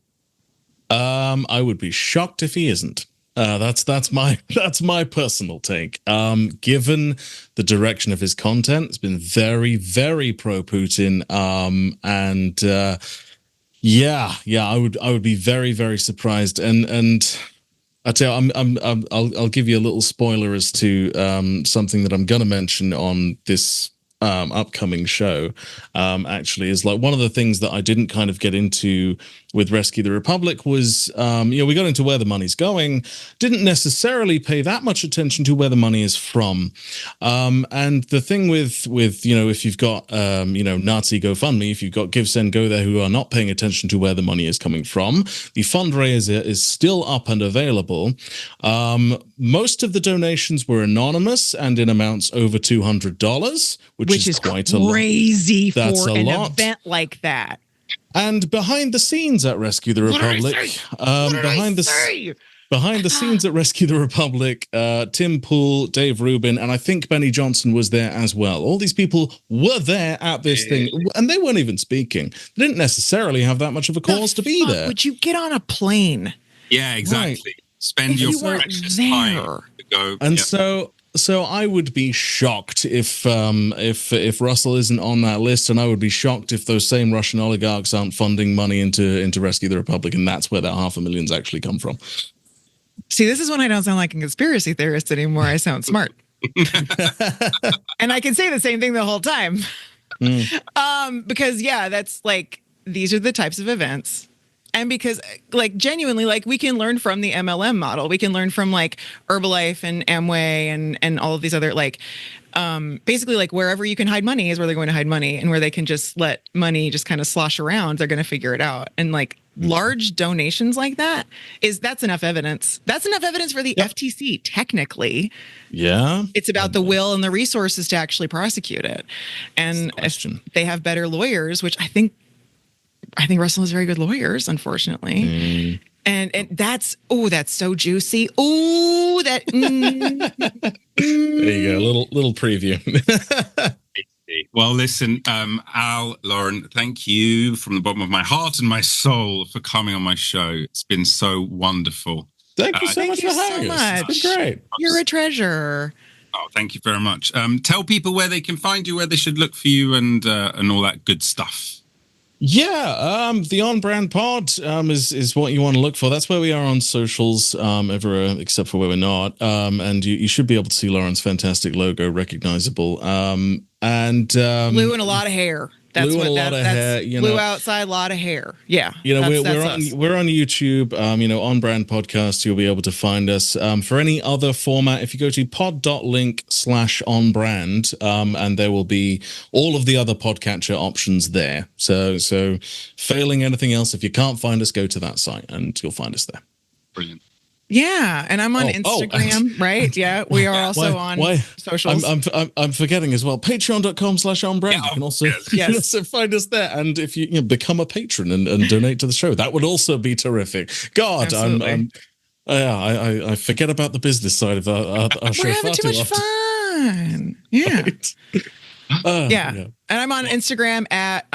I would be shocked if he isn't. That's my personal take. Given the direction of his content, it's been very, very pro Putin. I would be very, very surprised. And I tell you, I'll give you a little spoiler as to something that I'm going to mention on this upcoming show. Actually, is like one of the things that I didn't kind of get into with Rescue the Republic was, we got into where the money's going, didn't necessarily pay that much attention to where the money is from. And the thing with if you've got, Nazi GoFundMe, if you've got Give, Send, Go there who are not paying attention to where the money is coming from, the fundraiser is still up and available. Most of the donations were anonymous and in amounts over $200, which is quite crazy a lot. That's for a an lot. event like that. And behind the scenes at Rescue the Republic, behind the scenes at Rescue the Republic, Tim Pool, Dave Rubin, and I think Benny Johnson was there as well. All these people were there at this thing, and they weren't even speaking. They didn't necessarily have that much of a cause to be there. Would you get on a plane? Yeah, exactly. Right. Spend your precious time to go. And so I would be shocked if Russell isn't on that list, and I would be shocked if those same Russian oligarchs aren't funding money into Rescue the Republic, and that's where that $500,000 actually come from. See, this is when I don't sound like a conspiracy theorist anymore. I sound smart. And I can say the same thing the whole time. Because that's like, these are the types of events. And because genuinely, we can learn from the MLM model. We can learn from Herbalife and Amway and all of these other basically wherever you can hide money is where they're going to hide money, and where they can just let money just kind of slosh around, they're going to figure it out. And large donations like that's enough evidence. That's enough evidence for the FTC, technically. Yeah. It's about the will and the resources to actually prosecute it. And if they have better lawyers, which I think Russell has very good lawyers, unfortunately. And that's so juicy. Oh, that. There you go. Little preview. Well, listen, Al, Lauren, thank you from the bottom of my heart and my soul for coming on my show. It's been so wonderful. Thank you so much for having us. It's been great. You're a treasure. Oh, thank you very much. Tell people where they can find you, where they should look for you, and all that good stuff. Yeah, the OnBrand Pod is what you want to look for. That's where we are on socials, everywhere except for where we're not. And you should be able to see Lauren's fantastic logo, recognizable. Blue and a lot of hair. That's blue what and a lot of hair. Blue outside, a lot of hair. Yeah. We're on YouTube. OnBrand Podcast. You'll be able to find us. For any other format, if you go to pod.link/onbrand, and there will be all of the other podcatcher options there. So failing anything else, if you can't find us, go to that site and you'll find us there. Brilliant. Yeah, and I'm on Instagram, right? Yeah, we are also on socials. I'm forgetting as well. Patreon.com/onbrand. You can also find us there. And if you become a patron and donate to the show, that would also be terrific. God, I forget about the business side of our show. We're having too much fun. Yeah. Right. And I'm on Instagram at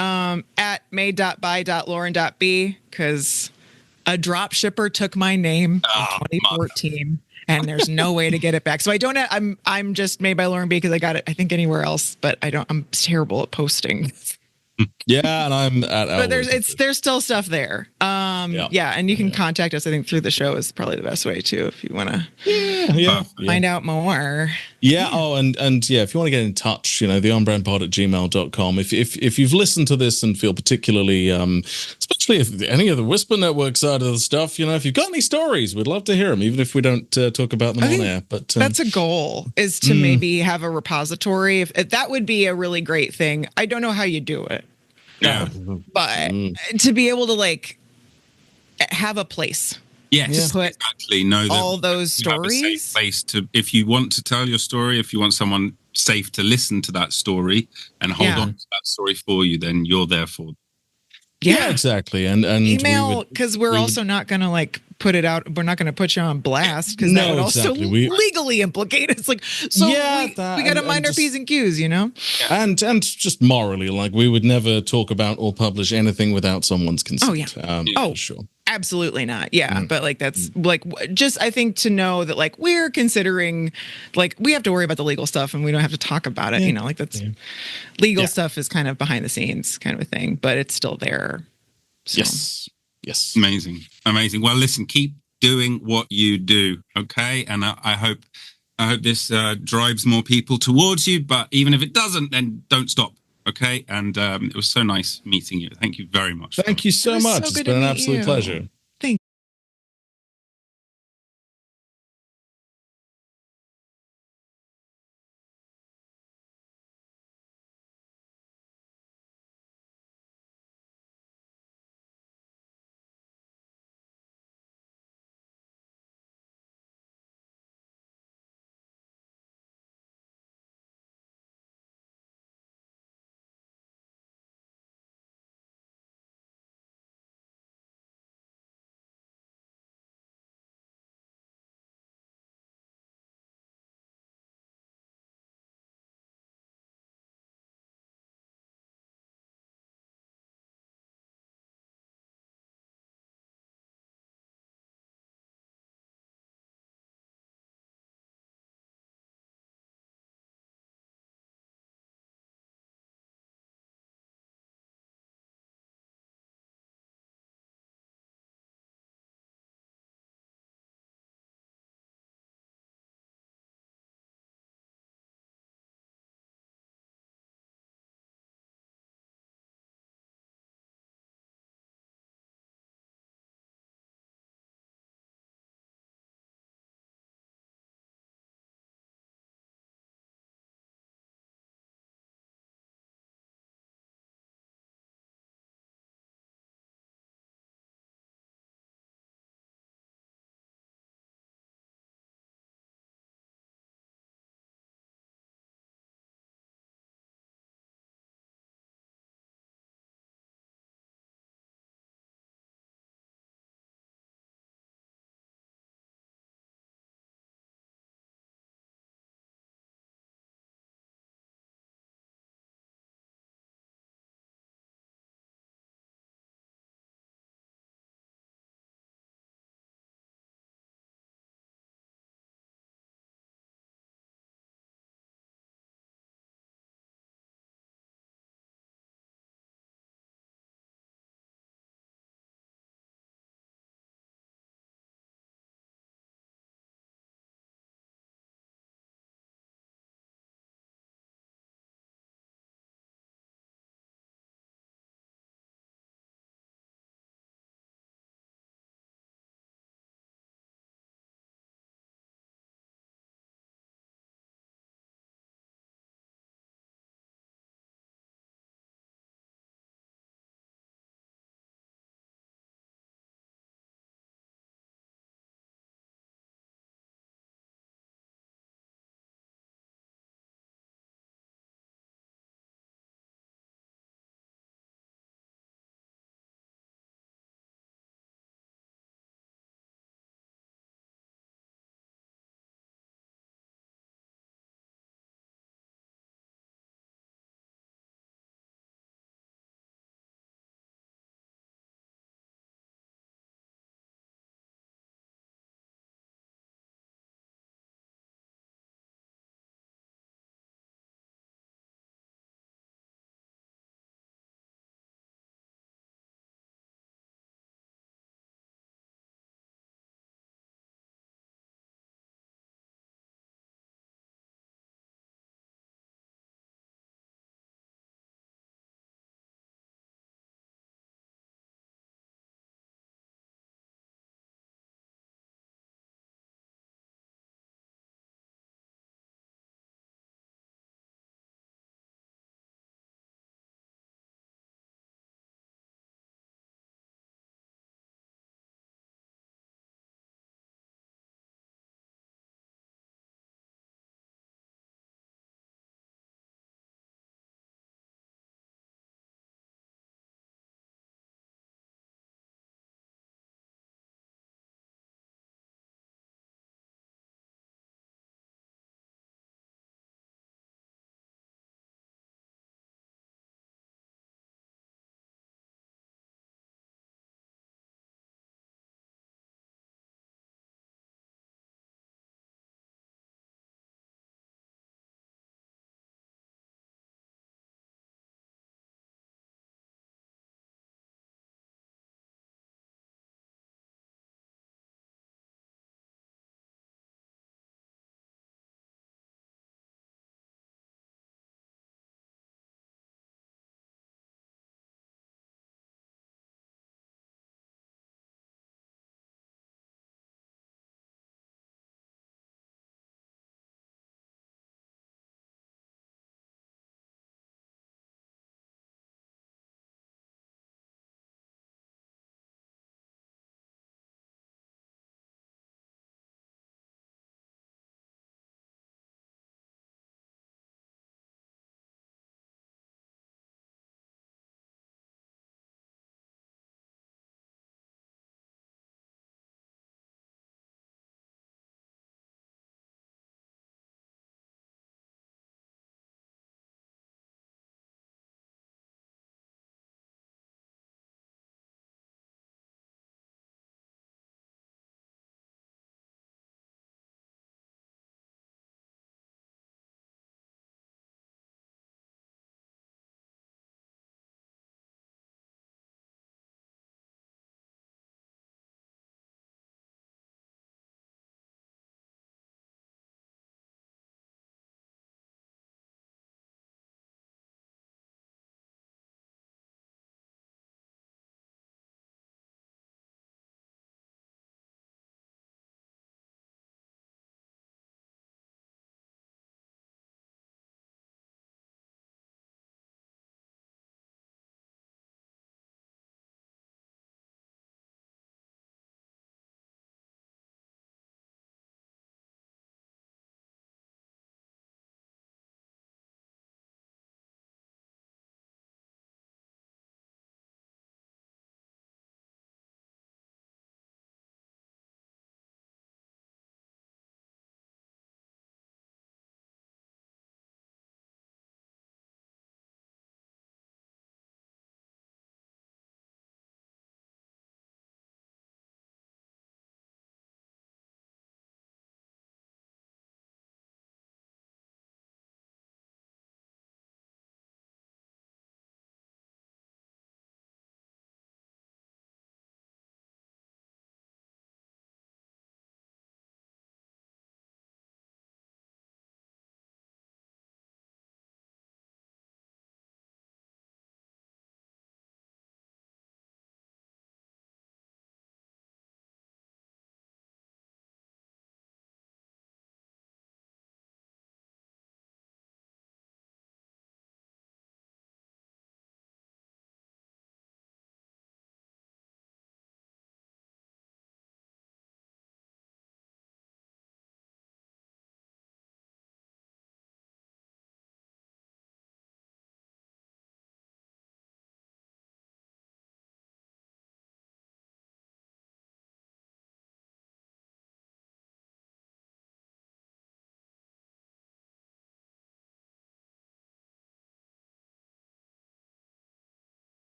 made.by.lauren.b because a drop shipper took my name in 2014, and there's no way to get it back. So I don't. I'm just Made by Lauren B because I got it, I think, anywhere else, but I don't. I'm terrible at posting. Yeah, and I'm at but there's still stuff there. Yeah, and you can contact us. I think through the show is probably the best way too if you want to find out more. Yeah. Oh, and yeah, if you want to get in touch, the onbrandpod@gmail.com. If you've listened to this and feel particularly, especially if any of the Whisper Network side of the stuff, if you've got any stories, we'd love to hear them, even if we don't talk about them on air. But that's a goal, is to maybe have a repository. If that would be a really great thing. I don't know how you do it. Yeah. But to be able to have a place. Yes, to put exactly. Know that all those stories. Have a safe place to, if you want to tell your story, if you want someone safe to listen to that story and hold on to that story for you, then you're there for them. Yeah, exactly. And email, because we're also not going to put it out. We're not going to put you on blast, because that would also legally implicate. It's we got to mind our P's and Q's, and just morally, we would never talk about or publish anything without someone's consent. For sure. Absolutely not. Yeah. But that's just, I think, to know that we're considering, we have to worry about the legal stuff and we don't have to talk about it. That's legal stuff is kind of behind the scenes kind of a thing, but it's still there. So. Yes. Amazing. Well, listen, keep doing what you do. Okay. And I hope this drives more people towards you, but even if it doesn't, then don't stop. Okay. And it was so nice meeting you. Thank you very much. Thank you so much. It's been an absolute pleasure.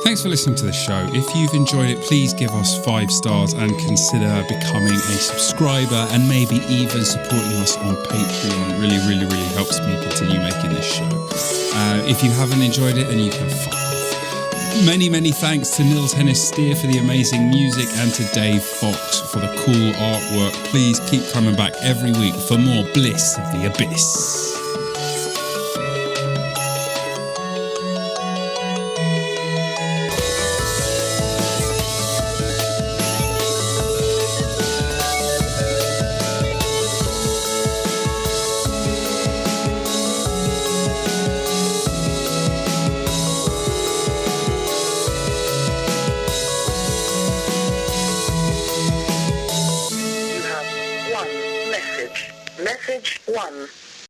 Thanks for listening to the show. If you've enjoyed it, please give us 5 stars and consider becoming a subscriber and maybe even supporting us on Patreon. It really helps me continue making this show. If you haven't enjoyed it, then you can fuck off. Many thanks to Nils Hennis Steer for the amazing music and to Dave Fox for the cool artwork. Please keep coming back every week for more Bliss of the Abyss. Message 1.